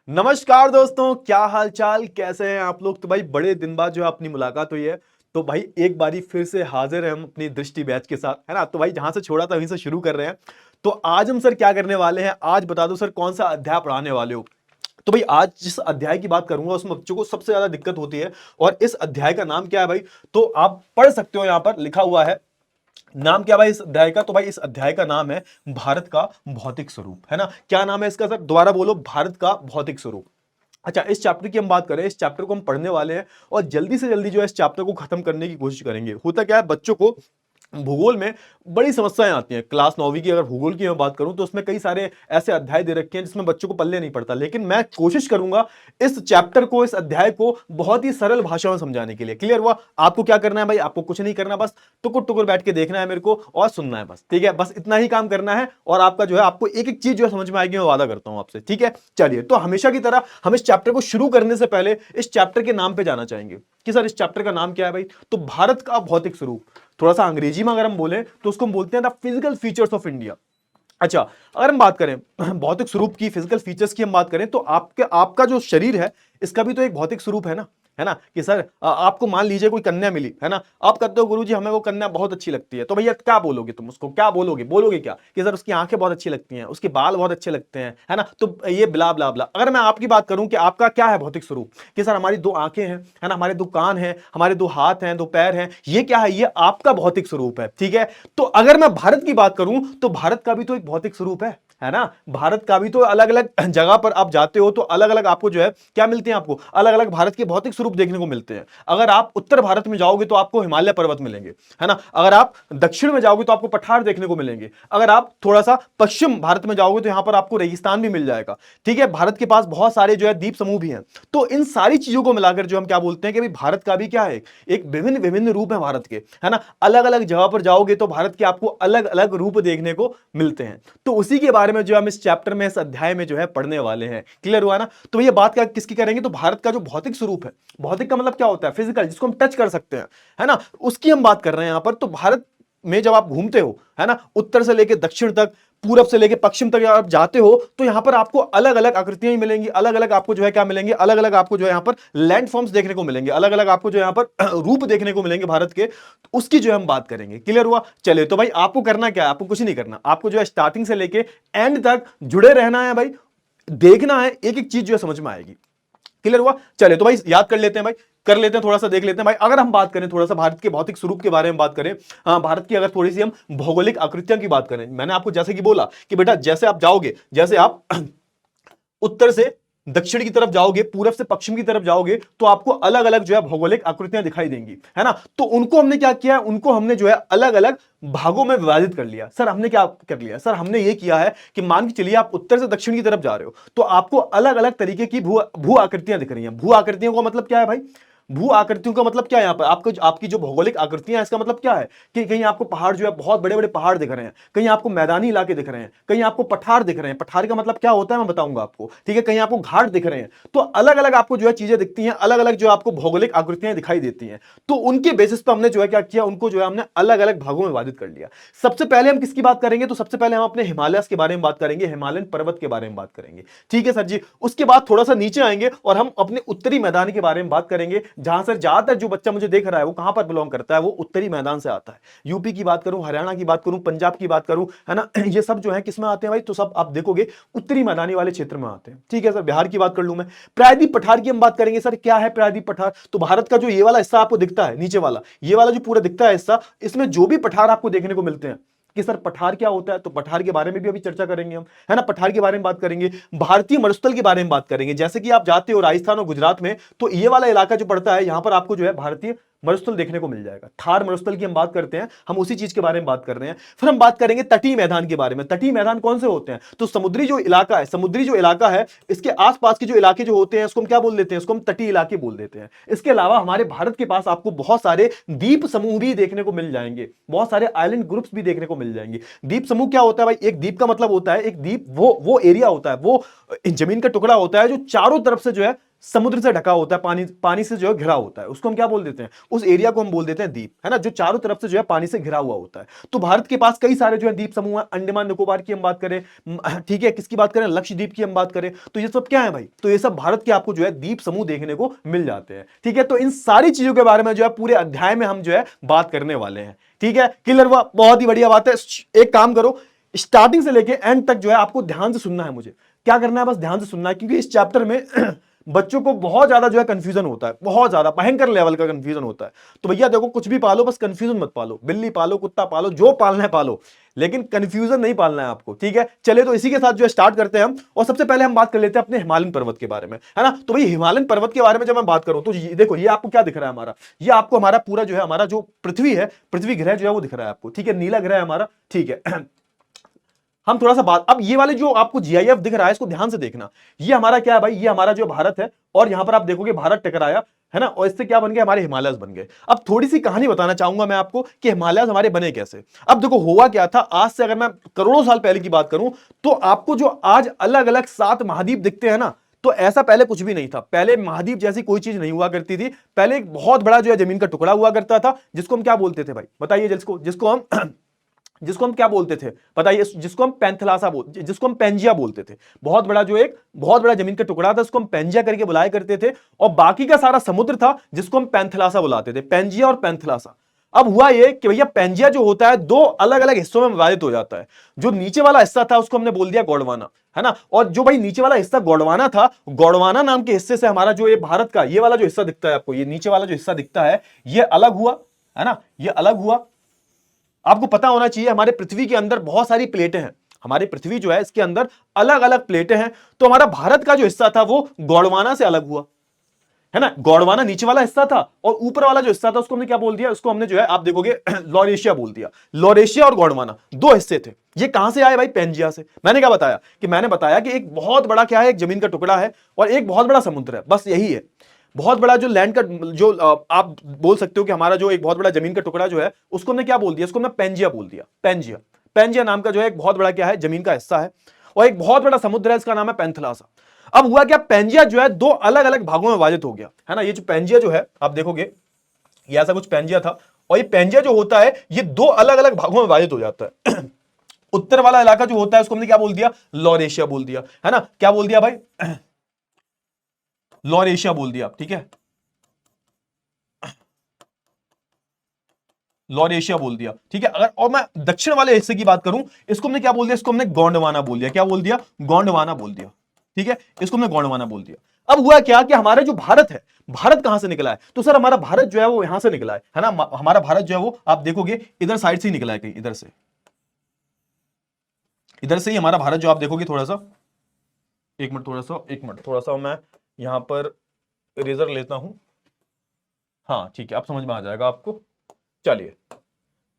नमस्कार दोस्तों, क्या हाल चाल, कैसे हैं आप लोग। तो भाई बड़े दिन बाद जो है अपनी मुलाकात हुई है। तो भाई एक बारी फिर से हाजिर है हम अपनी दृष्टि बैच के साथ, है ना। तो भाई जहां से छोड़ा था वहीं से शुरू कर रहे हैं। तो आज हम सर क्या करने वाले हैं, आज बता दो सर कौन सा अध्याय पढ़ाने वाले हो। तो भाई आज जिस अध्याय की बात करूंगा उसमें बच्चों को सबसे ज्यादा दिक्कत होती है। और इस अध्याय का नाम क्या है भाई, तो आप पढ़ सकते हो, यहां पर लिखा हुआ है। नाम क्या भाई इस अध्याय का, तो भाई इस अध्याय का नाम है भारत का भौतिक स्वरूप, है ना। क्या नाम है इसका सर, दोबारा बोलो, भारत का भौतिक स्वरूप। अच्छा, इस चैप्टर की हम बात करें, इस चैप्टर को हम पढ़ने वाले हैं और जल्दी से जल्दी जो है इस चैप्टर को खत्म करने की कोशिश करेंगे। होता क्या है, बच्चों को भूगोल में बड़ी समस्याएं आती हैं। क्लास 9वीं की अगर भूगोल की मैं बात करूं तो उसमें कई सारे ऐसे अध्याय दे रखे हैं जिसमें बच्चों को पल्ले नहीं पड़ता, लेकिन मैं कोशिश करूंगा इस चैप्टर को, इस अध्याय को बहुत ही सरल भाषा में समझाने के लिए। क्लियर हुआ। आपको क्या करना है भाई, आपको कुछ नहीं करना, बस टुकुर टुकुर बैठ के देखना है मेरे को और सुनना है, बस ठीक है। बस इतना ही काम करना है और आपका जो है, आपको एक एक चीज जो है समझ में आएगी, मैं वादा करता हूं आपसे, ठीक है। चलिए, तो हमेशा की तरह हम इस चैप्टर को शुरू करने से पहले इस चैप्टर के नाम पे जाना चाहेंगे कि सर इस चैप्टर का नाम क्या है भाई। तो भारत का भौतिक स्वरूप, थोड़ा सा अंग्रेजी में अगर हम बोले तो उसको हम बोलते हैं the physical features of India. अच्छा, अगर हम बात करें भौतिक स्वरूप की, फिजिकल फीचर्स की हम बात करें तो आपका जो शरीर है इसका भी तो एक भौतिक स्वरूप है ना। कि सर आपको मान लीजिए कोई कन्या मिली, है ना। आप कहते हो गुरुजी हमें वो कन्या बहुत अच्छी लगती है, तो भैया क्या बोलोगे तुम उसको, क्या बोलोगे, बोलोगे क्या कि सर उसकी आंखें बहुत अच्छी लगती हैं, उसके बाल बहुत अच्छे लगते हैं, है ना। तो ये ब्ला ब्ला ब्ला। अगर मैं आपकी बात करूं कि आपका क्या है भौतिक स्वरूप, कि सर हमारी दो आंखें हैं, है ना, हमारे दो कान हैं, हमारे दो हाथ हैं, दो पैर हैं, ये क्या है, ये आपका भौतिक स्वरूप है, ठीक है। तो अगर मैं भारत की बात करूं तो भारत का भी तो एक भौतिक स्वरूप है ना। भारत का भी तो अलग अलग जगह पर आप जाते हो तो अलग अलग आपको जो है क्या मिलते हैं, आपको अलग अलग भारत के भौतिक स्वरूप देखने को मिलते हैं। अगर आप उत्तर भारत में जाओगे तो आपको हिमालय पर्वत मिलेंगे, है ना। अगर आप दक्षिण में जाओगे तो आपको पठार देखने को मिलेंगे। अगर आप थोड़ा सा पश्चिम भारत में जाओगे तो यहां पर आपको रेगिस्तान भी मिल जाएगा, ठीक है। भारत के पास बहुत सारे जो है द्वीप समूह भी हैं। तो इन सारी चीजों को मिलाकर जो हम क्या बोलते हैं कि भाई भारत का भी क्या है, एक विभिन्न विभिन्न रूप है भारत के, है ना। अलग अलग जगह पर जाओगे तो भारत के आपको अलग अलग रूप देखने को मिलते हैं। तो उसी के बारे में जो हम इस चैप्टर में, इस अध्याय में जो है पढ़ने वाले हैं। क्लियर हुआ ना। तो ये बात क्या किसकी करेंगे, तो भारत का जो भौतिक स्वरूप है, भौतिक का मतलब क्या होता है, फिजिकल, जिसको हम टच कर सकते हैं, है ना, उसकी हम बात कर रहे हैं यहां पर। तो भारत में जब आप घूमते हो, है ना, उत्तर से लेकर दक्षिण तक, पूरब से लेकर पश्चिम तक आप जाते हो तो यहां पर आपको अलग अलग आकृतियां ही मिलेंगी, अलग अलग आपको जो है क्या मिलेंगे, अलग अलग आपको जो है यहां पर लैंड फॉर्म्स देखने को मिलेंगे, अलग अलग आपको जो यहां पर रूप देखने को मिलेंगे भारत के। तो उसकी जो है हम बात करेंगे। क्लियर हुआ। चलिए, तो भाई आपको करना क्या है, आपको कुछ नहीं करना, आपको जो है स्टार्टिंग से लेके एंड तक जुड़े रहना है भाई। देखना है, एक एक चीज जो है समझ में आएगी। क्लियर हुआ। चले तो भाई याद कर लेते हैं भाई, कर लेते हैं, थोड़ा सा देख लेते हैं भाई। अगर हम बात करें थोड़ा सा भारत के भौतिक स्वरूप के बारे में बात करें, भारत की अगर थोड़ी सी हम भौगोलिक आकृतियां की बात करें, मैंने आपको जैसे कि बोला कि बेटा जैसे आप जाओगे, जैसे आप उत्तर से दक्षिण की तरफ जाओगे, पूरब से पश्चिम की तरफ जाओगे तो आपको अलग अलग जो है भौगोलिक आकृतियां दिखाई देंगी, है ना। तो उनको हमने क्या किया, उनको हमने जो है अलग अलग भागों में विभाजित कर लिया। सर हमने क्या कर लिया, सर हमने ये किया है कि मान के चलिए आप उत्तर से दक्षिण की तरफ जा रहे हो तो आपको अलग अलग तरीके की भू आकृतियां दिख रही हैं। भू आकृतियों का मतलब क्या है भाई, भू आकृतियों का मतलब क्या है, यहां पर आपको आपकी जो भौगोलिक आकृतियां हैं इसका मतलब क्या है कि कहीं आपको पहाड़ जो है बहुत बड़े बड़े पहाड़ दिख रहे हैं, कहीं आपको मैदानी इलाके दिख रहे हैं, कहीं आपको पठार दिख रहे हैं। पठार का मतलब क्या होता है मैं बताऊंगा आपको, ठीक है। कहीं आपको घाट दिख रहे हैं। तो अलग अलग आपको जो है चीजें दिखती हैं, अलग अलग जो आपको भौगोलिक आकृतियां दिखाई देती हैं। तो उनके बेसिस पर हमने जो है क्या किया, उनको जो है हमने अलग अलग भागों में विभाजित कर लिया। सबसे पहले हम किसकी बात करेंगे, तो सबसे पहले हम अपने हिमालय के बारे में बात करेंगे, हिमालयन पर्वत के बारे में बात करेंगे, ठीक है सर जी। उसके बाद थोड़ा सा नीचे आएंगे और हम अपने उत्तरी मैदान के बारे में बात करेंगे, जहां सर ज्यादातर जो बच्चा मुझे देख रहा है वो कहां पर बिलोंग करता है, वो उत्तरी मैदान से आता है। यूपी की बात करूं, हरियाणा की बात करूं, पंजाब की बात करूं, है ना, ये सब जो है किसमें आते हैं भाई, तो सब आप देखोगे उत्तरी मैदानी वाले क्षेत्र में आते हैं, ठीक है सर। बिहार की बात कर लूं मैं, प्रायद्वीप पठार की हम बात करेंगे। सर क्या है प्रायद्वीप पठार, तो भारत का जो ये वाला हिस्सा आपको दिखता है, नीचे वाला, ये वाला जो पूरा दिखता है हिस्सा, इसमें जो भी पठार आपको देखने को मिलते हैं, कि सर पठार क्या होता है, तो पठार के बारे में भी अभी चर्चा करेंगे हम, है ना। पठार के बारे में बात करेंगे, भारतीय मरुस्थल के बारे में बात करेंगे। जैसे कि आप जाते हो राजस्थान और गुजरात में तो ये वाला इलाका जो पड़ता है, यहां पर आपको जो है भारतीय मरुस्थल देखने को मिल जाएगा। थार मरुस्थल की हम बात करते हैं, हम उसी चीज के बारे में बात कर रहे हैं। फिर हम बात करेंगे तटीय मैदान के बारे में। तटीय मैदान कौन से होते हैं, तो समुद्री जो इलाका है, समुद्री जो इलाका है, इसके आसपास के जो इलाके जो होते हैं उसको हम क्या बोल देते हैं, उसको हम तटीय इलाके बोल देते हैं। इसके अलावा हमारे भारत के पास आपको बहुत सारे द्वीप समूह भी देखने को मिल जाएंगे, बहुत सारे आइलैंड ग्रुप्स भी देखने को मिल जाएंगे। द्वीप समूह क्या होता है भाई, एक द्वीप का मतलब होता है, एक द्वीप वो एरिया होता है, वो जमीन का टुकड़ा होता है जो चारों तरफ से जो है समुद्र से ढका होता है, पानी पानी से जो है घिरा होता है, उसको हम क्या बोल देते हैं, उस एरिया को हम बोल देते हैं द्वीप, है ना, जो चारों तरफ से जो है पानी से घिरा हुआ होता है। तो भारत के पास कई सारे जो है द्वीप समूह हैं, अंडमान निकोबार की हम बात करें, ठीक है, किसकी बात करें, लक्षद्वीप की हम बात करें, तो ये सब क्या है भाई, तो ये सब भारत के आपको जो है द्वीप समूह देखने को मिल जाते हैं। ठीक है, तो इन सारी चीजों के बारे में जो है पूरे अध्याय में हम जो है बात करने वाले हैं। ठीक है, क्लियर हुआ, बहुत ही बढ़िया बात है। एक काम करो, स्टार्टिंग से लेके एंड तक जो है आपको ध्यान से सुनना है, मुझे क्या करना है, बस ध्यान से सुनना है, क्योंकि इस चैप्टर में बच्चों को बहुत ज्यादा जो है कंफ्यूजन होता है, बहुत ज्यादा भयंकर लेवल का कंफ्यूजन होता है। तो भैया देखो, कुछ भी पालो, बस कंफ्यूजन मत पालो, बिल्ली पालो, कुत्ता पालो, जो पालना है पालो, लेकिन कंफ्यूजन नहीं पालना है आपको। ठीक है, चलिए तो इसी के साथ जो है स्टार्ट करते हैं हम। और सबसे पहले हम बात कर लेते हैं अपने हिमालयन पर्वत के बारे में, है ना। तो भाई हिमालयन पर्वत के बारे में जब मैं बात करूं, तो देखो ये आपको क्या दिख रहा है, हमारा ये आपको हमारा पूरा जो है, हमारा जो पृथ्वी है, पृथ्वी ग्रह जो है वो दिख रहा है आपको। ठीक है, नीला ग्रह है हमारा। ठीक है, हम थोड़ा सा बात, अब ये वाले जो आपको जीआईएफ दिख रहा है, इसको ध्यान से देखना। ये हमारा क्या है भाई, ये हमारा जो भारत है, और यहां पर आप देखोगे भारत टकराया, है ना, और इससे क्या बन गया, हमारे हिमालयस बन गए। अब थोड़ी सी कहानी बताना चाहूंगा मैं आपको कि हिमालयस हमारे बने कैसे। अब देखो हुआ क्या था, आज से अगर मैं करोड़ों साल पहले की बात करूं, तो आपको जो आज अलग अलग 7 महाद्वीप दिखते हैं ना, तो ऐसा पहले कुछ भी नहीं था। पहले महाद्वीप जैसी कोई चीज नहीं हुआ करती थी। पहले एक बहुत बड़ा जो है जमीन का टुकड़ा हुआ करता था, जिसको हम क्या बोलते थे भाई, बताइए, जिसको हम क्या बोलते थे, बताइए, जिसको हम जिसको हम पेंजिया बोलते थे। बहुत बड़ा जो एक बहुत बड़ा जमीन का टुकड़ा था, उसको हम पेंजिया करके बुलाया करते थे, और बाकी का सारा समुद्र था, जिसको हम पैंथलासा बुलाते थे, पेंजिया और पैंथलासा। अब हुआ ये कि भैया पेंजिया जो होता है 2 अलग अलग हिस्सों में विभाजित हो जाता है। जो नीचे वाला हिस्सा था उसको हमने बोल दिया गोंडवाना, है ना, और जो भाई नीचे वाला हिस्सा गोंडवाना था, गोंडवाना नाम के हिस्से से हमारा जो ये भारत का ये वाला जो हिस्सा दिखता है आपको, ये नीचे वाला जो हिस्सा दिखता है, ये अलग हुआ, है ना, ये अलग हुआ। आपको पता होना चाहिए हमारे पृथ्वी के अंदर बहुत सारी प्लेटें हैं, हमारी पृथ्वी जो है इसके अंदर अलग अलग प्लेटें हैं। तो हमारा भारत का जो हिस्सा था वो गोंडवाना से अलग हुआ, है ना। गोंडवाना नीचे वाला हिस्सा था, और ऊपर वाला जो हिस्सा था उसको हमने क्या बोल दिया, उसको हमने जो है आप देखोगे लॉरेशिया बोल दिया। लॉरेशिया और गोंडवाना 2 हिस्से थे। ये कहां से आए भाई, पेंजिया से। मैंने क्या बताया कि मैंने बताया कि एक बहुत बड़ा क्या है, एक जमीन का टुकड़ा है, और एक बहुत बड़ा समुद्र है, बस यही है। बहुत बड़ा जो लैंड का जो आप बोल सकते हो कि हमारा जो एक बहुत बड़ा जमीन का टुकड़ा जो है, उसको हमने क्या बोल दिया, उसको हमने पेंजिया बोल दिया। पेंजिया, पेंजिया नाम का जो है एक बहुत बड़ा क्या है, जमीन का हिस्सा है, और एक बहुत बड़ा समुद्र है, इसका नाम है पैंथलासा। अब हुआ क्या, पेंजिया जो है 2 अलग अलग भागों में विभाजित हो गया, है ना। ये जो पेंजिया जो है आप देखोगे, ये ऐसा कुछ पेंजिया था, और ये पेंजिया जो होता है ये 2 अलग अलग भागों में विभाजित हो जाता है। उत्तर वाला इलाका जो होता है उसको हमने क्या बोल दिया, लॉरेशिया बोल दिया, है ना। क्या बोल दिया भाई, लॉरेशिया बोल दिया, ठीक है, लॉरेशिया बोल दिया, ठीक है। अगर और मैं दक्षिण वाले हिस्से की बात करूं, इसको हमने क्या बोल दिया, इसको हमने गोंडवाना बोल दिया। क्या बोल दिया, गोंडवाना बोल दिया, ठीक है, इसको हमने गोंडवाना बोल दिया। अब हुआ क्या कि हमारा जो भारत है, भारत कहां से निकला है, तो सर हमारा भारत जो है वो यहां से निकला है ना। हमारा भारत जो है वो आप देखोगे इधर साइड से ही निकला है, कहीं इधर से, इधर से ही हमारा भारत जो आप देखोगे, थोड़ा सा एक मिनट थोड़ा सा मैं यहां पर इरेजर लेता हूं। हाँ ठीक है, अब समझ में आ जाएगा आपको। चलिए,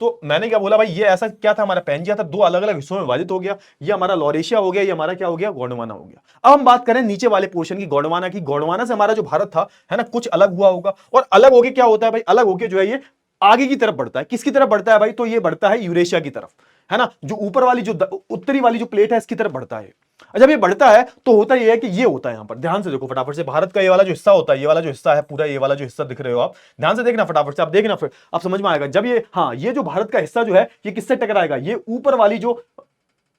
तो मैंने क्या बोला भाई, ये ऐसा क्या था, हमारा पेंजिया था, 2 अलग अलग हिस्सों में विभाजित हो गया। ये हमारा लॉरेशिया हो गया, ये हमारा क्या हो गया, गोंडवाना हो गया। अब हम बात करें नीचे वाले पोर्शन की, गोंडवाना की। गोंडवाना से हमारा जो भारत था, है ना, कुछ अलग हुआ होगा, और अलग होके क्या होता है भाई, अलग होके जो है ये आगे की तरफ बढ़ता है। किसकी तरफ बढ़ता है भाई, तो ये बढ़ता है यूरेशिया की तरफ, है ना। जो ऊपर वाली जो उत्तरी वाली जो प्लेट है, इसकी तरफ बढ़ता है। जब ये बढ़ता है तो होता ये है कि ये होता है, यहां पर ध्यान से देखो फटाफट से, भारत का ये वाला जो हिस्सा होता है, ये वाला जो हिस्सा है पूरा, ये वाला जो हिस्सा दिख रहे हो आप, ध्यान से देखना फटाफट से, आप देखना फिर आप समझ में आएगा। जब ये, हाँ, ये जो भारत का हिस्सा जो है ये किससे टकराएगा, ये ऊपर वाली जो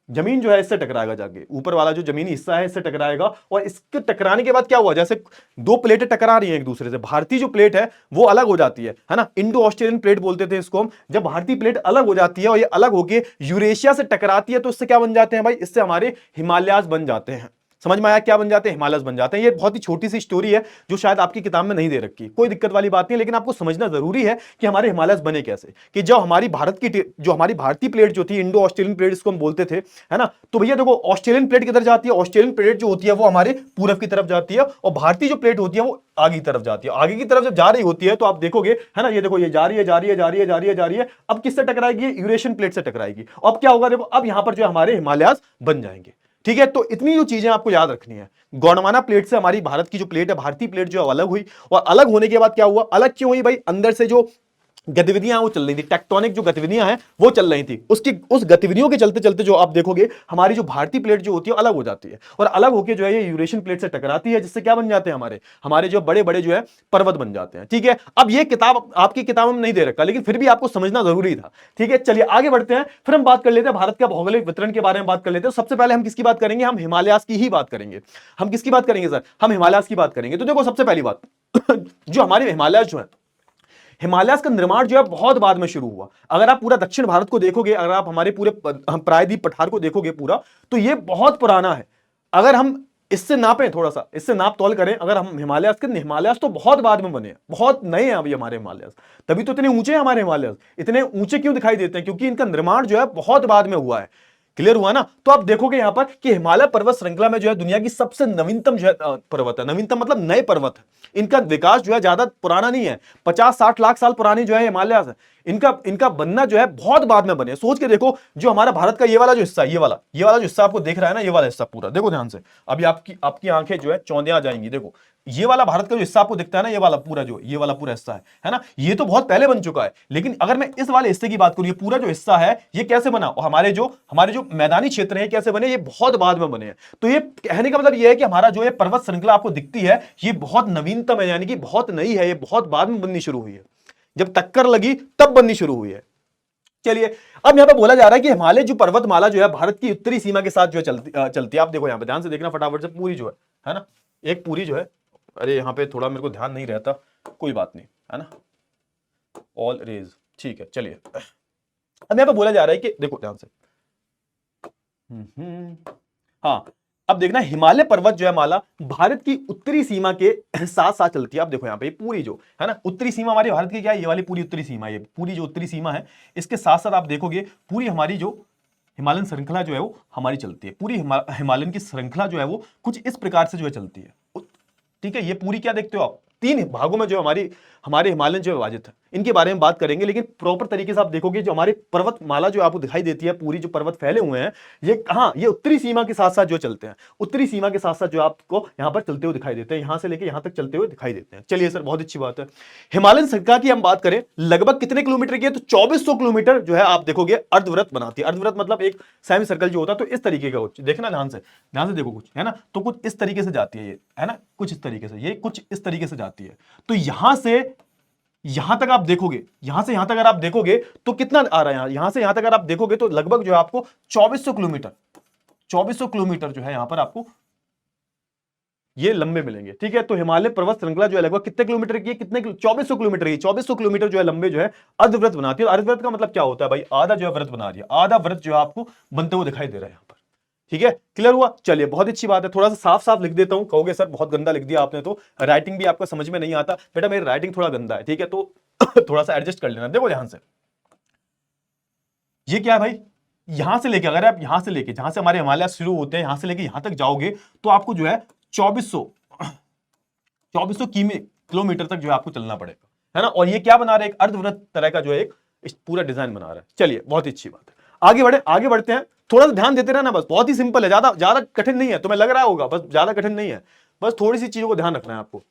जमीन जो है इससे टकराएगा, जाके ऊपर वाला जो जमीनी हिस्सा है इससे टकराएगा। और इसके टकराने के बाद क्या हुआ, जैसे 2 प्लेटें टकरा रही हैं एक दूसरे से, भारतीय जो प्लेट है वो अलग हो जाती है ना, इंडो ऑस्ट्रेलियन प्लेट बोलते थे इसको हम। जब भारतीय प्लेट अलग हो जाती है और ये अलग होके यूरेशिया से टकराती है, तो इससे क्या बन जाते हैं भाई, इससे हमारे हिमालयाज बन जाते हैं। समझ में आया, क्या बन जाते हैं, हिमालयस बन जाते हैं। ये बहुत ही छोटी सी स्टोरी है जो शायद आपकी किताब में नहीं दे रखी, कोई दिक्कत वाली बात नहीं, लेकिन आपको समझना जरूरी है कि हमारे हिमालयस बने कैसे। कि जब हमारी भारत की जो हमारी भारतीय प्लेट जो थी, इंडो ऑस्ट्रेलियन प्लेट इसको हम बोलते थे, है ना, तो भैया देखो ऑस्ट्रेलियन प्लेट किधर जाती है, ऑस्ट्रेलियन प्लेट जो होती है वो हमारे पूरब की तरफ जाती है, और भारतीय जो प्लेट होती है वो आगे की तरफ जाती है। आगे की तरफ जब जा रही होती है तो आप देखोगे, है ना, ये देखो ये जा रही है, जा रही है, जा रही है, जा रही है, जा रही है। अब किससे टकराएगी, यूरेशियन प्लेट से टकराएगी। अब क्या होगा, देखो अब यहां पर जो हमारे हिमालयास बन जाएंगे। ठीक है, तो इतनी जो चीजें आपको याद रखनी है। गोंडवाना प्लेट से हमारी भारत की जो प्लेट है, भारतीय प्लेट जो अलग हुई, और अलग होने के बाद क्या हुआ, अलग क्यों हुई भाई, अंदर से जो गतिविधियां वो चल रही थी, टेक्टोनिक जो गतिविधियां हैं वो चल रही थी, उसकी उस गतिविधियों के चलते चलते जो आप देखोगे हमारी जो भारतीय प्लेट जो होती है अलग हो जाती है, और अलग होकर जो है ये यूरेशियन प्लेट से टकराती है, जिससे क्या बन जाते हैं हमारे हमारे जो बड़े बड़े जो है पर्वत बन जाते हैं। ठीक है, अब ये किताब आपकी किताब में नहीं दे रखा, लेकिन फिर भी आपको समझना जरूरी था। ठीक है, चलिए आगे बढ़ते हैं, फिर हम बात कर लेते हैं भारत का भौगोलिक वितरण के बारे में बात कर लेते हैं। सबसे पहले हम किसकी बात करेंगे, हम हिमालयास की ही बात करेंगे। हम किसकी बात करेंगे सर, हम हिमालयास की बात करेंगे। तो देखो सबसे पहली बात जो हमारे हिमालय जो है, हिमालय का निर्माण जो है बहुत बाद में शुरू हुआ। अगर आप पूरा दक्षिण भारत को देखोगे, अगर आप हमारे पूरे प्रायद्वीप पठार को देखोगे पूरा, तो ये बहुत पुराना है। अगर हम इससे नापें, थोड़ा सा इससे नाप तौल करें, अगर हम हिमालय के, हिमालय तो बहुत बाद में बने हैं, बहुत नए हैं अभी हमारे हिमालय, तभी तो इतने ऊंचे हैं हमारे हिमालय। इतने ऊंचे क्यों दिखाई देते हैं, क्योंकि इनका निर्माण जो है बहुत बाद में हुआ है। क्लियर हुआ ना। तो आप देखोगे यहां पर कि हिमालय पर्वत श्रृंखला में जो है दुनिया की सबसे नवीनतम जो है पर्वत है। नवीनतम मतलब नए पर्वत है। इनका विकास जो है ज्यादा पुराना नहीं है, 50-60 लाख साल पुरानी जो है हिमालय है। इनका बनना जो है बहुत बाद में बने। सोच के देखो, जो हमारा भारत का ये वाला जो हिस्सा, ये वाला जो हिस्सा आपको देख रहा है ना, ये वाला हिस्सा पूरा देखो ध्यान से, अभी आपकी आंखें जो है चौंधिया जाएंगी। देखो ये वाला भारत का जो हिस्सा आपको दिखता है ना, ये वाला पूरा जो ये वाला पूरा हिस्सा है ना, ये तो बहुत पहले बन चुका है। लेकिन अगर मैं इस वाले हिस्से की बात करूं, ये पूरा जो हिस्सा है ये कैसे बना, और हमारे जो मैदानी क्षेत्र है कैसे बने, ये बहुत बाद में बने हैं। तो ये कहने का मतलब ये है कि हमारा जो ये पर्वत श्रृंखला आपको दिखती है ये बहुत नवीनतम है, यानी कि बहुत नई है, ये बहुत बाद में बननी शुरू हुई है। जब टक्कर लगी तब बननी शुरू हुई है। चलिए अब यहां पे बोला जा रहा है कि हिमालय जो पर्वतमाला जो है भारत की उत्तरी सीमा के साथ जो है चलती है। आप देखो यहां पे ध्यान से देखना फटाफट से, पूरी जो है ना, एक पूरी जो है, अरे यहां पे थोड़ा मेरे को ध्यान नहीं रहता, कोई बात नहीं, है ना, ऑल रेज, ठीक है। चलिए अब यहां पे बोला जा रहा है कि देखो ध्यान से, हाँ अब देखना, हिमालय पर्वत जो है माला भारत की उत्तरी सीमा के साथ साथ चलती है। आप देखो यहाँ पे पूरी जो है ना उत्तरी सीमा हमारी भारत की क्या है, ये वाली पूरी उत्तरी सीमा है, ये पूरी जो उत्तरी सीमा है, इसके साथ साथ आप देखोगे पूरी हमारी जो हिमालयन श्रृंखला जो है वो हमारी चलती है। पूरी हिमालयन की श्रृंखला जो है वो कुछ इस प्रकार से जो है चलती है। ठीक है, ये पूरी क्या देखते हो आप, 3 भागों में जो हमारे हिमालयन जो विभाजित है, इनके बारे में बात करेंगे। लेकिन प्रॉपर तरीके से आप देखोगे जो हमारी पर्वतमाला जो आपको दिखाई देती है, पूरी जो पर्वत फैले हुए हैं, ये कहां, ये उत्तरी सीमा के साथ साथ जो चलते हैं, उत्तरी सीमा के साथ साथ जो आपको यहां पर चलते हुए दिखाई देते हैं, यहां से लेके यहां तक चलते हुए दिखाई देते हैं। चलिए सर बहुत अच्छी बात है। हिमालयन श्रृंखला की हम बात करें लगभग कितने किलोमीटर की है, तो 2400 किलोमीटर जो है आप देखोगे अर्धवृत्त बनाती है। अर्धवृत्त मतलब एक सेमी सर्कल जो होता है, तो इस तरीके का कुछ देखना, ध्यान से देखो कुछ, है ना, तो कुछ इस तरीके से जाती है ये, है ना, कुछ इस तरीके से, ये कुछ इस तरीके से जाती है। तो यहां से यहां तक आप देखोगे, यहां से यहां तक अगर आप देखोगे तो कितना आ रहा है, यहां से यहां तक अगर आप देखोगे तो लगभग जो है आपको 2400 किलोमीटर जो है यहां पर आपको ये लंबे मिलेंगे। ठीक है, तो हिमालय पर्वत श्रृंखला जो है लगभग कितने किलोमीटर की है, 2400 किलोमीटर की, 2400 किलोमीटर जो है लंबे जो है अर्धवृत्त बनाती है। अर्धवृत्त का मतलब क्या होता है भाई, आधा जो है वृत्त बना रही है, आधा वृत्त जो है आपको बनते हुए दिखाई दे रहा है यहां पर। ठीक है, क्लियर हुआ। चलिए बहुत अच्छी बात है, थोड़ा सा साफ साफ लिख देता हूं, कहोगे सर बहुत गंदा लिख दिया आपने, तो राइटिंग भी आपको समझ में नहीं आता। बेटा मेरी राइटिंग थोड़ा गंदा है, ठीक है, तो थोड़ा सा एडजस्ट कर लेना। देखो ध्यान से, ये क्या है भाई, यहां से लेके, अगर आप यहां से लेके, जहां से हमारे हिमालय शुरू होते हैं, यहां से लेके यहां तक जाओगे तो आपको जो है 2400 किलोमीटर तक जो है आपको चलना पड़ेगा, है ना। और ये क्या बना रहा है, एक अर्धवृत्त तरह का जो है एक पूरा डिजाइन बना रहा है। चलिए बहुत अच्छी बात है, आगे बढ़ते हैं। थोड़ा सा ध्यान देते रहना, बस बहुत ही सिंपल है, ज्यादा कठिन नहीं है, तुम्हें लग रहा होगा, बस ज्यादा कठिन नहीं है, बस थोड़ी सी चीजों को ध्यान रखना है आपको।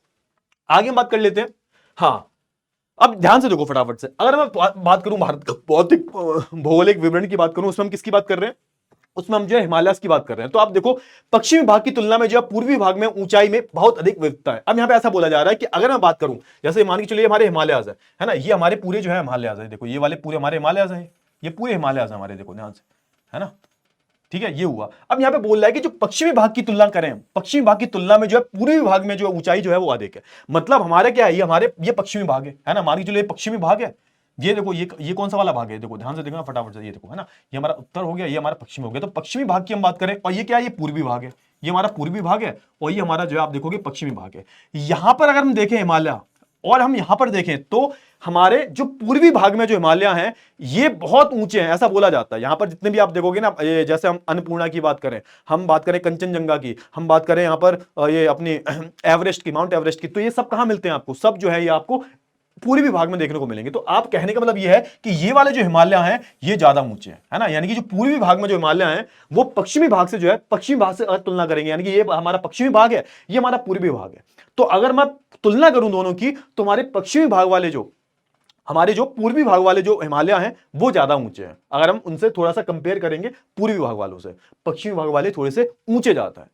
आगे हम बात कर लेते हैं। हाँ अब ध्यान से देखो फटाफट से, अगर मैं बात करूं भारत का भौतिक भौगोलिक विवरण की बात करूं, उसमें हम किसकी बात कर रहे हैं, उसमें हम जो है हिमालय की बात कर रहे हैं। तो आप देखो पश्चिमी भाग की तुलना में जो है पूर्वी भाग में ऊंचाई में बहुत अधिक विविधता है। अब यहां पे ऐसा बोला जा रहा है कि अगर मैं बात करूं, जैसे मान के चलिए हमारे हिमालयाज है ना, ये हमारे पूरे जो है हिमालयाज है, देखो ये वाले पूरे हमारे हिमालयाज हैं, ये पूरे हिमालयाज हमारे, देखो ध्यान से, है ना। ठीक है, ये हुआ। अब यहां पे बोल रहा है कि जो पश्चिमी भाग की तुलना करें, पश्चिमी भाग की तुलना में जो है पूर्वी भाग में जो ऊंचाई जो है वो अधिक है। मतलब हमारे क्या है, ये पश्चिमी भाग है ना, मान के चलिए पश्चिमी भाग है, ये देखो ये कौन सा वाला भाग है, देखो ध्यान से देखना फटाफट से, ये देखो, है ना, ये हमारा उत्तर हो गया, ये हमारा पश्चिम हो गया। तो पश्चिमी भाग की हम बात करें, और ये क्या है, ये पूर्वी भाग है, ये हमारा पूर्वी भाग है, और ये हमारा जो है आप देखोगे पश्चिमी भाग है। यहां पर अगर हम देखें हिमालय, और हम यहां पर देखें तो हमारे जो पूर्वी भाग में जो हिमालय हैं ये बहुत ऊंचे हैं, ऐसा बोला जाता है। यहां पर जितने भी आप देखोगे ना, ये जैसे हम अन्नपूर्णा की बात करें, हम बात करें कंचनजंगा की, हम बात करें यहां पर ये अपनी एवरेस्ट की, माउंट एवरेस्ट की, तो ये सब कहां मिलते हैं आपको, सब जो है ये आपको पूर्वी भाग में देखने को मिलेंगे। तो आप कहने का मतलब ये है कि ये वाले जो हिमालय हैं ये ज्यादा ऊंचे हैं, है ना, यानी कि जो पूर्वी भाग में जो हिमालय हैं वो पश्चिमी भाग से जो है, पश्चिमी भाग से तुलना करेंगे, यानी कि ये हमारा पश्चिमी भाग है, ये हमारा पूर्वी भाग है। तो अगर मैं तुलना करूं दोनों की, तो हमारे पश्चिमी भाग वाले जो हमारे जो पूर्वी भाग वाले जो हिमालय हैं वो ज्यादा ऊंचे हैं, अगर हम उनसे थोड़ा सा कंपेयर करेंगे पूर्वी भाग वालों से, पश्चिमी भाग वाले थोड़े से ऊंचे जाता है।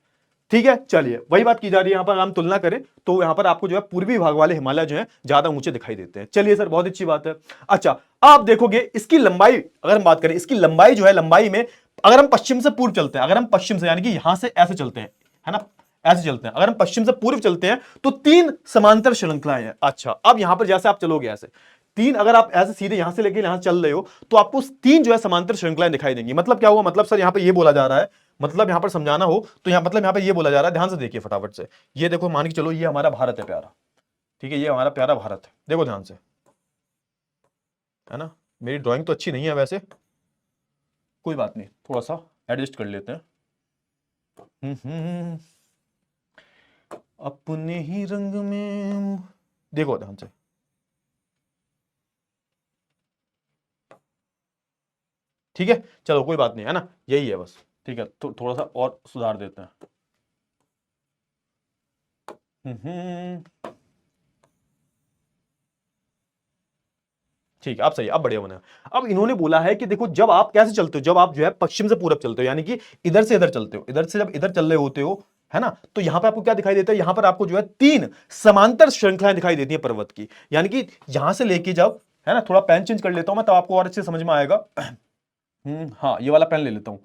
ठीक है, चलिए वही बात की जा रही है, यहां पर हम तुलना करें तो यहां पर आपको जो है पूर्वी भाग वाले हिमालय जो है ज्यादा ऊंचे दिखाई देते हैं। चलिए सर, बहुत अच्छी बात है। अच्छा, आप देखोगे इसकी लंबाई, अगर हम बात करें इसकी लंबाई जो है, लंबाई में अगर हम पश्चिम से पूर्व चलते हैं, अगर हम पश्चिम से यानी कि यहां से ऐसे चलते हैं, है ना, ऐसे चलते हैं, अगर हम पश्चिम से पूर्व चलते हैं तो 3 समांतर श्रृंखलाएं हैं। अच्छा, अब यहां पर जैसे आप चलोगे ऐसे 3, अगर आप ऐसे सीधे यहां से लेके यहां चल रहे हो तो आपको 3 जो है समांतर श्रृंखलाएं दिखाई देंगी। मतलब क्या हुआ, मतलब सर यहां पर यह बोला जा रहा है, मतलब यहां पर समझाना हो तो यहां मतलब यहां पर यह बोला जा रहा है, ध्यान से देखिए फटाफट से। ये देखो, मान के चलो ये हमारा भारत है प्यारा, ठीक है, ये हमारा प्यारा भारत है, देखो ध्यान से, है ना। मेरी ड्राइंग तो अच्छी नहीं है वैसे, कोई बात नहीं, थोड़ा सा एडजस्ट कर लेते हैं। अपने ही रंग में, देखो ध्यान से, ठीक है, चलो कोई बात नहीं, है ना, यही है बस, ठीक है, तो थोड़ा सा और सुधार देते हैं। ठीक है, अब सही, अब बढ़िया बना। अब इन्होंने बोला है कि देखो, जब आप कैसे चलते हो, जब आप जो है पश्चिम से पूरब चलते हो, यानी कि इधर से इधर चलते हो, इधर से जब इधर चल रहे होते हो, है ना, तो यहां पे आपको क्या दिखाई देता है, यहां पर आपको जो है 3 समांतर श्रृंखलाएं दिखाई देती है पर्वत की, यानी कि यहां से लेके जाओ, है ना, थोड़ा पेन चेंज कर लेता हूं मैं, तब आपको और अच्छे समझ में आएगा। हाँ, ये वाला पेन ले लेता हूं,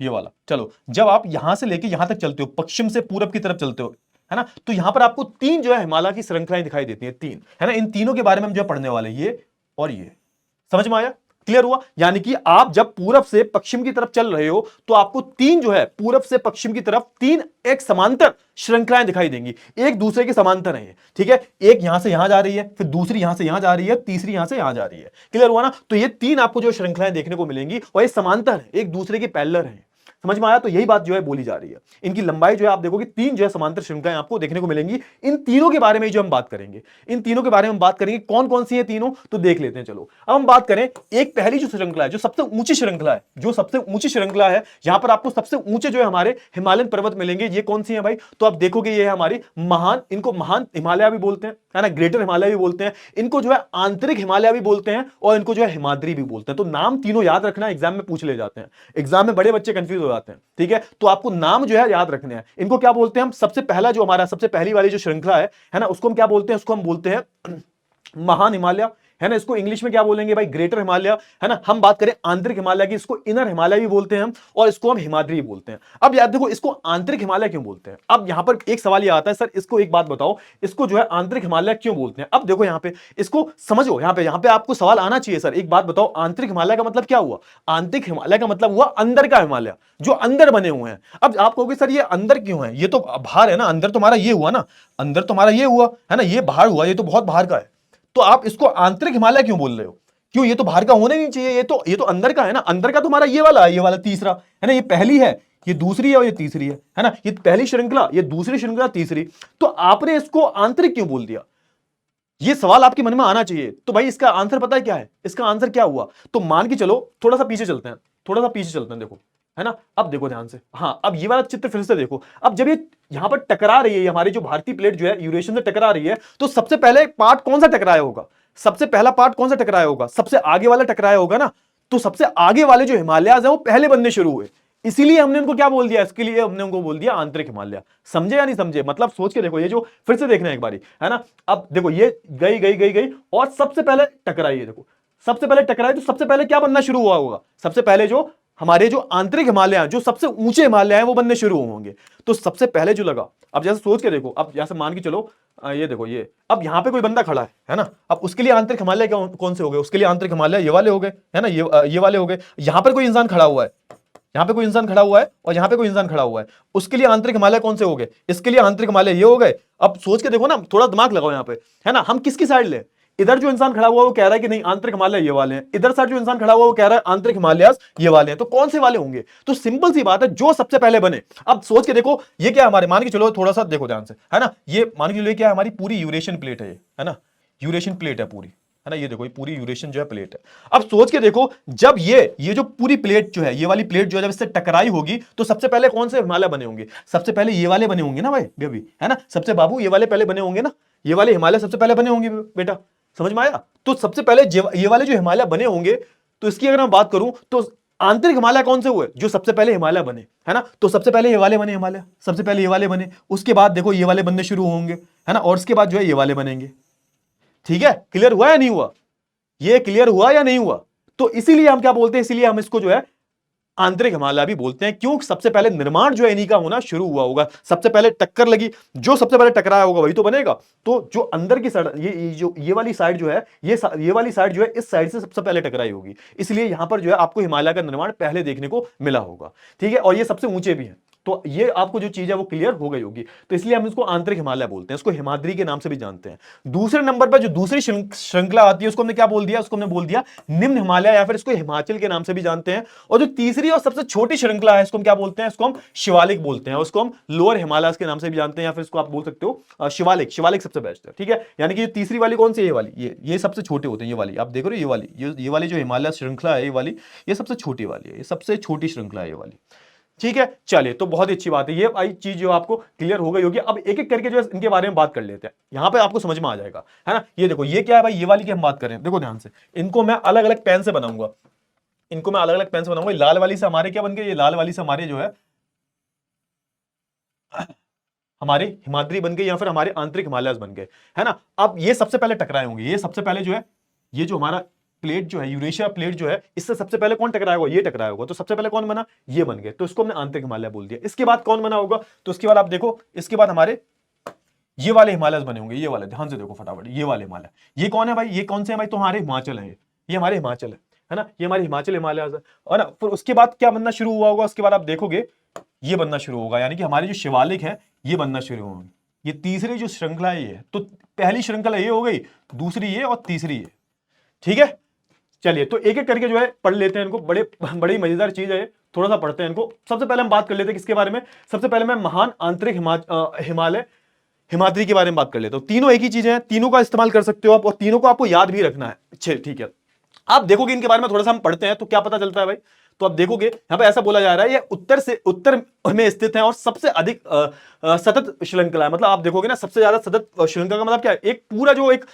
ये वाला। चलो, जब आप यहां से लेके यहां तक चलते हो, पश्चिम से पूरब की तरफ चलते हो, है ना, तो यहां पर आपको 3 जो है हिमालय की श्रृंखलाएं दिखाई देती हैं, 3, है ना। इन तीनों के बारे में हम जो पढ़ने वाले हैं, ये और ये, समझ में आया, क्लियर हुआ। यानी कि आप जब पूरब से पश्चिम की तरफ चल रहे हो तो आपको 3 जो है पूरब से पश्चिम की तरफ 3 एक समांतर श्रृंखलाएं दिखाई देंगी, एक दूसरे के समांतर है ये, ठीक है। एक यहां से यहां जा रही है, फिर दूसरी यहां से यहां जा रही है, तीसरी यहां से यहां जा रही है, क्लियर हुआ ना। तो ये 3 आपको जो श्रृंखलाएं देखने को मिलेंगी और ये समांतर है, एक दूसरे के पैरेलल है, समझ में आया। तो यही बात जो है बोली जा रही है। इनकी लंबाई जो है आप देखोगे 3 जो है समांतर श्रृंखलाएं आपको देखने को मिलेंगी। इन तीनों के बारे में जो हम बात करेंगे, इन तीनों के बारे में हम बात करेंगे, कौन कौन सी है तीनों, तो देख लेते हैं। चलो, अब हम बात करें एक पहली जो श्रृंखला है, जो सबसे ऊंची श्रृंखला है, जो सबसे ऊंची श्रृंखला है, यहां पर आपको सबसे ऊंचे जो है हमारे हिमालयन पर्वत मिलेंगे। ये कौन सी है भाई, तो आप देखोगे ये है हमारी महान, इनको महान हिमालय भी बोलते हैं, है ना, ग्रेटर हिमालय भी बोलते हैं, इनको जो है आंतरिक हिमालय भी बोलते हैं, और इनको जो है हिमाद्री भी बोलते हैं। तो नाम तीनों याद रखना, एग्जाम में पूछ ले जाते हैं, एग्जाम में बड़े बच्चे कंफ्यूज हो जाते हैं, ठीक है। तो आपको नाम जो है याद रखने हैं। इनको क्या बोलते हैं हम, सबसे पहला जो हमारा सबसे पहली वाली जो श्रृंखला है ना, उसको हम क्या बोलते हैं, उसको हम बोलते हैं महान हिमालय, है ना। इसको इंग्लिश में क्या बोलेंगे भाई, ग्रेटर हिमालय, है ना। हम बात करें आंतरिक हिमालय की, इसको इनर हिमालय भी बोलते हैं हम, और इसको हम हिमाद्री बोलते हैं। अब याद देखो, इसको आंतरिक हिमालय क्यों बोलते हैं। अब यहां पर एक सवाल ये आता है, सर इसको एक बात बताओ, इसको जो है आंतरिक हिमालय क्यों बोलते हैं। अब देखो यहां पे इसको समझो, यहां पे आपको सवाल आना चाहिए, सर एक बात बताओ, आंतरिक हिमालय का मतलब क्या हुआ। आंतरिक हिमालय का मतलब हुआ अंदर का हिमालय, जो अंदर बने हुए हैं। अब आप कहोगे सर ये अंदर क्यों है, ये तो बाहर है ना, अंदर तुम्हारा ये हुआ ना, अंदर तुम्हारा ये हुआ, है ना, ये बाहर हुआ, ये तो बहुत बाहर का है, तो आप इसको आंतरिक हिमालय क्यों बोल रहे हो, क्यों, ये तो बाहर का होना ही नहीं चाहिए, ये तो अंदर का है ना। अंदर का तुम्हारा ये वाला तीसरा, है ना, ये पहली है, ये दूसरी है और ये तीसरी है ना, ये पहली श्रृंखला, ये दूसरी श्रृंखला, तीसरी, तो आपने इसको आंतरिक क्यों बोल दिया, ये सवाल आपके मन में आना चाहिए। तो भाई इसका आंसर पता है क्या है, इसका आंसर क्या हुआ, तो मान के चलो थोड़ा सा पीछे चलते हैं, थोड़ा सा पीछे चलते हैं, देखो, है ना। अब देखो ध्यान से, हाँ, अब ये वाला चित्र फिर से देखो। अब जब ये यहां पर टकरा रही है, हमारी जो भारतीय प्लेट जो है यूरेशियन से टकरा रही है, तो सबसे पहले पार्ट कौन सा टकराया होगा, सबसे पहला पार्ट कौन सा टकराया होगा, सबसे आगे वाला टकराया होगा ना। तो सबसे आगे वाले जो हिमालयाज है वो पहले बनने शुरू हुए, इसीलिए हमने उनको क्या बोल दिया, इसके लिए हमने उनको बोल दिया आंतरिक हिमालय। समझे या नहीं समझे, मतलब सोच के देखो, ये जो फिर से देखना है एक बारी, है ना। अब देखो ये गई गई गई गई और सबसे पहले टकराई है, देखो सबसे पहले टकराई, तो सबसे पहले क्या बनना शुरू हुआ होगा, सबसे पहले जो हमारे जो आंतरिक हिमालय हैं, जो सबसे ऊंचे हिमालय हैं, वो बनने शुरू होंगे। तो सबसे पहले जो लगा, अब जैसे सोच के देखो, अब जैसे मान के चलो, ये देखो, ये अब यहां पे कोई बंदा खड़ा है ना, अब उसके लिए आंतरिक हिमालय कौन से हो गए, उसके लिए आंतरिक हिमालय ये वाले हो गए, है ना, ये वाले हो गए। यहां पर कोई इंसान खड़ा हुआ है, यहां पे कोई इंसान खड़ा हुआ है और यहां पे कोई इंसान खड़ा हुआ है, उसके लिए आंतरिक हिमालय कौन से हो गए, इसके लिए आंतरिक हिमालय ये हो गए। अब सोच के देखो ना, थोड़ा दिमाग लगाओ यहां पे, है ना, हम किसकी साइड ले, इधर जो इंसान खड़ा हुआ वो कह रहा है कि नहीं आंतरिक हिमालय ये वाले हैं, इधर साइड जो इंसान खड़ा हुआ वो कह रहा है आंतरिक हिमालय ये वाले हैं, तो कौन से वाले होंगे, तो सिंपल सी बात है, जो सबसे पहले बने। अब सोच के देखो, ये क्या हमारे, मान के चलो थोड़ा सा देखो ध्यान से, है ना, ये मान के चलो क्या है, हमारी पूरी यूरेशियन प्लेट है, ये है ना, यूरेशियन प्लेट है पूरी, है ना, ये देखो ये पूरी यूरेशियन जो है प्लेट है। अब सोच के देखो, जब ये जो पूरी प्लेट जो है, ये वाली प्लेट जो है जब इससे टकराई होगी, तो सबसे पहले कौन से हिमालय बने होंगे, सबसे पहले ये वाले बने होंगे ना भाई, बेबी, है ना, सबसे बाबू ये वाले पहले बने होंगे ना, ये वाले हिमालय सबसे पहले बने होंगे बेटा, समझ में आया? तो सबसे पहले ये वाले जो हिमालय बने होंगे, तो इसकी अगर मैं बात करूं तो आंतरिक हिमालय कौन से हुए जो सबसे पहले हिमालय बने, है ना? तो सबसे पहले ये वाले बने हिमालय, सबसे पहले ये वाले बने, उसके बाद देखो ये वाले बनने शुरू होंगे, है ना? और उसके बाद जो है ये वाले बनेंगे। ठीक है, क्लियर हुआ या नहीं हुआ? ये क्लियर हुआ या नहीं हुआ? तो इसीलिए हम क्या बोलते हैं, इसीलिए हम इसको जो है आंतरिक हिमालय भी बोलते हैं। क्यों? सबसे पहले निर्माण जो है इन्हीं का होना शुरू हुआ होगा, सबसे पहले टक्कर लगी, जो सबसे पहले टकराया होगा वही तो बनेगा। तो जो अंदर की साइड, ये वाली साइड जो है, ये वाली साइड जो है इस साइड से सबसे पहले टकराई होगी, इसलिए यहां पर जो है आपको हिमालय का निर्माण पहले देखने को मिला होगा। ठीक है, और ये सबसे ऊंचे भी है। तो ये आपको जो चीज है वो क्लियर हो गई होगी। तो इसलिए हम इसको आंतरिक हिमालय बोलते हैं, इसको हिमाद्री के नाम से भी जानते हैं। दूसरे नंबर पर जो दूसरी श्रृंखला आती है उसको हमने क्या बोल दिया? उसको हमने बोल दिया निम्न हिमालय, या फिर इसको हिमाचल के नाम से भी जानते हैं। और जो तीसरी और सबसे छोटी श्रृंखला है इसको हम क्या बोलते हैं? इसको हम शिवालिक बोलते हैं, उसको हम लोअर हिमालय के नाम से भी जानते हैं, या फिर इसको आप बोल सकते हो शिवालिक। शिवालिक सबसे बेस्ट है। ठीक है, यानी कि तीसरी वाली कौन सी है? ये वाली, ये सबसे छोटे होते हैं। ये वाली आप देखो रहे, ये वाली जो हिमालय श्रृंखला है, ये सबसे छोटी वाली है, ये सबसे छोटी श्रृंखला है ये वाली। ठीक है, चलिए, तो बहुत ही अच्छी बात है, ये आई चीज जो आपको क्लियर हो गई होगी। अब एक एक करके जो है इनके बारे में बात कर लेते हैं, यहां पे आपको समझ में आ जाएगा, है ना? ये देखो, ये क्या है भाई? ये वाली की हम बात करें, देखो ध्यान से, इनको मैं अलग अलग पेन से बनाऊंगा, इनको मैं अलग अलग पेन से बनाऊंगा। लाल वाली से हमारे क्या बन गए? ये लाल वाली से हमारे जो है हमारे हिमाद्री बन गए, या फिर हमारे आंतरिक हिमालय बन गए, है ना? अब ये सबसे पहले टकराए होंगे, ये सबसे पहले जो है, ये जो हमारा प्लेट जो है, यूरेशिया प्लेट जो है, इससे सबसे पहले कौन टकराया होगा? ये टकराया होगा। तो सबसे पहले कौन बना? ये बन गए, तो इसको हमने आंतरिक हिमालय बोल दिया। इसके बाद कौन बना होगा? तो इसके बाद आप देखो, इसके बाद हमारे ये वाले हिमालय बने होंगे, ये वाले, ध्यान से देखो फटाफट, ये वाले हिमालय। ये कौन है भाई? ये कौन से है भाई? तो हमारे हिमाचल है, ये हमारे हिमाचल है ना? ये हमारे हिमाचल हिमालय है। और ना फिर उसके बाद क्या बनना शुरू हुआ होगा? उसके बाद आप देखोगे ये बनना शुरू होगा, यानी कि हमारे जो शिवालिक है ये बनना शुरू होंगे। ये तीसरी जो श्रृंखला है ये, तो पहली श्रृंखला ये हो गई, दूसरी ये, और तीसरी ये। ठीक है, चलिए, तो एक एक करके जो है पढ़ लेते हैं इनको, बड़ी मजेदार चीज है, थोड़ा सा पढ़ते हैं इनको। सबसे पहले हम बात कर लेते हैं किसके बारे में? सबसे पहले मैं महान आंतरिक हिमालय हिमाद्री के बारे में बात कर लेता हूं। तीनों एक ही चीजें हैं, तीनों का इस्तेमाल कर सकते हो आप, और तीनों को आपको याद भी रखना है। अच्छे, ठीक है, आप देखोगे इनके बारे में थोड़ा सा हम पढ़ते हैं तो क्या पता चलता है भाई? तो आप देखोगे यहां पे ऐसा बोला जा रहा है, ये उत्तर में स्थित है और सबसे अधिक सतत श्रृंखला है। मतलब आप देखोगे ना, सबसे ज्यादा सतत श्रृंखला का मतलब क्या है? एक पूरा जो एक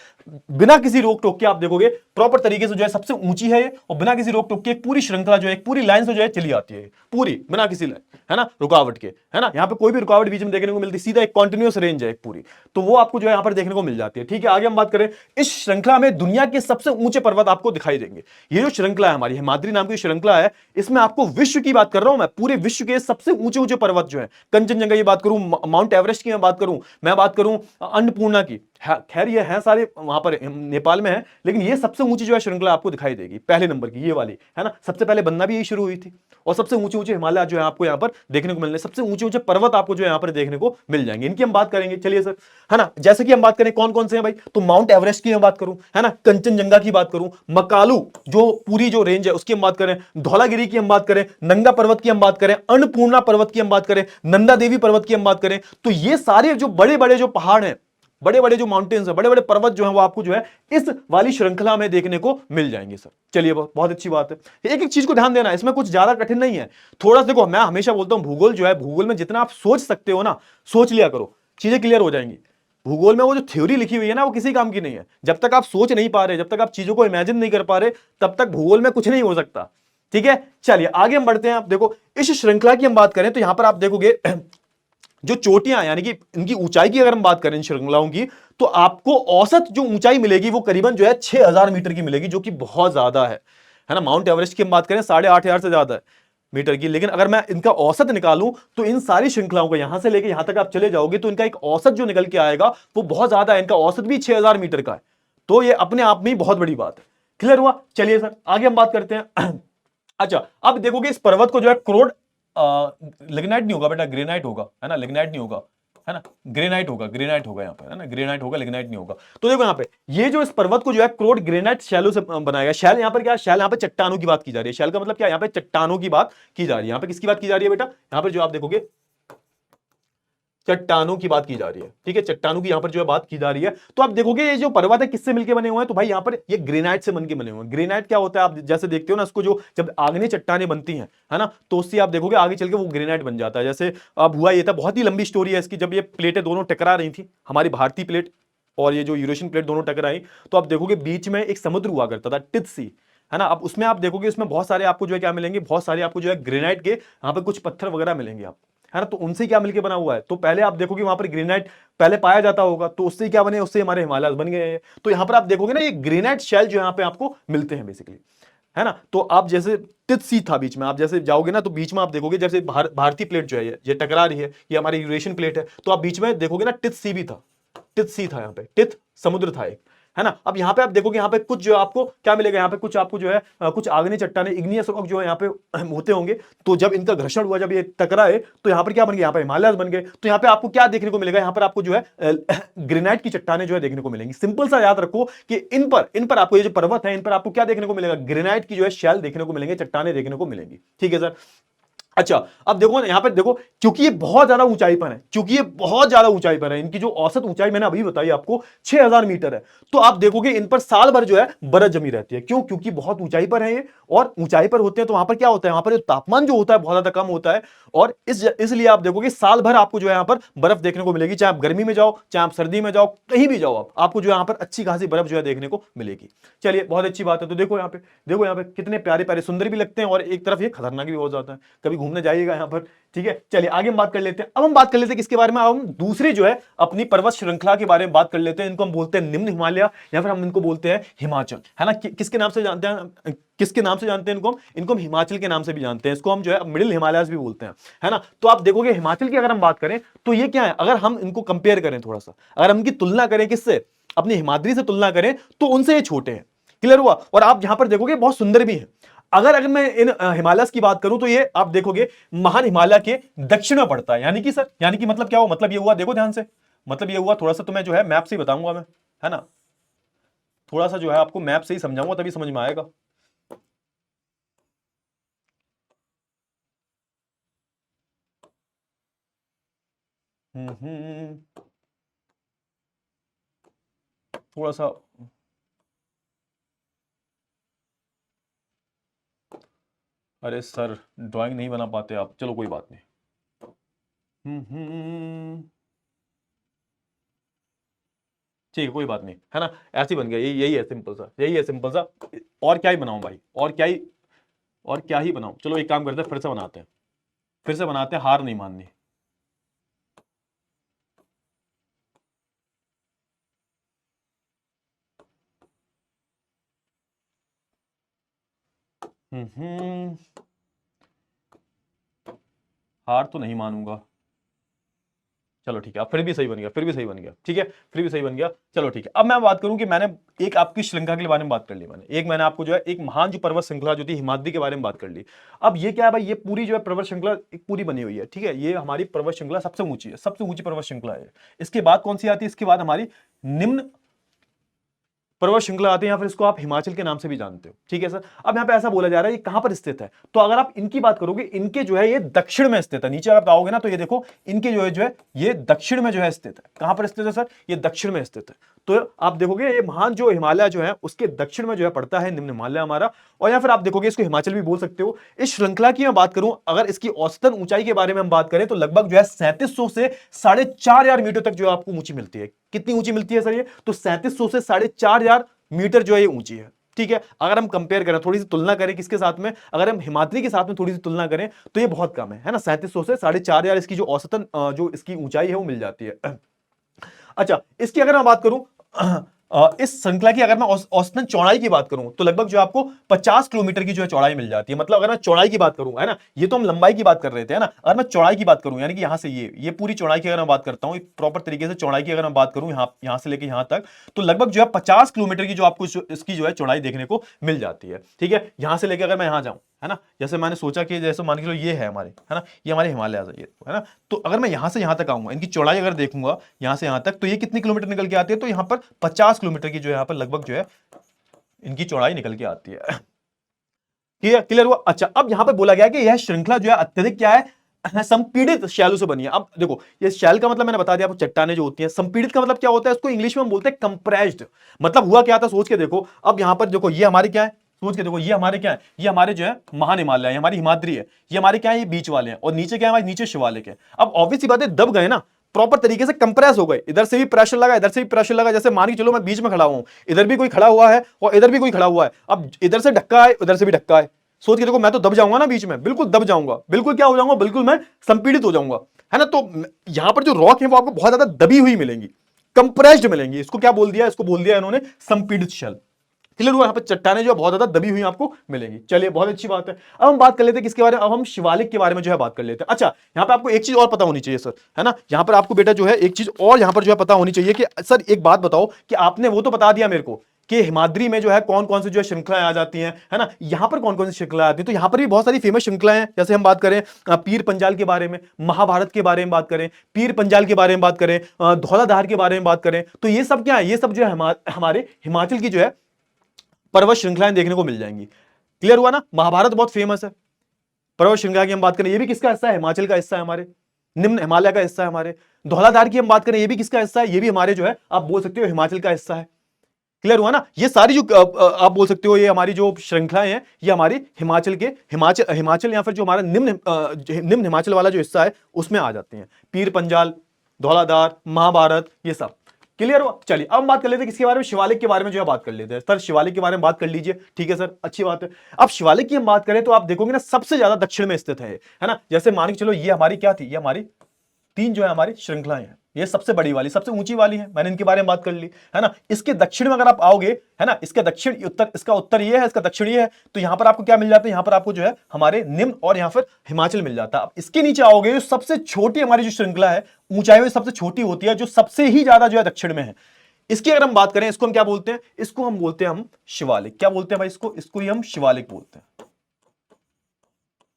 बिना किसी रोक टोक के आप देखोगे प्रॉपर तरीके से जो है सबसे ऊंची है ये, और बिना किसी रोक टोक के एक पूरी श्रृंखला जो है, एक पूरी लाइन से जो है चली आती है, पूरी बिना किसी है ना रुकावट के, है ना? यहाँ पे कोई भी रुकावट बीच में देखने को मिलती, सीधा एक कॉन्टिन्यूअस रेंज है एक पूरी, तो वो आपको जो है यहाँ पर देखने को मिल जाती है। ठीक है, आगे हम बात करें, इस श्रृंखला में दुनिया के सबसे ऊंचे पर्वत आपको दिखाई देंगे। ये जो श्रृंखला है हमारी हिमाद्री नाम की श्रृंखला है, इसमें आपको विश्व की बात कर रहा हूं मैं, पूरे विश्व के सबसे ऊंचे ऊंचे पर्वत जो है, कंचनजंगा की बात करूं, माउंट एवरेस्ट की मैं बात करूं अन्नपूर्णा की, खैर ये है सारे वहां पर नेपाल में है, लेकिन ये सबसे ऊंची जो है श्रृंखला आपको दिखाई देगी, पहले नंबर की ये वाली, है ना? सबसे पहले बनना भी यही शुरू हुई थी, और सबसे ऊंचे ऊंचे हिमालय जो है आपको यहाँ पर देखने को मिलने, सबसे ऊंचे ऊंचे पर्वत आपको जो है यहाँ पर देखने को मिल जाएंगे। इनकी हम बात करेंगे, चलिए सर, है ना? जैसे कि हम बात करें कौन कौन से हैं भाई, तो माउंट एवरेस्ट की मैं बात करूं, है ना, कंचनजंगा की बात करूं, मकालू जो पूरी जो रेंज है उसकी हम बात करें, धौलागिरी की हम बात करें, नंगा पर्वत की हम बात करें, अन्नपूर्णा पर्वत की हम बात करें, नंदा देवी पर्वत की हम बात करें, तो ये सारे जो बड़े बड़े जो पहाड़ हैं, बड़े बड़े जो माउंटेन्स है, बड़े बड़े पर्वत जो है वो आपको जो है इस वाली श्रृंखला में देखने को मिल जाएंगे सर। चलिए, बहुत अच्छी बात है। एक एक चीज को ध्यान देना है, इसमें कुछ ज्यादा कठिन नहीं है। थोड़ा सा देखो, मैं हमेशा बोलता हूं भूगोल जो है, भूगोल में जितना आप सोच सकते हो ना, सोच लिया करो, चीजें क्लियर हो जाएंगी। भूगोल में वो जो थ्योरी लिखी हुई है ना, वो किसी काम की नहीं है। जब तक आप सोच नहीं पा रहे, जब तक आप चीजों को इमेजिन नहीं कर पा रहे, तब तक भूगोल में कुछ नहीं हो सकता। ठीक है, चलिए आगे हम बढ़ते हैं। आप देखो, इस श्रृंखला की हम बात करें तो यहां पर आप देखोगे जो चोटियां, यानी कि इनकी ऊंचाई की अगर हम बात करें इन श्रृंखलाओं की, तो आपको औसत जो ऊंचाई मिलेगी वो करीबन जो है 6000 मीटर की मिलेगी, जो कि बहुत ज्यादा है ना? माउंट एवरेस्ट की हम बात करें 8500 से ज्यादा है मीटर की, लेकिन अगर मैं इनका औसत निकालूं तो इन सारी श्रृंखलाओं को यहां से लेकर यहां तक आप चले जाओगे तो इनका एक औसत जो निकल के आएगा वो बहुत ज्यादा है। इनका औसत भी 6000 मीटर का है, तो ये अपने आप में ही बहुत बड़ी बात है। क्लियर हुआ? चलिए सर, आगे हम बात करते हैं। अच्छा, अब देखोगे इस पर्वत को जो है लिग्नाइट नहीं होगा बेटा, ग्रेनाइट होगा, है ना? लिग्नाइट नहीं होगा, है ना? ग्रेनाइट होगा, ग्रेनाइट होगा यहाँ पे, है ना? ग्रेनाइट होगा, लिग्नाइट नहीं होगा। तो देखो यहाँ पे ये जो इस पर्वत को जो है क्रोड ग्रेनाइट शैलो से बनाया गया। शैल यहाँ पर क्या है? शैल यहाँ पे चट्टानों की बात की जा रही है। शैल का मतलब क्या है? यहाँ पे चट्टानों की बात की जा रही है। यहाँ पे किसकी बात की जा रही है बेटा? यहाँ पर जो आप देखोगे चट्टानों की बात की जा रही है। ठीक है, चट्टानों की यहां पर जो है बात की जा रही है। तो आप देखोगे ये जो पर्वत है किससे मिलकर बने हुए हैं, तो भाई यहां पर ये ग्रेनाइट से बनके बने हुए हैं। ग्रेनाइट क्या होता है? आप जैसे देखते हो ना, इसको जो जब आग्नेय चट्टानें बनती हैं, है ना, तो उससे आप देखोगे आगे चल के वो ग्रेनाइट बन जाता है। जैसे अब हुआ ये था, बहुत ही लंबी स्टोरी है इसकी, जब ये प्लेटें दोनों टकरा रही थी, हमारी भारतीय प्लेट और ये जो यूरेशियन प्लेट दोनों टकराई, तो आप देखोगे बीच में एक समुद्र हुआ करता था, टिथ सी, है ना। अब उसमें आप देखोगे इसमें बहुत सारे आपको जो है क्या मिलेंगे, बहुत सारे आपको जो है ग्रेनाइट के यहाँ पे कुछ पत्थर वगैरह मिलेंगे आप, है ना। तो उनसे क्या मिलके बना हुआ है, तो पहले आप देखोगे वहां पर ग्रेनाइट पहले पाया जाता होगा, तो उससे क्या बने, उससे हमारे हिमालय बन गए हैं। तो यहाँ पर आप देखोगे ना ये ग्रेनाइट शेल जो यहाँ पे आपको मिलते हैं बेसिकली, है ना। तो आप जैसे तित सी था बीच में, आप जैसे जाओगे ना तो बीच में आप देखोगे जैसे भारतीय प्लेट जो है ये टकरा रही है, ये हमारी यूरेशियन प्लेट है, तो आप बीच में देखोगे ना टित सी भी था, टित सी था यहाँ पे, टित समुद्र था एक, है ना। अब यहाँ पे आप देखोगे यहाँ पे कुछ जो आपको क्या मिलेगा, यहाँ पे कुछ आपको जो है कुछ आग्नेय चट्टाने, इग्नियस रॉक जो है यहाँ पे होते होंगे। तो जब इनका घर्षण हुआ, जब ये टकराए, तो यहाँ पर क्या बन गया, यहाँ पे हिमालय बन गए। तो यहाँ पे आपको क्या देखने को मिलेगा, यहाँ पर आपको जो है ग्रेनाइट की चट्टाने जो है देखने को मिलेंगी। सिंपल सा याद रखो कि इन पर आपको ये जो पर्वत है, इन पर आपको क्या देखने को मिलेगा, ग्रेनाइट की जो है शैल देखने को मिलेंगे, चट्टाने देखने को मिलेंगी, ठीक है सर। अच्छा, अब देखो यहां पे देखो, क्योंकि ये बहुत ज्यादा ऊंचाई पर है, क्योंकि ये बहुत ज्यादा ऊंचाई पर है, इनकी जो औसत ऊंचाई मैंने अभी बताई आपको 6000 मीटर है। तो आप देखोगे इन पर साल भर जो है बर्फ जमी रहती है। क्यों? क्योंकि बहुत ऊंचाई पर है ये, और ऊंचाई पर होते हैं तो वहां पर क्या होता है, वहां पर तापमान जो होता है बहुत ज्यादा कम होता है, और इसलिए आप देखोगे साल भर आपको जो है यहां पर बर्फ देखने को मिलेगी। चाहे आप गर्मी में जाओ, चाहे आप सर्दी में जाओ, कहीं भी जाओ आपको जो यहां पर अच्छी खासी बर्फ जो है देखने को मिलेगी। चलिए, बहुत अच्छी बात है। तो देखो यहाँ पे कितने प्यारे प्यारे सुंदर भी लगते हैं, और एक तरफ ये खतरनाक भी हो जाता है। कभी घूमने जाइएगा यहाँ पर, ठीक है। चलिए आगे हम बात कर लेते हैं। अब हम बात कर लेते हैं किसके बारे में, अब हम दूसरी जो है अपनी पर्वत श्रृंखला के बारे में बात कर लेते हैं। इनको हम बोलते हैं निम्न हिमालय, या फिर हम इनको बोलते हैं हिमाचल, है ना। किसके नाम से जानते हैं, किसके नाम से जानते हैं इनको हम हिमाचल के नाम से भी जानते हैं। इसको हम जो है मिडिल हिमालयस भी बोलते हैं, है ना। तो आप देखोगे हिमाचल की अगर हम बात करें तो ये क्या है, अगर हम इनको कंपेयर करें थोड़ा सा, अगर हम इनकी तुलना करें किससे, अपनी हिमाद्री से तुलना करें, तो उनसे ये छोटे हैं। क्लियर हुआ। और आप यहां पर देखोगे बहुत सुंदर भी है। अगर मैं इन हिमालयस की बात करूं तो ये आप देखोगे महान हिमालय के दक्षिण में पड़ता है। यानी कि सर, यानी कि मतलब क्या हुआ, मतलब ये हुआ, देखो ध्यान से, मतलब ये हुआ, थोड़ा सा तो मैं जो है मैप से ही बताऊंगा मैं, है ना। थोड़ा सा जो है आपको मैप से ही समझाऊंगा, तभी समझ में आएगा। थोड़ा सा, अरे सर ड्राइंग नहीं बना पाते आप, चलो कोई बात नहीं। ठीक है, कोई बात नहीं, है ना। ऐसे ही बन गया, यही है सिंपल सा, यही है सिंपल सा। और क्या ही बनाऊं भाई, और क्या ही बनाऊं। चलो एक काम करते हैं, फिर से बनाते हैं, फिर से बनाते हैं, हार नहीं माननी। हार तो नहीं मानूंगा। चलो ठीक है, अब फिर भी सही बन गया, फिर भी सही बन गया, ठीक है, फिर भी सही बन गया। चलो ठीक है, अब मैं बात करूं कि मैंने एक आपकी श्रृंखला के बारे में बात कर ली, मैंने आपको जो है एक महान जो पर्वत श्रृंखला जो थी हिमाद्री के बारे में बात कर ली। अब ये क्या है भाई, ये पूरी जो है पर्वत श्रृंखला एक पूरी बनी हुई है, ठीक है। ये हमारी पर्वत श्रृंखला सबसे ऊंची है, सबसे ऊंची पर्वत श्रृंखला है। इसके बाद कौन सी आती है, इसके बाद हमारी निम्न पर्वत श्रृंखला आते हैं, या फिर इसको आप हिमाचल के नाम से भी जानते हो, ठीक है सर। अब यहाँ पे ऐसा बोला जा रहा है ये कहां पर स्थित है, तो अगर आप इनकी बात करोगे, इनके जो है ये दक्षिण में स्थित है। नीचे अगर आओगे ना तो ये देखो, इनके जो है ये दक्षिण में जो है स्थित है। कहां पर स्थित है सर, ये दक्षिण में स्थित है। तो आप देखोगे ये महान जो हिमालय जो है उसके दक्षिण में जो है पड़ता है निम्न हिमालय हमारा। और या फिर आप देखोगे इसको हिमाचल भी बोल सकते हो। इस श्रृंखला की मैं बात करूं, अगर इसकी औसतन ऊंचाई के बारे में हम बात करें तो लगभग जो है 3700 से 4500 मीटर तक जो है आपको ऊंची मिलती है। कितनी ऊंची मिलती है सर ये, तो 3700 से 4500 मीटर जो है ये ऊंची है, ठीक है। अगर हम कंपेयर करें, थोड़ी सी तुलना करें किसके साथ में, अगर हम हिमाद्री के साथ में थोड़ी सी तुलना करें तो ये बहुत कम है ना। 3700 से 4500 इसकी जो औसतन जो इसकी ऊंचाई है वो मिल जाती है। अच्छा, इसकी अगर मैं बात करूं, इस श्रृंखला की अगर मैं औसतन चौड़ाई की बात करूं तो लगभग जो आपको 50 किलोमीटर की जो है चौड़ाई मिल जाती है। मतलब अगर मैं चौड़ाई की बात करूं, है ना, ये तो हम लंबाई की बात कर रहे थे, है ना। अगर मैं चौड़ाई की बात करूं, यानी कि यहां से ये पूरी चौड़ाई की अगर मैं बात करता हूं, प्रॉपर तरीके से चौड़ाई की अगर मैं बात करूं, यहां से लेके यहां तक, तो लगभग जो है 50 किलोमीटर की जो आपको इसकी जो है चौड़ाई देखने को मिल जाती है, ठीक है। यहां से लेकर अगर मैं यहां जाऊं, है ना, जैसे मैंने सोचा कि जैसे मान के चलो ये है हमारे, है ना, ये हमारे हिमालय है ना। तो अगर मैं यहां से यहां तक आऊंगा, इनकी चौड़ाई अगर देखूंगा यहां से यहां तक, तो ये कितनी किलोमीटर निकल के आती है, तो यहां पर 50 किलोमीटर की जो है यहां पर लगभग जो है इनकी चौड़ाई निकल के आती है। क्लियर हुआ। अच्छा, अब यहां पर बोला गया कि यह श्रृंखला जो है अत्यधिक क्या है, संपीड़ित शैलों से बनी है। अब देखो, ये शैल का मतलब मैंने बता दिया आपको, चट्टाने जो होती हैं। संपीड़ित का मतलब क्या होता है, इसको इंग्लिश में हम बोलते हैं कंप्रेस्ड। मतलब हुआ क्या था, सोच के देखो। अब यहां पर देखो, ये हमारे क्या है, सोच के देखो, ये हमारे क्या है, ये हमारे जो है महान हिमालय है, हमारी हिमाद्री है। ये हमारे क्या है, ये बीच वाले हैं, और नीचे क्या है, हमारे नीचे शिवालिक है। अब ऑब्वियस सी बात है, दब गए ना, प्रॉपर तरीके से कंप्रेस हो गए, इधर से भी प्रेशर लगा, इधर से भी प्रेशर लगा। जैसे मान के चलो मैं बीच में खड़ा हूं, इधर भी कोई खड़ा हुआ है और इधर भी कोई खड़ा हुआ है, अब इधर से धक्का है, उधर से भी धक्का है, सोच के देखो मैं तो दब जाऊंगा ना बीच में, बिल्कुल दब जाऊंगा, बिल्कुल क्या हो जाऊंगा, बिल्कुल मैं संपीड़ित हो जाऊंगा, है ना। तो यहां पर जो रॉक है वो आपको बहुत ज्यादा दबी हुई मिलेंगी, कंप्रेस्ड मिलेंगी। इसको क्या बोल दिया, इसको बोल दिया इन्होंने संपीड़ित शेल। क्लियर हुआ, यहाँ पे चट्टाने जो बहुत ज्यादा दबी हुई आपको मिलेंगी। चलिए बहुत अच्छी बात है। अब हम बात कर लेते हैं किसके बारे में, अब हम शिवालिक के बारे में जो है बात कर लेते हैं। अच्छा, यहाँ पे आपको एक चीज और पता होनी चाहिए सर, है ना, यहाँ पर आपको बेटा जो है एक चीज और यहाँ पर जो है पता होनी चाहिए कि सर एक बात बताओ कि आपने वो तो बता दिया मेरे को कि हिमाद्री में जो है कौन कौन सी जो है श्रृंखलाएं आ जाती हैं, है ना, यहाँ पर कौन कौन सी श्रृंखलाएं आती हैं। तो यहाँ पर भी बहुत सारी फेमस श्रृंखलाएं हैं। जैसे हम बात करें पीर पंजाल के बारे में, महाभारत के बारे में बात करें, पीर पंजाल के बारे में बात करें, धौलाधार के बारे में बात करें, तो ये सब क्या है, ये सब जो है हमारे हिमाचल की जो है पर्वत श्रृंखलाएं देखने को मिल जाएंगी। क्लियर हुआ ना। महाभारत बहुत फेमस है। पर्वत श्रृंखला की हम बात करें, ये भी किसका हिस्सा है, हिमाचल का हिस्सा है, हमारे निम्न हिमालय का हिस्सा है। हमारे धौलाधार की हम बात करें, ये भी किसका हिस्सा है, ये भी हमारे जो है आप बोल सकते हो हिमाचल का हिस्सा है। क्लियर हुआ ना। ये सारी जो आप बोल सकते हो ये हमारी जो श्रृंखलाएं हैं ये हमारी हिमाचल के हिमाचल या फिर जो हमारा निम्न हिमाचल वाला जो हिस्सा है उसमें आ जाती हैं। पीर पंजाल, धौलाधार, महाभारत, ये सब। क्लियर हुआ। चलिए अब हम बात कर लेते हैं किसके बारे में, शिवालिक के बारे में जो है बात कर लेते हैं। सर शिवालिक के बारे में बात कर लीजिए, ठीक है सर, अच्छी बात है। अब शिवालिक की हम बात करें तो आप देखोगे ना सबसे ज्यादा दक्षिण में स्थित है ना। जैसे मान के चलो ये हमारी क्या थी, ये हमारी तीन जो है हमारी श्रृंखलाएं हैं, ये सबसे बड़ी वाली सबसे ऊंची वाली है, मैंने इनके बारे में बात कर ली, है ना। इसके दक्षिण में अगर आप आओगे, है ना, इसका दक्षिण उत्तर, इसका उत्तर ये है, इसका दक्षिण ये है, तो यहां पर आपको क्या मिल जाता है, यहां पर आपको जो है हमारे निम्न और यहां पर हिमाचल मिल जाता है। अब इसके नीचे आओगे, सबसे छोटी हमारी जो श्रृंखला है ऊंचाई में सबसे छोटी होती है, जो सबसे ही ज्यादा जो है दक्षिण में है, इसकी अगर हम बात करें, इसको हम क्या बोलते हैं, इसको हम बोलते हैं हम शिवालिक। क्या बोलते हैं भाई, इसको ही हम शिवालिक बोलते हैं,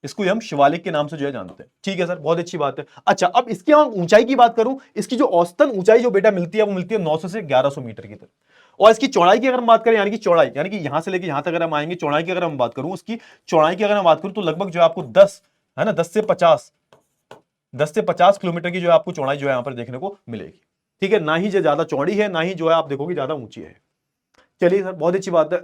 इसको हम शिवालिक के नाम से जो है जानते हैं। ठीक है सर, बहुत अच्छी बात है। अच्छा, अब इसकी हम ऊंचाई की बात करूं, इसकी जो औसतन ऊंचाई जो बेटा मिलती है वो मिलती है 900 से 1100 मीटर की तरफ। और इसकी चौड़ाई की अगर हम बात करें, यानी कि चौड़ाई, यानी कि यहां से लेके यहां तक अगर हम आएंगे, चौड़ाई की अगर हम बात करूं, उसकी चौड़ाई की अगर मैं बात करूं तो लगभग जो है आपको 10, है ना, 10 से 50 किलोमीटर की जो है आपको चौड़ाई जो है यहां पर देखने को मिलेगी। ठीक है, ना ही जो ज्यादा चौड़ी है, ना ही जो है आप देखोगे ज्यादा ऊंची है। चलिए सर, बहुत अच्छी बात है।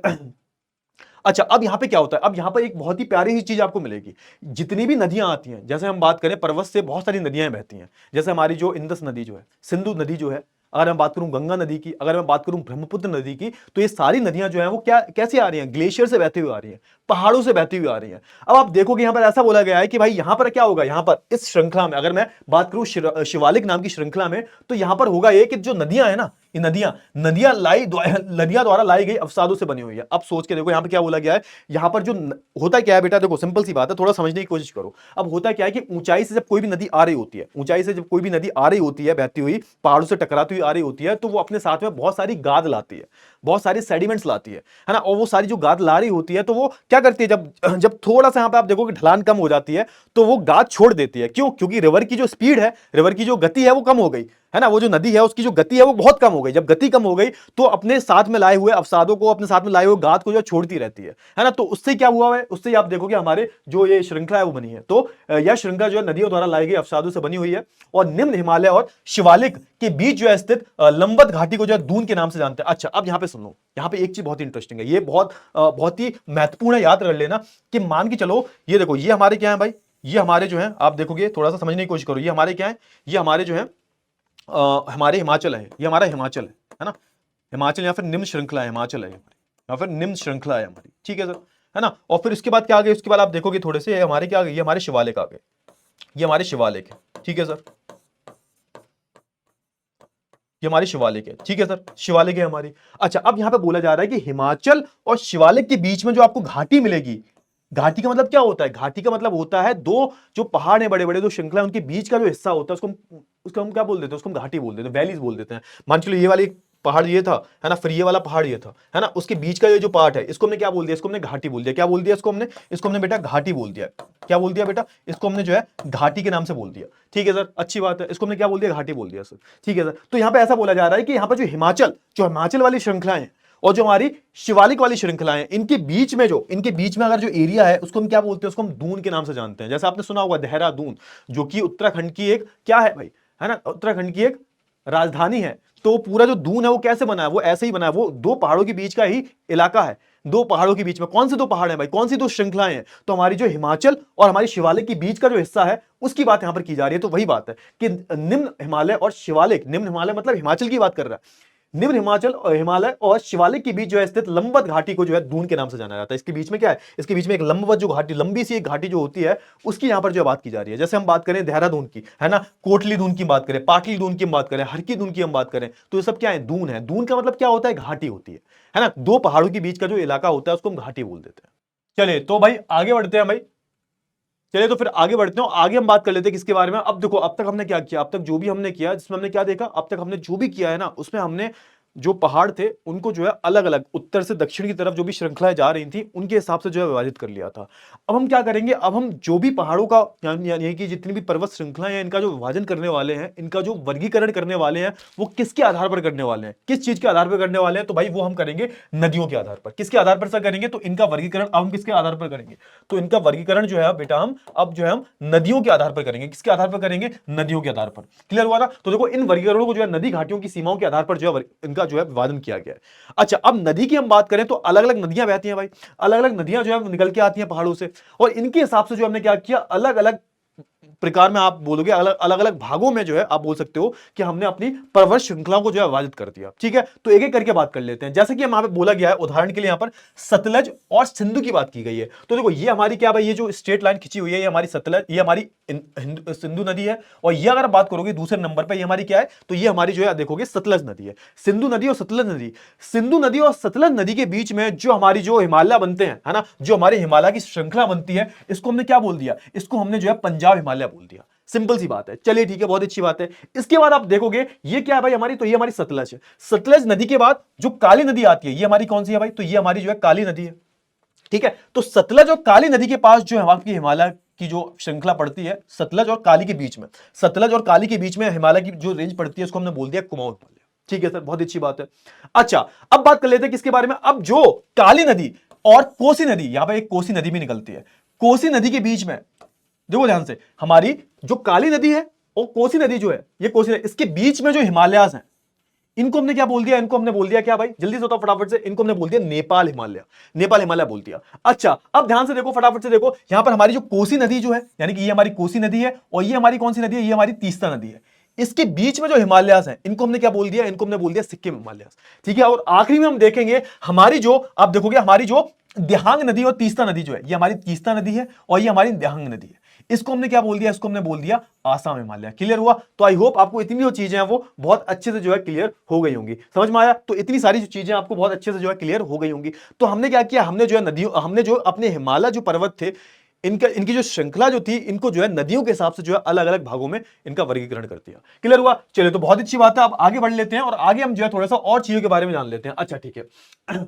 अच्छा, अब यहां पे क्या होता है, अब यहां पर एक बहुत ही प्यारी सी चीज आपको मिलेगी। जितनी भी नदियां आती हैं, जैसे हम बात करें पर्वत से बहुत सारी नदियां बहती हैं, जैसे हमारी जो इंदस नदी जो है, सिंधु नदी जो है, अगर मैं बात करूं गंगा नदी की, अगर मैं बात करूं ब्रह्मपुत्र नदी की, तो ये सारी नदियां जो है वो क्या कैसे आ रही हैं, ग्लेशियर से बहती हुई आ रही हैं, पहाड़ों से बहती हुई आ रही हैं। अब आप देखोगे यहां पर ऐसा बोला गया है कि भाई यहां पर क्या होगा, यहां पर इस श्रृंखला में अगर मैं बात करूं शिवालिक नाम की श्रृंखला में, तो यहां पर होगा ये कि जो नदियां है ना, ये नदियां द्वारा लाई गई अवसादों से बनी हुई है। अब सोच के देखो यहां पर क्या बोला गया है, यहां पर जो होता क्या है बेटा, देखो सिंपल सी बात है, थोड़ा समझने की कोशिश करो। अब होता क्या है कि ऊंचाई से जब कोई भी नदी आ रही होती है, ऊंचाई से जब कोई भी नदी आ रही होती है, बहती हुई पहाड़ों से टकराती हुई आ रही होती है, तो वो अपने साथ में बहुत सारी गाद लाती है, बहुत सारी सेडिमेंट्स लाती है ना। और वो सारी जो गाद ला रही होती है, तो वो क्या करती है, जब थोड़ा सा यहां पे आप देखोगे ढलान कम हो जाती है, तो वो गाद छोड़ देती है। क्यों? क्योंकि रिवर की जो स्पीड है, रिवर की जो गति है वो कम हो गई, है ना। वो जो नदी है उसकी जो गति है वो बहुत कम हो गई। जब गति कम हो गई तो अपने साथ में लाए हुए अवसादों को, अपने साथ में लाए हुए गाद को जो छोड़ती रहती है ना। तो उससे क्या हुआ है, उससे आप देखोगे हमारे जो ये श्रृंखला है वो बनी है। तो यह श्रृंखला जो है नदियों द्वारा लाई गई अवसादों से बनी हुई है, और निम्न हिमालय और शिवालिक के बीच जो है स्थित लंबत घाटी को जो है दून के नाम से जानते हैं। अच्छा, अब यहां पे सुनो, यहां पे एक चीज बहुत इंटरेस्टिंग है, ये बहुत ही महत्वपूर्ण है, याद कर लेना कि मान के चलो, ये देखो ये हमारे क्या है भाई, ये हमारे जो है आप देखोगे, थोड़ा सा समझने की कोशिश करो, ये हमारे क्या है, ये हमारे जो है हमारे हिमाचल है, ये हमारा हिमाचल है ना, हिमाचल या फिर निम्न श्रृंखला है, हिमाचल है हमारी, या फिर निम्न श्रृंखला है हमारी। ठीक है सर, है ना। और फिर उसके बाद क्या आ गए, उसके बाद आप देखोगे थोड़े से हमारे क्या आ गए, ये हमारे शिवालिक आ गए, ये हमारे शिवालिक है। ठीक है सर, ये हमारी शिवालिक है। ठीक है सर, शिवालिक है हमारी। अच्छा, अब यहां पे बोला जा रहा है कि हिमाचल और शिवालिक के बीच में जो आपको घाटी मिलेगी, घाटी का मतलब क्या होता है, घाटी का मतलब होता है दो जो पहाड़ है बड़े बड़े, जो श्रृंखला है, उनके बीच का जो हिस्सा होता है उसको हम क्या बोल देते हैं, उसको हम घाटी बोल देते हैं, वैलीज बोल देते हैं। मान चलो ये वाली पहाड़ ये था, है ना, फिर ये वाला पहाड़ ये था, है ना, उसके बीच का ये जो पार्ट है, इसको हमने क्या बोल दिया, इसको हमने घाटी बोल दिया। क्या बोल दिया इसको हमने बेटा घाटी बोल दिया। क्या बोल दिया बेटा, इसको हमने जो है घाटी के नाम से बोल दिया। ठीक है सर, अच्छी बात है, इसको हमने क्या बोल दिया, घाटी बोल दिया सर। ठीक है सर, तो यहां पे ऐसा बोला जा रहा है कि यहां पर जो हिमाचल वाली श्रृंखलाएं हैं और जो हमारी शिवालिक वाली श्रृंखलाएं, इनके बीच में अगर जो एरिया है उसको हम क्या बोलते हैं, उसको हम दून के नाम से जानते हैं। जैसे आपने सुना होगा देहरादून, जो कि उत्तराखंड की एक क्या है भाई, है ना, उत्तराखंड की एक राजधानी है। तो पूरा जो दून है वो कैसे बना है, वो ऐसे ही बना है, वो दो पहाड़ों के बीच का ही इलाका है। दो पहाड़ों के बीच में कौन से दो पहाड़ हैं भाई, कौन सी दो श्रृंखलाएं हैं, तो हमारी जो हिमाचल और हमारी शिवालिक के बीच का जो हिस्सा है उसकी बात यहां पर की जा रही है। तो वही बात है कि निम्न हिमालय और शिवालिक, निम्न हिमालय मतलब हिमाचल की बात कर रहा है, निम्न हिमाचल और हिमालय और शिवालिक के बीच जो है स्थित लंबवत घाटी को जो है दून के नाम से जाना जाता है। इसके बीच में क्या है, इसके बीच में एक लंबवत जो घाटी, लंबी सी एक घाटी जो होती है, उसकी यहां पर जो बात की जा रही है। जैसे हम बात करें देहरादून की, है ना, कोटली दून की बात करें, पाटली दून की हम बात करें, हरकी दून की हम बात करें, तो ये सब क्या है, दून है। दून का मतलब क्या होता है, घाटी होती है ना, दो पहाड़ों के बीच का जो इलाका होता है उसको हम घाटी बोल देते हैं। चलिए तो भाई आगे बढ़ते हैं भाई, चलिए तो फिर आगे बढ़ते हैं, आगे हम बात कर लेते हैं किसके बारे में। अब देखो अब तक हमने क्या किया, अब तक जो भी हमने किया, जिसमें हमने क्या देखा, अब तक हमने जो भी किया है ना, उसमें हमने जो पहाड़ थे उनको जो है अलग अलग उत्तर से दक्षिण की तरफ जो भी श्रृंखलाएं जा रही थी उनके हिसाब से जो है विभाजित कर लिया था। अब हम क्या करेंगे, अब हम जो भी पहाड़ों का यानी कि जितनी भी पर्वत श्रृंखलाएं हैं इनका जो विभाजन करने वाले हैं, इनका जो वर्गीकरण करने वाले हैं, वो किसके आधार पर करने वाले हैं, किस चीज के आधार पर करने वाले हैं, तो भाई वो हम करेंगे नदियों के आधार पर। किसके आधार पर से करेंगे, तो इनका वर्गीकरण अब हम किसके आधार पर करेंगे, तो इनका वर्गीकरण जो है बेटा हम अब जो है हम नदियों के आधार पर करेंगे। किसके आधार पर करेंगे, नदियों के आधार पर। क्लियर हुआ ना। तो देखो इन वर्गीकरणों को जो है नदी घाटियों की सीमाओं के आधार पर जो है इनका जो है विभाजन किया गया है। अच्छा अब नदी की हम बात करें तो अलग अलग नदियां बहती हैं भाई, अलग अलग नदियां जो है निकल के आती हैं पहाड़ों से, और इनके हिसाब से जो हमने क्या किया, अलग अलग प्रकार में आप बोलोगे, अलग अलग अलग भागों में जो है आप बोल सकते हो कि हमने अपनी पर्वत श्रृंखलाओं को जो है विभाजित कर दिया। ठीक है, तो एक एक करके बात कर लेते हैं। जैसे कि यहां पे बोला गया है, उदाहरण के लिए यहां पर सतलज और सिंधु की बात की गई है। तो देखो ये हमारी क्या भाई, ये जो स्ट्रेट लाइन खिंची हुई है ये हमारी सतलज, ये हमारी सिंधु नदी है, और ये अगर बात करोगे दूसरे नंबर पर ये हमारी क्या है, तो ये हमारी जो है देखोगे सतलज नदी है। सिंधु नदी और सतलज नदी, सिंधु नदी और सतलज नदी के बीच में जो हमारी जो हिमालय बनते हैं, है ना, जो हमारे हिमालय की श्रृंखला बनती है, इसको हमने क्या बोल दिया, इसको हमने जो है पंजाब हिमालय बोल दिया। सिंपल सी बात है। चलिए ठीक है, बहुत अच्छी बात है। इसके बाद आप देखोगे ये क्या है भाई हमारी, तो ये हमारी सतलज है। सतलज नदी के बाद जो काली नदी आती है ये हमारी कौन सी है भाई, तो ये हमारी जो है काली नदी है। ठीक है, तो सतलज और काली नदी के पास जो है आपकी हिमालय की जो श्रृंखला पड़ती है, सतलज और काली के बीच में, सतलज और काली के बीच में हिमालय की जो रेंज पड़ती है उसको हमने बोल दिया कुमाऊं हिमालय। ठीक है सर, बहुत अच्छी बात है। अच्छा अब बात कर लेते हैं किसके बारे में, अब जो काली नदी और कोसी नदी, यहां पर एक कोसी नदी भी निकलती है, कोसी नदी के बीच में देखो ध्यान से, हमारी जो काली नदी है और कोसी नदी जो है, ये कोसी नदी, इसके बीच में जो हिमालयास हैं इनको हमने क्या बोल दिया, इनको हमने बोल दिया क्या भाई, जल्दी से बताओ फटाफट से, इनको हमने बोल दिया नेपाल हिमालय, नेपाल हिमालय बोल दिया। अच्छा अब ध्यान से देखो, फटाफट से देखो, यहां पर हमारी जो कोसी नदी जो है, यानी कि ये हमारी कोसी नदी है, और ये हमारी कौन सी नदी है, ये हमारी तीस्ता नदी है। इसके बीच में जो हिमालयास हैं इनको हमने क्या बोल दिया, इनको हमने बोल दिया सिक्किम हिमालयास। ठीक है, और आखिरी में हम देखेंगे हमारी जो, आप देखोगे हमारी जो दिहांग नदी और तीस्ता नदी जो है, ये हमारी तीस्ता नदी है और ये हमारी दिहांग नदी है, इसको हमने क्या बोल दिया, इसको हमने बोल दिया आसाम हिमालय। क्लियर हुआ। तो आई होप आपको इतनी जो चीजें हैं वो बहुत अच्छे से जो है क्लियर हो गई होंगी, समझ में आया। तो इतनी सारी जो चीजें आपको बहुत अच्छे से जो है क्लियर हो गई होंगी। तो हमने क्या किया, हमने जो है नदियों, हमने जो अपने हिमालय जो पर्वत थे इनका, इनकी जो श्रृंखला जो थी, इनको जो है नदियों के हिसाब से जो है अलग अलग भागों में इनका वर्गीकरण कर दिया। क्लियर हुआ। चलिए तो बहुत अच्छी बात है, अब आगे बढ़ लेते हैं और आगे हम जो है थोड़ा सा और चीजों के बारे में जान लेते हैं। अच्छा ठीक है,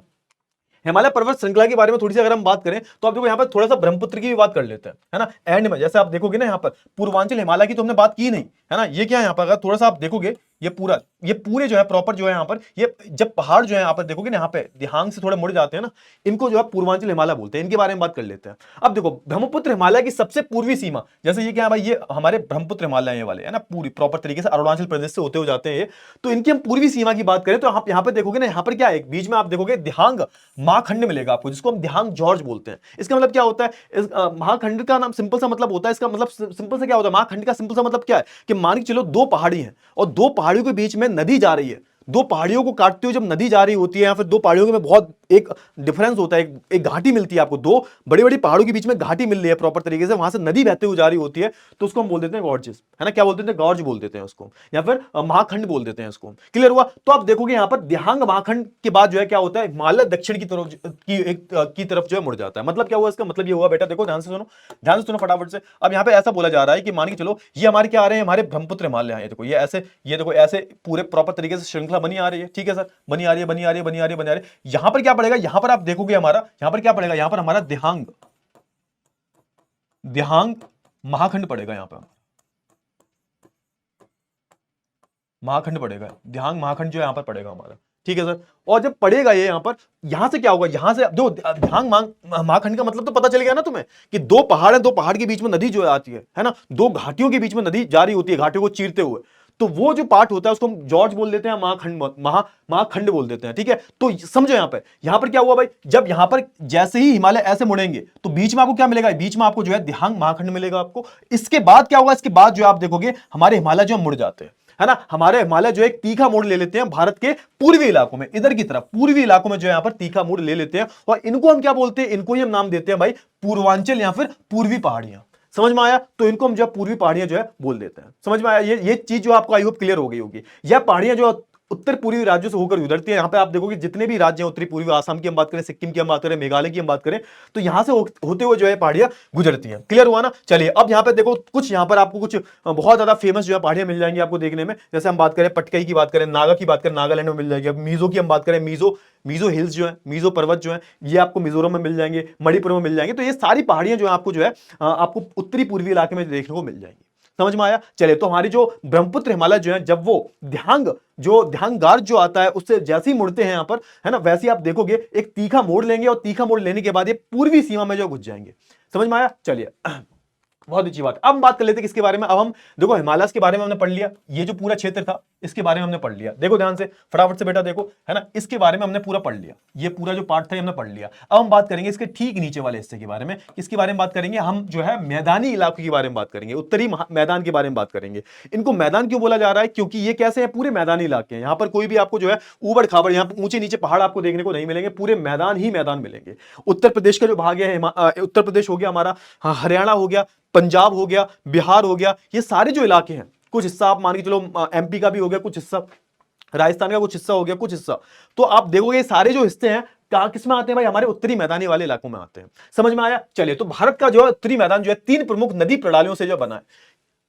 हिमालय पर्वत श्रृंखला के बारे में थोड़ी सी अगर हम बात करें तो आप देखो यहाँ पर थोड़ा सा ब्रह्मपुत्र की भी बात कर लेते हैं, है ना, एंड में। जैसे आप देखोगे ना यहाँ पर पूर्वांचल हिमालय की तो हमने बात की नहीं, है ना, ये क्या है यहाँ पर, अगर थोड़ा सा आप देखोगे ये पूरे जो है प्रॉपर जो है यहाँ पर, ये जब पहाड़ जो है यहाँ पर देखोगे ना, यहाँ पे दिहांग से थोड़े मुड़ जाते हैं ना, इनको जो है पूर्वांचल हिमालय बोलते हैं। इनके बारे में बात कर लेते हैं। अब देखो ब्रह्मपुत्र हिमालय की सबसे पूर्वी सीमा, जैसे ये क्या है भाई, ये हमारे ब्रह्मपुत्र हिमालय ये वाले, है ना, पूरी प्रॉपर तरीके से अरुणाचल प्रदेश से होते हुए जाते हैं ये। तो इनकी हम पूर्वी सीमा की बात करें तो आप यहाँ पे देखोगे ना, यहाँ पर क्या है, बीच में आप देखोगे दिहांग महाखंड मिलेगा आपको, जिसको हम दिहांग जॉर्ज बोलते हैं। इसका मतलब क्या होता है, इस महाखंड का नाम सिंपल सा मतलब होता है, इसका मतलब सिंपल से क्या होता है, महाखंड का सिंपल सा मतलब क्या है कि मान के चलो दो पहाड़ी हैं और दो पहाड़ियों के बीच में नदी जा रही है, दो पहाड़ियों को काटते हुए जब नदी जा रही होती है, या फिर दो पहाड़ियों में बहुत एक डिफरेंस होता है, एक घाटी मिलती है आपको, दो बड़ी बड़ी पहाड़ों के बीच में घाटी मिल रही है प्रॉपर तरीके से, वहां से नदी बहते हुए जा रही होती है, तो उसको हम बोल देते हैं गॉर्जेस, है ना, क्या बोलते हैं, गॉर्ज बोल देते हैं उसको, या फिर महाखंड बोल देते हैं उसको। क्लियर हुआ। तो आप देखोगे यहाँ पर दिहांग महाखंड के बाद जो है क्या होता है, हिमालय दक्षिण की तरफ की तरफ जो है मुड़ जाता है। मतलब क्या हुआ, इसका मतलब ये हुआ बेटा, देखो ध्यान से सुनो, ध्यान से सुनो फटाफट से। अब यहाँ पे ऐसा बोला जा रहा है कि मान के चलो ये हमारे क्या आ रहे हैं, हमारे ब्रह्मपुत्र हिमालय है, देखो ये ऐसे, ये देखो ऐसे पूरे प्रॉपर तरीके से श्रृंखला बनी आ रही है। ठीक है सर, बनी आ रही है, बनी आ रही है, बनी आ रही है, बनी आ रही है। यहां पर क्या पड़ेगा, यहां पर आप देखोगे हमारा, यहां पर क्या पड़ेगा, यहां पर हमारा दिहांग, दिहांग महाखंड पड़ेगा, यहां पर महाखंड पड़ेगा, दिहांग महाखंड जो यहां पर पड़ेगा हमारा। ठीक है सर, और जब पड़ेगा ये यहां पर, यहां से क्या होगा, यहां से जो दिहांग महाखंड का मतलब तो पता चल गया ना तुम्हें, कि दो पहाड़ है, दो पहाड़ के बीच में नदी जो आती है ना, दो घाटियों के बीच में नदी जारी होती है, घाटियों को चीरते हुए। तो वो जो पार्ट होता है उसको हम जॉर्ज बोल देते हैं, महाखंड बोल देते हैं, ठीक है। तो समझो यहां पर क्या हुआ भाई, जब यहां पर जैसे ही हिमालय ऐसे मुड़ेंगे तो बीच में आपको क्या मिलेगा, बीच में आपको जो है दिहांग महाखंड मिलेगा आपको। इसके बाद क्या होगा, इसके बाद जो आप देखोगे हमारे हिमालय जो मुड़ जाते हैं, है ना, हमारे हिमालय जो एक तीखा मोड़ ले लेते हैं भारत के पूर्वी इलाकों में, इधर की तरफ पूर्वी इलाकों में जो है यहां पर तीखा मोड़ ले लेते हैं, और इनको हम क्या बोलते हैं, इनको ही हम नाम देते हैं भाई पूर्वांचल या फिर पूर्वी पहाड़ियां। समझ में आया, तो इनको हम जो पूर्वी पहाड़ियां जो है बोल देते हैं। समझ में आया, ये चीज जो आपको आई होप क्लियर हो गई होगी। यह पहाड़ियां जो उत्तर पूर्वी राज्यों से होकर गुजरती है। यहां पे आप देखोगे जितने भी राज्य हैं उत्तरी पूर्वी, आसाम की हम बात करें, सिक्किम की हम बात करें, मेघालय की हम बात करें, तो यहां से होते हुए जो है पहाड़ियां गुजरती हैं। क्लियर हुआ ना। चलिए अब यहां पे देखो कुछ यहां पर आपको कुछ बहुत ज्यादा फेमस जो है पहाड़ियां मिल जाएंगी आपको देखने में। जैसे हम बात करें पटकई की बात करें, नागा की बात करें, नागालैंड में मिल जाएगी। अब मीजो की हम बात करें, मीजो हिल्स जो है, मीजो पर्वत जो है, ये आपको मिजोरम में मिल जाएंगे, मणिपुर में मिल जाएंगे। तो ये सारी पहाड़ियां जो है आपको जो है आपको उत्तरी पूर्वी इलाके में देखने को मिल जाएंगी। समझ में आया। चलिए तो हमारी जो ब्रह्मपुत्र हिमालय जो है, जब वो ध्यांगार जो आता है उससे जैसे ही मुड़ते हैं यहां पर, है ना, वैसे ही आप देखोगे एक तीखा मोड़ लेंगे, और तीखा मोड़ लेने के बाद ये पूर्वी सीमा में जो घुस जाएंगे। समझ में आया। चलिए बहुत अच्छी बात। अब हम बात कर लेते हैं किसके बारे में। अब हम देखो हिमालय के बारे में हमने पढ़ लिया, ये जो पूरा क्षेत्र था इसके बारे में हमने पढ़ लिया। देखो ध्यान से, फटाफट से बेटा देखो, है ना, इसके बारे में हमने पूरा पढ़ लिया, ये पूरा जो पार्ट था हमने पढ़ लिया। अब हम बात करेंगे इसके ठीक नीचे वाले हिस्से के बारे में। किसके बारे में बात करेंगे, हम जो है मैदानी इलाकों के बारे में बात करेंगे, उत्तरी मैदान के बारे में बात करेंगे। इनको मैदान क्यों बोला जा रहा है, क्योंकि ये कैसे है, पूरे मैदानी इलाके हैं। यहाँ पर कोई भी आपको जो है ऊबड़ खाबड़, यहाँ पर ऊंचे नीचे पहाड़ आपको देखने को नहीं मिलेंगे, पूरे मैदान ही मैदान मिलेंगे। उत्तर प्रदेश का जो भाग है, उत्तर प्रदेश हो गया हमारा, हरियाणा हो गया, पंजाब हो गया, बिहार हो गया, ये सारे जो इलाके हैं, कुछ हिस्सा आप मान के चलो एमपी का भी हो गया, कुछ हिस्सा राजस्थान का, कुछ हिस्सा हो गया, कुछ हिस्सा, तो आप देखोगे ये सारे जो हिस्से हैं किस में आते हैं भाई, हमारे उत्तरी मैदानी वाले इलाकों में आते हैं। समझ में आया। चलिए तो भारत का जो है उत्तरी मैदान जो है 3 प्रमुख नदी प्रणालियों से जो बना है।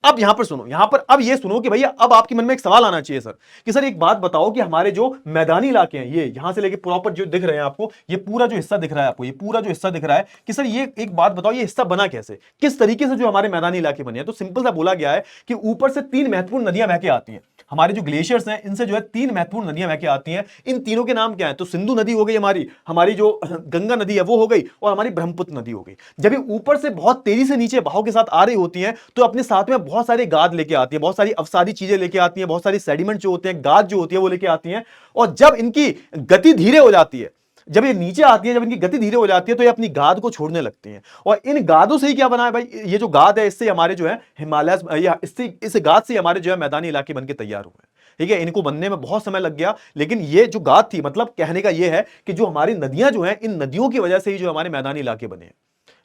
अब यहां पर सुनो, यहां पर अब ये सुनो कि भैया अब आपके मन में एक सवाल आना चाहिए सर, कि सर एक बात बताओ कि हमारे जो मैदानी इलाके हैं, ये यहां से लेके प्रॉपर जो दिख रहे हैं आपको, ये पूरा जो हिस्सा दिख रहा है आपको, ये पूरा जो हिस्सा दिख रहा है, कि सर ये एक बात बताओ, ये हिस्सा बना कैसे, किस तरीके से जो हमारे मैदानी इलाके बने हैं। तो सिंपल सा बोला गया है कि ऊपर से 3 महत्वपूर्ण नदियां बह के आती हैं। हमारे जो ग्लेशियर्स हैं इनसे जो है 3 महत्वपूर्ण नदियां बह के आती हैं। इन तीनों के नाम क्या है, तो सिंधु नदी हो गई हमारी, हमारी जो गंगा नदी है वो हो गई, और हमारी ब्रह्मपुत्र नदी हो गई। जब ये ऊपर से बहुत तेजी से नीचे बहाव के साथ आ रही होती हैं, तो अपने साथ में बहुत सारे गाद लेके आती है, बहुत सारी अवसादी चीजें लेके आती हैं, बहुत सारी सेडिमेंट जो होते हैं, गाद जो होती है वो लेके आती हैं। और जब इनकी गति धीरे हो जाती है, जब ये नीचे आती है, जब इनकी गति धीरे हो जाती है, तो ये अपनी गाद को छोड़ने लगती हैं। और इन गादों से ही क्या बना है भाई, ये जो गाद है इससे हमारे जो है हिमालय, इससे इस गाद से हमारे जो है मैदानी इलाके बनके तैयार हुए। ठीक है, इनको बनने में बहुत समय लग गया, लेकिन ये जो गाद थी, मतलब कहने का ये है कि जो हमारी नदियां जो हैं, इन नदियों की वजह से ही जो हमारे मैदानी इलाके बने हैं।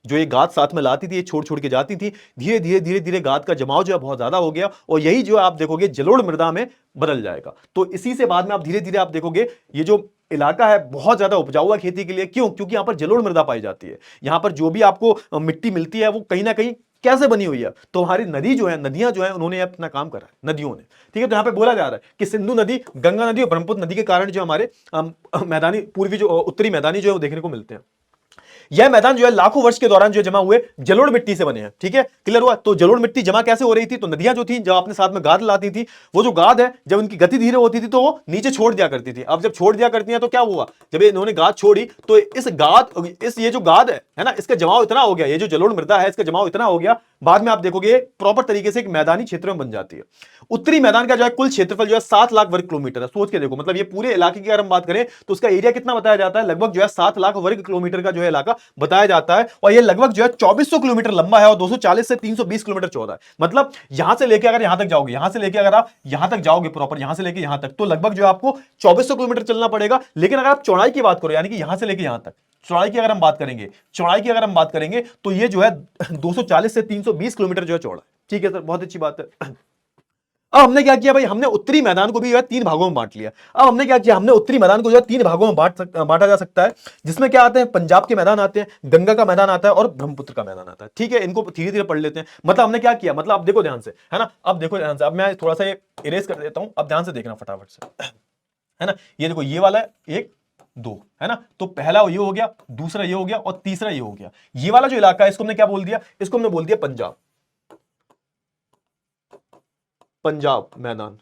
जो ये गाद साथ में लाती थी, ये छोड़ छोड़ के जाती थी, धीरे धीरे धीरे धीरे गाद का जमाव जो है बहुत ज्यादा हो गया, और यही जो आप देखोगे जलोढ़ मृदा में बदल जाएगा। तो इसी से बाद में आप धीरे धीरे आप देखोगे ये जो इलाका है बहुत ज्यादा उपजाऊ है खेती के लिए। क्यों, क्योंकि यहां पर जलोढ़ मृदा पाई जाती है। यहां पर जो भी आपको मिट्टी मिलती है वो कहीं ना कहीं कैसे बनी हुई है, तो हमारी नदी जो है, नदियां जो है, उन्होंने अपना काम करा है, नदियों ने। ठीक है, तो यहां पे बोला जा रहा है कि सिंधु नदी, गंगा नदी और ब्रह्मपुत्र नदी के कारण जो हमारे मैदानी पूर्वी जो उत्तरी मैदानी जो है वो देखने को मिलते हैं। यह मैदान जो है लाखों वर्ष के दौरान जो जमा हुए जलोढ़ मिट्टी से बने हैं। ठीक है, क्लियर हुआ। तो जलोढ़ मिट्टी जमा कैसे हो रही थी, तो नदियां जो थी जब अपने साथ में गाद लाती थी, वो जो गाद है जब उनकी गति धीरे होती थी तो वो नीचे छोड़ दिया करती थी। अब जब छोड़ दिया करती है तो क्या हुआ, जब इन्होंने गाद छोड़ी तो ये जो गाद है ना, इसका जमाव इतना हो गया, ये जो जलोढ़ मृदा है इसका जमाव इतना हो गया, बाद में आप देखोगे प्रॉपर तरीके से एक मैदानी क्षेत्र में बन जाती है। उत्तरी मैदान का जो है कुल क्षेत्रफल जो है 7 लाख वर्ग किलोमीटर है। सोच के देखो, मतलब ये पूरे इलाके की अगर हम बात करें तो उसका एरिया कितना बताया जाता है, लगभग जो है 7 लाख वर्ग किलोमीटर का जो है इलाका बताया जाता है। और ये लगभग जो है 2400 किलोमीटर लंबा है और 240 से 320 किलोमीटर चौड़ा है। मतलब यहां से लेके अगर यहां तक जाओगे, यहां से लेके अगर आप यहां तक जाओगे प्रॉपर, यहां से लेके यहां तक, तो लगभग जो है आपको 2400 किलोमीटर चलना पड़ेगा। लेकिन अगर आप चौड़ाई की बात करो, यानी कि यहां से लेके यहां तक चौड़ाई की अगर हम बात करेंगे तो ये जो है 240 से 320 किलोमीटर जो है चौड़ा है। ठीक है सर, बहुत अच्छी बात है। अब हमने क्या किया भाई, हमने उत्तरी मैदान को भी जो है 3 भागों में बांट लिया। अब हमने क्या किया, हमने उत्तरी मैदान को जो है 3 भागों में बांटा जा सकता है, जिसमें क्या आते हैं, पंजाब के मैदान आते हैं, गंगा का मैदान आता है और ब्रह्मपुत्र का मैदान आता है। ठीक है, इनको धीरे धीरे पढ़ लेते हैं। मतलब हमने क्या किया, मतलब अब देखो ध्यान से, है ना, अब देखो ध्यान से, अब मैं थोड़ा सा ये इरेज कर देता हूं, अब ध्यान से देखना फटाफट से, है ना। ये देखो, ये वाला 1 2 है ना, तो पहला ये हो गया, दूसरा ये हो गया और तीसरा ये हो गया। ये वाला जो इलाका है इसको हमने क्या बोल दिया, इसको हमने बोल दिया पंजाब मैदान।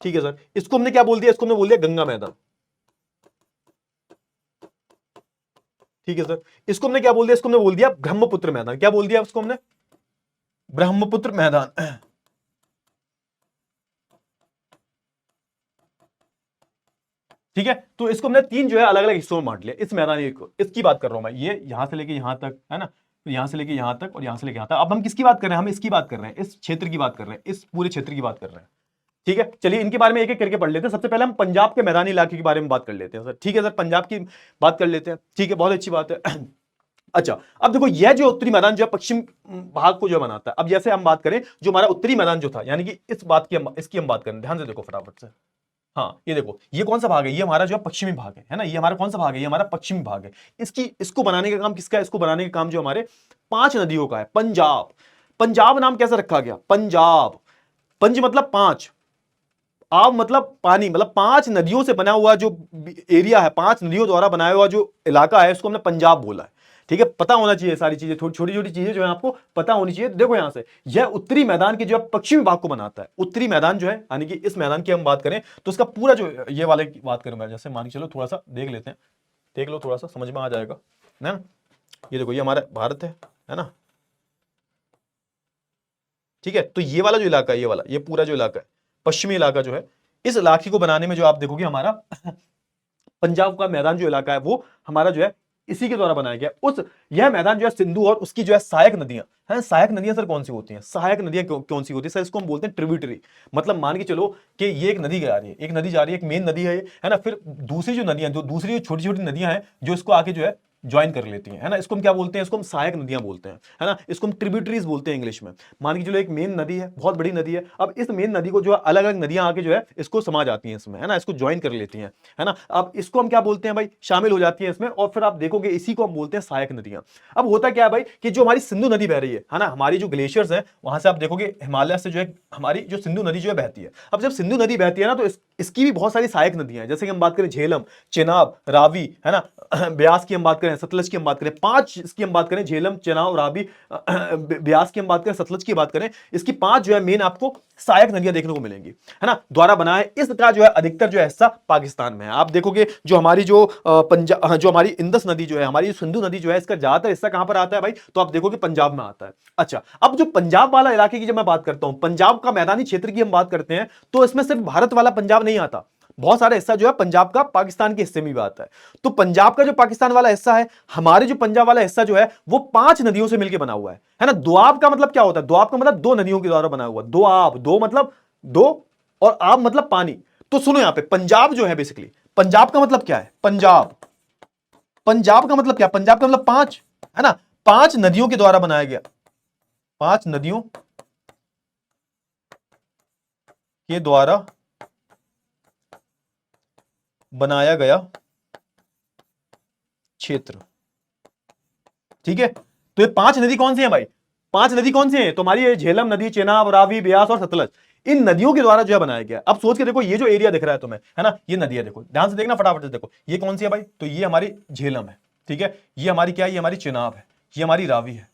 ठीक है सर, इसको हमने क्या बोल दिया, इसको हमने बोल दिया गंगा मैदान। ठीक है सर, इसको हमने क्या बोल दिया, इसको हमने बोल दिया ब्रह्मपुत्र मैदान। क्या बोल दिया इसको हमने, ब्रह्मपुत्र मैदान। ठीक है, तो इसको हमने तीन जो है अलग अलग हिस्सों में बांट लिया इस मैदानी को, इसकी बात कर रहा हूं मैं, ये यहां से लेके यहां तक है ना, तो यहां से लेके यहां तक और यहां से लेके यहां तक। अब हम किसकी बात कर रहे हैं, हम इसकी बात कर रहे हैं, इस क्षेत्र की बात कर रहे हैं, इस पूरे क्षेत्र की बात कर रहे हैं। ठीक है, चलिए इनके बारे में एक एक करके पढ़ लेते हैं। सबसे पहले हम पंजाब के मैदानी इलाके के बारे में बात कर लेते हैं सर। ठीक है सर, पंजाब की बात कर लेते हैं। ठीक है, बहुत अच्छी बात है। अच्छा, अब देखो यह जो उत्तरी मैदान जो है पश्चिम भाग को जो बनाता है। अब जैसे हम बात करें जो हमारा उत्तरी मैदान जो था, यानी कि इस बात की इसकी हम बात करें, ध्यान से देखो फटाफट से। हाँ, ये देखो ये कौन सा भाग है, ये हमारा जो है पश्चिमी भाग है ना, ये हमारा कौन सा भाग है, ये हमारा पश्चिमी भाग है। इसको बनाने का काम किसका है, इसको बनाने का काम जो हमारे 5 नदियों का है। पंजाब, पंजाब नाम कैसे रखा गया, पंजाब, पंज मतलब 5, आब मतलब पानी, मतलब 5 नदियों से बना हुआ जो एरिया है, 5 नदियों द्वारा बनाया हुआ जो इलाका है, उसको हमने पंजाब बोला है। ठीक है, पता होना चाहिए सारी चीजें, थोड़ी छोटी छोटी चीजें जो है आपको पता होनी चाहिए। देखो यहां से यह उत्तरी मैदान के जो है पश्चिमी भाग को बनाता है। उत्तरी मैदान जो है, यानी कि इस मैदान की हम बात करें तो इसका पूरा जो ये वाले की बात करूं मैं, जैसे मान के चलो, थोड़ा सा देख लेते हैं, देख लो, थोड़ा सा समझ में आ जाएगा ना। ये देखो ये हमारा भारत है ना। ठीक है, तो ये वाला जो इलाका है, ये वाला, ये पूरा जो इलाका है, पश्चिमी इलाका जो है, इस इलाके को बनाने में जो आप देखोगे हमारा पंजाब का मैदान जो इलाका है वो हमारा जो है इसी के द्वारा बनाया गया। उस यह मैदान जो है सिंधु और उसकी जो है सहायक नदियां हैं। सहायक नदियां सर कौन सी होती हैं, सहायक नदियां कौन सी होती है सर, इसको हम बोलते हैं ट्रिब्यूटरी। मतलब मान के चलो कि ये एक नदी जा रही है, एक नदी जा रही है, एक मेन नदी है ना, फिर दूसरी जो नदियां, जो दूसरी जो छोटी छोटी नदियां हैं जो इसको आके जो है ज्वाइन कर लेती हैं, है ना, इसको हम क्या बोलते हैं, इसको हम सहायक नदियां बोलते हैं, है ना, इसको हम ट्रिब्यूटरीज बोलते हैं इंग्लिश में। मान के चलो एक मेन नदी है, बहुत बड़ी नदी है, अब इस मेन नदी को जो है अलग अलग नदियां आके जो है इसको समा जाती हैं इसमें, है ना, इसको ज्वाइन कर लेती हैं, है ना। अब इसको हम क्या बोलते हैं भाई, शामिल हो जाती है इसमें, और फिर आप देखोगे इसी को हम बोलते हैं सहायक नदियां। अब होता क्या है भाई कि जो हमारी सिंधु नदी बह रही है ना, हमारी जो ग्लेशियर्स हैं वहां से आप देखोगे हिमालय से जो है हमारी जो सिंधु नदी जो है बहती है। अब जब सिंधु नदी बहती है ना, तो इसकी भी बहुत सारी सहायक नदियां हैं, जैसे कि हम बात करें झेलम, चेनाब, रावी, है ना, ब्यास की हम बात करें, सतलज की हम बात करें, 5 इसकी हम बात करें, झेलम, चेनाब, रावी, ब्यास की हम बात करें, सतलज की बात करें, इसकी 5 जो है मेन आपको सहायक नदियां देखने को मिलेंगी, है ना, द्वारा बनाए। इसका जो है अधिकतर जो है हिस्सा पाकिस्तान में है। आप देखोगे जो हमारी जो पंजाब, जो हमारी इंदस नदी जो है, हमारी सिंधु नदी जो है, इसका ज्यादातर हिस्सा कहां पर आता है भाई, तो आप देखोगे पंजाब में आता है। अच्छा, अब जो पंजाब वाला इलाके की जब मैं बात करता हूं, पंजाब का मैदानी क्षेत्र की हम बात करते हैं, तो इसमें सिर्फ भारत वाला पंजाब नहीं आता, बहुत सारा हिस्सा जो है पंजाब का पाकिस्तान के हिस्से में भी आता है। तो पंजाब का जो पाकिस्तान वाला हिस्सा है, हमारे जो पंजाब वाला हिस्सा जो है वो 5 नदियों से मिलकर बना हुआ है ना। दोआब का मतलब क्या होता है, दोआब का मतलब 2 नदियों के द्वारा बना हुआ, दोआब, दो मतलब 2 और आब मतलब पानी। तो सुनो यहां पे पंजाब जो है, बेसिकली पंजाब का मतलब क्या है, पंजाब, पंजाब का मतलब क्या, पंजाब का मतलब 5, है ना, 5 नदियों के द्वारा बनाया गया, 5 नदियों के द्वारा बनाया गया क्षेत्र। ठीक है, तो ये 5 नदी कौन सी है भाई, 5 नदी कौन सी है, तो हमारी ये झेलम नदी, चेनाब, रावी, ब्यास और सतलज, इन नदियों के द्वारा जो है बनाया गया। अब सोच के देखो ये जो एरिया दिख रहा है तुम्हें, है ना, ये नदी है, देखो ध्यान से देखना, फटाफट से देखो ये कौन सी है भाई, तो ये हमारी झेलम है। ठीक है, ये हमारी क्या है, ये हमारी चेनाब है, ये हमारी रावी है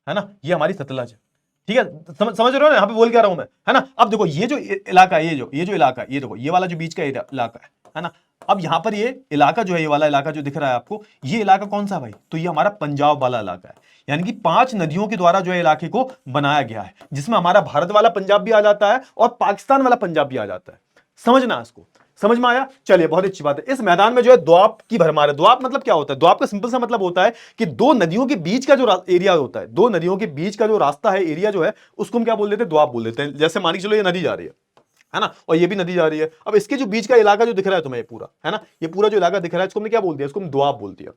ना, ये हमारी सतलज है। ठीक है, समझ रहे हो ना, यहां पे बोल क्या रहा हूं मैं, है ना। अब देखो ये जो इलाका है, ये जो इलाका है, ये देखो ये वाला जो बीच का इलाका है ना, अब यहां पर ये इलाका जो है, ये वाला इलाका जो दिख रहा है आपको, ये इलाका कौन सा भाई, तो ये हमारा पंजाब वाला इलाका है। यानी कि 5 नदियों के द्वारा जो है इलाके को बनाया गया है, जिसमें हमारा भारत वाला पंजाब भी आ जाता है और पाकिस्तान वाला पंजाब भी आ जाता है। समझना इसको, समझ में आया, चलिए बहुत अच्छी बात है। इस मैदान में जो है द्वाब की भरमार है। द्वाब मतलब क्या होता है, द्वाब का सिंपल सा मतलब होता है कि 2 नदियों के बीच का जो एरिया होता है, 2 नदियों के बीच का जो रास्ता है, एरिया जो है, उसको हम क्या बोल देते हैं, द्वाब बोल देते हैं। जैसे मान के चलो ये नदी जा रही है ना, और ये भी नदी जा रही है, अब इसके जो बीच का इलाका जो दिख रहा है तुम्हें, ये पूरा, है ना, ये पूरा जो इलाका दिख रहा है, इसको हमने क्या बोल दिया, इसको हम द्वाब बोल दिया।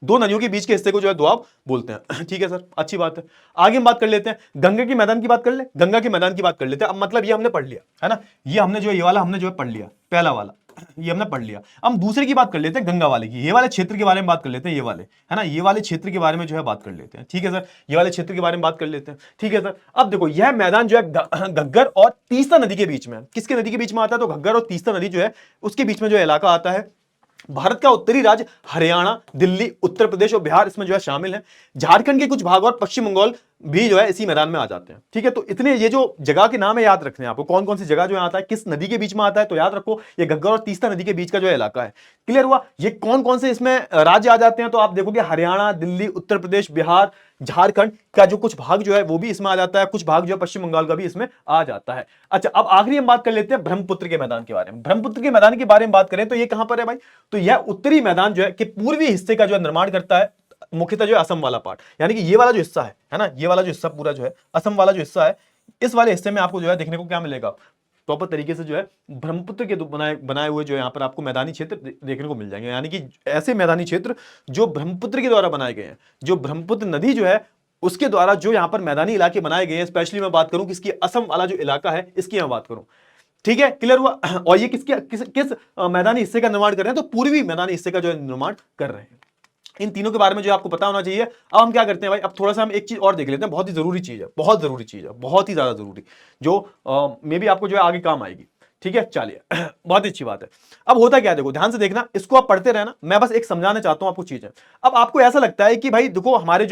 2 नदियों के बीच के हिस्से को जो है द्वाब बोलते हैं। ठीक है सर, अच्छी बात है। आगे हम बात कर लेते हैं, गंगा के मैदान की बात कर ले, गंगा के मैदान की बात कर लेते हैं। अब मतलब ये हमने पढ़ लिया, है ना, ये हमने जो ये वाला हमने जो है पढ़ लिया, पहला वाला ये हमने पढ़ लिया। हम दूसरे की बात कर लेते हैं, गंगा वाले की, ये वाले क्षेत्र के बारे में बात कर लेते हैं, ये वाले, है ना, ये वाले क्षेत्र के बारे में जो है बात कर लेते हैं। ठीक है सर, ये वाले क्षेत्र के बारे में बात कर लेते हैं। ठीक है सर, अब देखो यह मैदान जो है घग्गर और तीस्ता नदी के बीच में, किसके नदी के बीच में आता है, तो घग्गर और तीस्ता नदी जो है उसके बीच में जो इलाका आता है। भारत का उत्तरी राज्य हरियाणा, दिल्ली, उत्तर प्रदेश और बिहार इसमें जो है शामिल है। झारखंड के कुछ भाग और पश्चिम बंगाल भी जो है इसी मैदान में आ जाते हैं। ठीक है, तो इतने ये जो जगह के नाम है याद रखने हैं आपको, कौन कौन सी जगह जो है आता है, किस नदी के बीच में आता है, तो याद रखो ये घग्गर और तीस्ता नदी के बीच का जो है इलाका है। क्लियर हुआ, ये कौन कौन से इसमें राज्य आ जाते हैं, तो आप देखोगे हरियाणा, दिल्ली, उत्तर प्रदेश, बिहार, झारखंड का जो कुछ भाग जो है वो भी इसमें आ जाता है, कुछ भाग जो है पश्चिम बंगाल का भी इसमें आ जाता है। अच्छा, अब आखिरी हम बात कर लेते हैं ब्रह्मपुत्र के मैदान के बारे में। ब्रह्मपुत्र के मैदान के बारे में बात करें तो ये कहां पर है भाई, तो यह उत्तरी मैदान जो है कि पूर्वी हिस्से का जो है निर्माण करता है, मुख्यतः जो है असम वाला पार्ट, यानी कि ये वाला जो हिस्सा है ना, ये वाला जो हिस्सा पूरा जो है असम वाला जो हिस्सा है, इस वाले हिस्से में आपको जो है देखने को क्या मिलेगा, प्रॉपर तरीके से जो है ब्रह्मपुत्र के बनाए हुए जो है यहाँ पर आपको मैदानी क्षेत्र देखने को मिल जाएंगे, यानी कि ऐसे मैदानी क्षेत्र जो ब्रह्मपुत्र के द्वारा बनाए गए हैं, जो ब्रह्मपुत्र नदी जो है उसके द्वारा जो यहाँ पर मैदानी इलाके बनाए गए हैं। स्पेशली मैं बात करूं किसकी, असम वाला जो इलाका है इसकी मैं बात करूं, ठीक है, क्लियर हुआ। और ये किस मैदानी हिस्से का निर्माण कर रहे हैं, तो पूर्वी मैदानी हिस्से का जो है निर्माण कर रहे हैं। इन तीनों के बारे में जो आपको पता होना चाहिए। अब हम क्या करते हैं भाई, अब थोड़ा सा हम एक चीज और देख लेते हैं, बहुत ही जरूरी चीज है, बहुत जरूरी चीज है, बहुत ही ज्यादा जरूरी, जो मे भी आपको जो है आगे काम आएगी, ठीक है, चलिए बहुत ही अच्छी बात है। अब होता क्या है, देखो ध्यान से देखना, इसको आप पढ़ते रहना, मैं बस एक समझाना चाहता हूं आपको चीजें। अब आपको ऐसा लगता है कि भाई देखो हमारे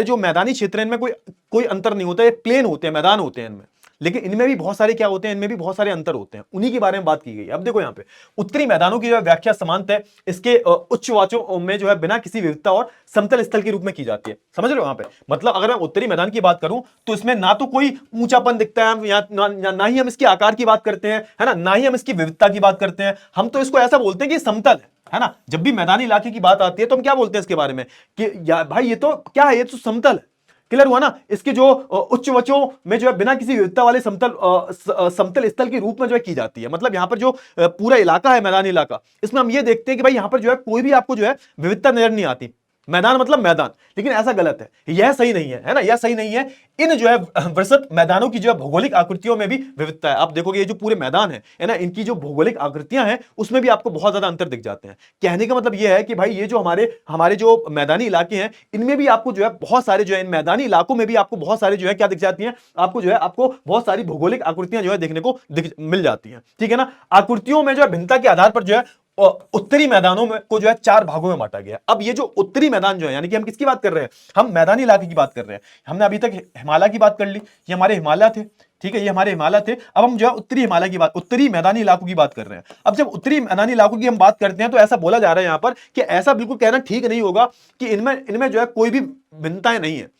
जो मैदानी क्षेत्र है इनमें कोई अंतर नहीं होता है, प्लेन होते हैं, मैदान होते हैं इनमें, लेकिन इनमें भी बहुत सारे क्या होते हैं, इनमें भी बहुत सारे अंतर होते हैं, उन्हीं के बारे में बात की गई है। अब देखो यहाँ पे उत्तरी मैदानों की जो व्याख्या समानतः इसके उच्च वाचों में जो है बिना किसी विविधता और समतल स्थल के रूप में की जाती है। समझ रहे हो यहाँ पे, मतलब अगर मैं उत्तरी मैदान की बात करूं तो इसमें ना तो कोई ऊंचापन दिखता है, या ना ही हम इसके आकार की बात करते हैं, है ना ही हम इसकी विविधता की बात करते हैं, हम तो इसको ऐसा बोलते हैं कि समतल है ना। जब भी मैदानी इलाके की बात आती है तो हम क्या बोलते हैं इसके बारे में कि भाई ये तो क्या है, ये तो समतल है। क्लियर हुआ ना, इसके जो उच्च वचों में जो है बिना किसी विविधता वाले समतल स्थल के रूप में जो है की जाती है। मतलब यहां पर जो पूरा इलाका है, मैदानी इलाका, इसमें हम ये देखते हैं कि भाई यहां पर जो है कोई भी आपको जो है विविधता नजर नहीं आती, मैदान मतलब मैदान, लेकिन ऐसा गलत है, यह सही नहीं है ना, यह सही नहीं है। इन जो है विस्तृत मैदानों की जो है भौगोलिक आकृतियों में भी विविधता है। आप देखोगे ये जो पूरे मैदान है ना, इनकी जो भौगोलिक आकृतियां हैं उसमें भी आपको बहुत ज्यादा अंतर दिख जाते हैं। कहने का मतलब यह है कि भाई ये जो हमारे जो मैदानी इलाके हैं इनमें भी आपको जो है बहुत सारे जो है, इन मैदानी इलाकों में भी आपको बहुत सारे जो है क्या दिख जाती हैं, आपको जो है आपको बहुत सारी भौगोलिक आकृतियां जो है देखने को मिल जाती हैं, ठीक है ना। आकृतियों में जो है भिन्नता के आधार पर जो है उत्तरी मैदानों में को जो है 4 भागों में बांटा गया। अब ये जो उत्तरी मैदान जो है, यानी कि हम किसकी बात कर रहे हैं, हम मैदानी इलाके की बात कर रहे हैं। हमने अभी तक हिमालय की बात कर ली, ये हमारे हिमालय थे, ठीक है, ये हमारे हिमालय थे। अब हम जो है उत्तरी हिमालय की बात, उत्तरी मैदानी इलाकों की बात कर रहे हैं। अब जब उत्तरी मैदानी इलाकों की हम बात करते हैं तो ऐसा बोला जा रहा है यहां पर कि ऐसा बिल्कुल कहना ठीक नहीं होगा कि इनमें जो है कोई भी भिन्नताएं नहीं है।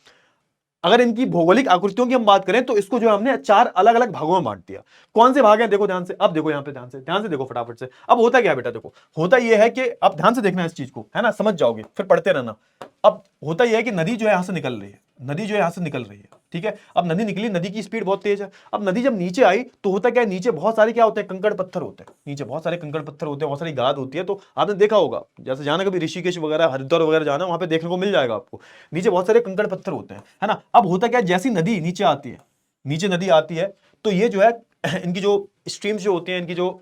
अगर इनकी भौगोलिक आकृतियों की हम बात करें तो इसको जो हमने 4 अलग अलग भागों में बांट दिया। कौन से भाग हैं, देखो ध्यान से, अब देखो यहाँ पे ध्यान से देखो फटाफट से। अब होता क्या है बेटा, देखो होता यह है कि अब ध्यान से देखना इस चीज को, है ना, समझ जाओगे, फिर पढ़ते रहना। अब होता यह है कि नदी जो है यहां से निकल रही है, नदी जो है यहां से निकल रही है, ठीक है। अब नदी निकली, नदी की स्पीड बहुत तेज है। अब नदी जब नीचे आई तो होता क्या है, नीचे बहुत सारे क्या होते हैं, कंकड़ पत्थर होते हैं, नीचे बहुत सारे कंकड़ पत्थर होते हैं, बहुत सारी गाद होती है। तो आपने देखा होगा, जैसे जाना कभी ऋषिकेश वगैरह, हरिद्वार वगैरह जाना, वहां पे देखने को मिल जाएगा आपको, नीचे बहुत सारे कंकड़ पत्थर होते हैं, है ना। अब होता क्या है, जैसी नदी नीचे आती है, नीचे नदी आती है तो ये जो है इनकी जो स्ट्रीम्स जो होती हैं, इनकी जो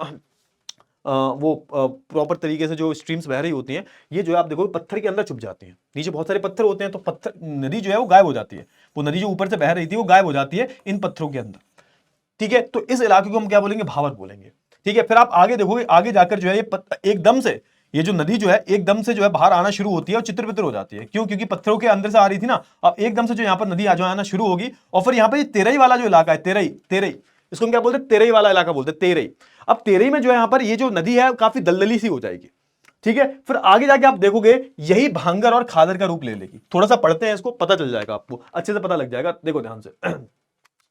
वो प्रॉपर तरीके से जो स्ट्रीम्स बह रही होती हैं, ये जो है आप देखो पत्थर के अंदर छुप जाती हैं, नीचे बहुत सारे पत्थर होते हैं, तो पत्थर नदी जो है वो गायब हो जाती है, वो नदी जो ऊपर से बह रही थी वो गायब हो जाती है इन पत्थरों के अंदर, ठीक है। तो इस इलाके को हम क्या बोलेंगे, भावर बोलेंगे, ठीक है। फिर आप आगे देखोगे, आगे जाकर जो है ये एकदम से ये जो नदी जो है एकदम से जो है बाहर आना शुरू होती है और चित्र हो जाती है। क्यों, क्योंकि पत्थरों के अंदर से आ रही थी ना, अब एकदम से जो यहाँ पर नदी आना शुरू होगी। और फिर यहाँ पर तेरई वाला जो इलाका है, तेरई इसको हम क्या बोलते हैं, तेरई वाला इलाका बोलते हैं, तेरई। अब तेरई में जो है यहाँ पर ये जो नदी है काफी दलदली सी हो जाएगी, ठीक है। फिर आगे जाके आप देखोगे यही भांगर और खादर का रूप ले लेगी। थोड़ा सा पढ़ते हैं इसको, पता चल जाएगा आपको, अच्छे से पता लग जाएगा। देखो ध्यान से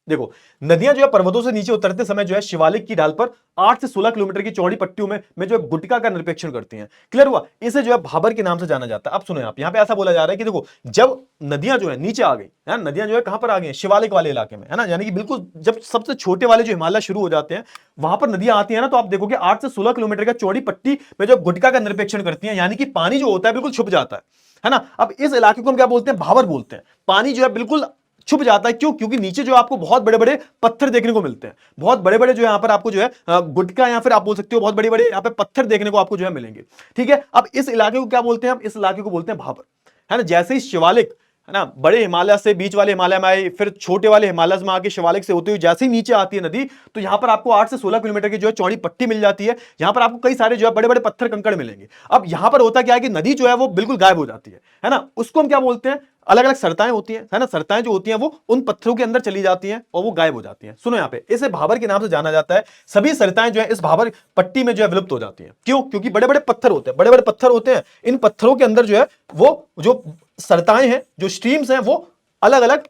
देखो, नदियां जो है पर्वतों से नीचे उतरते समय जो है शिवालिक की ढाल पर 8 से 16 किलोमीटर की चौड़ी पट्टियों में जो है गुटका का निरीक्षण करती हैं। क्लियर हुआ, इसे जो है भाबर के नाम से जाना जाता है। अब सुनो, आप यहां पे ऐसा बोला जा रहा है कि देखो जब नदियां जो है नीचे आ गई है, नदियां जो है कहां पर आ गई, शिवालिक वाले इलाके में, है ना, यानी कि बिल्कुल जब सबसे छोटे वाले जो हिमालय शुरू हो जाते हैं वहां पर नदियां आती है ना, तो आप देखोगे 8 से 16 किलोमीटर का चौड़ी पट्टी में जो गुटका का निरीक्षण करती है, यानी कि पानी जो होता है बिल्कुल छुप जाता है ना। अब इस इलाके को हम क्या बोलते हैं, भाबर बोलते हैं। पानी जो है बिल्कुल छुप जाता है, क्यों, क्योंकि नीचे जो आपको बहुत बड़े बड़े पत्थर देखने को मिलते हैं, बहुत बड़े बड़े जो यहां पर आपको जो है गुटका, या फिर आप बोल सकते हो बहुत बड़े बड़े यहां पे पत्थर देखने को आपको जो है मिलेंगे, ठीक है। अब इस इलाके को क्या बोलते हैं, हम इस इलाके को बोलते हैं भाबर, है ना। जैसे ही शिवालिक, है ना, बड़े हिमालय से बीच वाले हिमालय में आई, फिर छोटे वाले हिमालय में आके शिवालिक से होते हुए जैसे ही नीचे आती है नदी, तो यहां पर आपको 8 से 16 किलोमीटर की जो है चौड़ी पट्टी मिल जाती है। यहां पर आपको कई सारे जो है बड़े बड़े पत्थर कंकड़ मिलेंगे। अब यहां पर होता क्या है कि नदी जो है वो बिल्कुल गायब हो जाती है ना। उसको हम क्या बोलते हैं, अलग अलग सरताएं होती हैं, है ना, सरताएं जो होती हैं वो उन पत्थरों के अंदर चली जाती हैं और वो गायब हो जाती हैं। सुनो यहाँ पे, इसे भाबर के नाम से जाना जाता है। सभी सरताएं जो है इस भाबर पट्टी में जो है विलुप्त हो जाती हैं। क्यों, क्योंकि बड़े बड़े पत्थर होते हैं, बड़े बड़े पत्थर होते हैं, इन पत्थरों के अंदर जो है वो जो सरताएं हैं, जो स्ट्रीम्स हैं, वो अलग अलग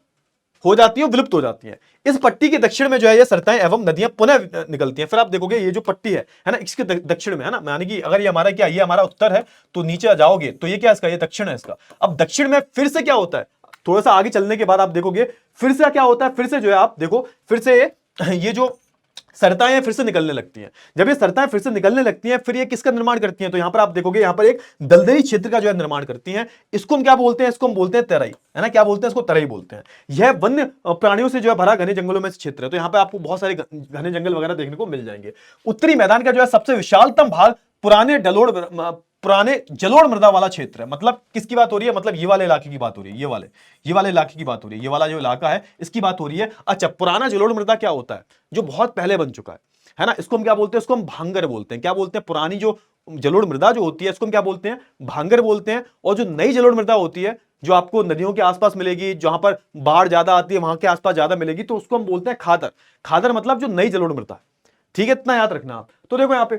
हो जाती है, विलुप्त हो जाती है। इस पट्टी के दक्षिण में जो है ये सरताएं एवं नदियां पुनः निकलती हैं। फिर आप देखोगे ये जो पट्टी है ना, इसके दक्षिण में है ना, यानी कि अगर ये हमारा क्या, ये हमारा उत्तर है, तो नीचे आ जाओगे तो ये क्या इसका, ये दक्षिण है इसका। अब दक्षिण में फिर से क्या होता है, थोड़ा सा आगे चलने के बाद आप देखोगे फिर से क्या होता है, फिर से जो है आप देखो, फिर से ये जो सरताएं फिर से निकलने लगती हैं। जब ये सरताएं फिर से निकलने लगती हैं, फिर ये किसका निर्माण करती हैं, तो यहां पर आप देखोगे यहां पर एक दलदली क्षेत्र का जो है निर्माण करती हैं। इसको हम क्या बोलते हैं, इसको हम बोलते हैं तराई, है ना, क्या बोलते हैं इसको, तराई बोलते हैं। यह वन्य प्राणियों से जो है भरा घने जंगलों में से क्षेत्र है, तो यहां पर आपको बहुत सारे घने जंगल वगैरह देखने को मिल जाएंगे। उत्तरी मैदान का जो है सबसे विशालतम भाग पुराने जलोढ़ मृदा वाला क्षेत्र है। मतलब किसकी बात हो रही है, मतलब ये वाले इलाके की बात हो रही है, ये वाले इलाके की बात हो रही है, ये वाला जो इलाका है इसकी बात हो रही है। अच्छा, पुराना जलोढ़ मृदा क्या होता है, जो बहुत पहले बन चुका है ना, इसको हम क्या बोलते हैं, इसको हम भांगर बोलते हैं। क्या बोलते हैं, पुरानी जो जलोढ़ मृदा जो होती है इसको हम क्या बोलते हैं, भांगर बोलते हैं। और जो नई जलोढ़ मृदा होती है, जो आपको नदियों के आसपास मिलेगी, जहां पर बाढ़ ज्यादा आती है वहां के आसपास ज्यादा मिलेगी, तो उसको हम बोलते हैं खादर। खादर मतलब जो नई जलोढ़ मृदा है, ठीक है, इतना याद रखना आप। तो देखो यहाँ पे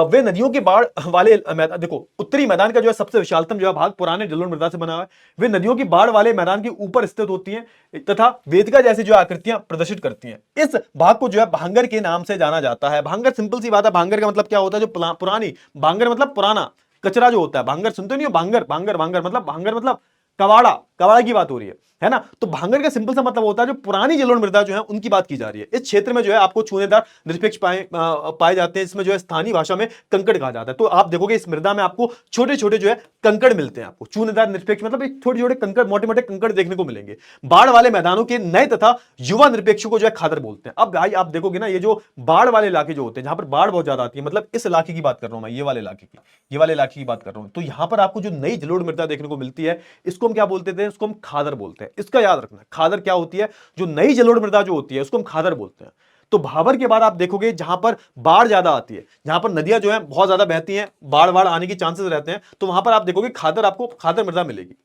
वे नदियों के बाढ़ वाले मैदान, देखो उत्तरी मैदान का जो है सबसे विशालतम जो है भाग पुराने जलोढ़ मृदा से बना हुआ है। वे नदियों की बाढ़ वाले मैदान के ऊपर स्थित होती हैं तथा वेदिका जैसी जो आकृतियां प्रदर्शित करती हैं। इस भाग को जो है भांगर के नाम से जाना जाता है। भांगर सिंपल सी बात है, भांगर का मतलब क्या होता है, जो पुरानी, भांगर मतलब पुराना कचरा जो होता है। भांगर सुनते नहीं हो, भांगर भांगर भांगर मतलब, भांगर मतलब कबाड़ा, कबाड़ा की बात हो रही है ना। तो भांगर का सिंपल सा मतलब होता है जो पुरानी जलोढ़ मृदा जो है उनकी बात की जा रही है। इस क्षेत्र में जो है आपको छूनेदार निरपेक्ष पाए जाते हैं, इसमें जो है स्थानीय भाषा में कंकड़ कहा जाता है। तो आप देखोगे इस मृदा में आपको छोटे छोटे जो है कंकड़ मिलते हैं। आपको छूनेदार निरपेक्ष मतलब एक छोटे छोटे कंकड़, मोटे मोटे कंकड़ देखने को मिलेंगे। बाढ़ वाले मैदानों के नए तथा युवा निरपेक्षों को जो है खादर बोलते हैं। अब भाई आप देखोगे ना, ये जो बाढ़ वाले इलाके जो होते हैं, जहां पर बाढ़ बहुत ज्यादा आती है, मतलब इस इलाके की बात कर रहा हूं मैं, ये वाले इलाके की, ये वाले इलाके की बात कर रहा हूं, तो यहां पर आपको जो नई जलोढ़ मृदा देखने को मिलती है, इसको हम क्या बोलते थे, इसको हम खादर बोलते हैं। इसका याद रखना, खादर क्या होती है, जो नई जलोढ़ मृदा जो होती है उसको हम खादर बोलते हैं। तो भाबर के बाद आप देखोगे जहां पर बाढ़ ज्यादा आती है, जहां पर नदियां जो है बहुत ज्यादा बहती हैं, बाढ़ आने के चांसेस रहते हैं, तो वहां पर आप देखोगे खादर, आपको खादर मृदा मिलेगी।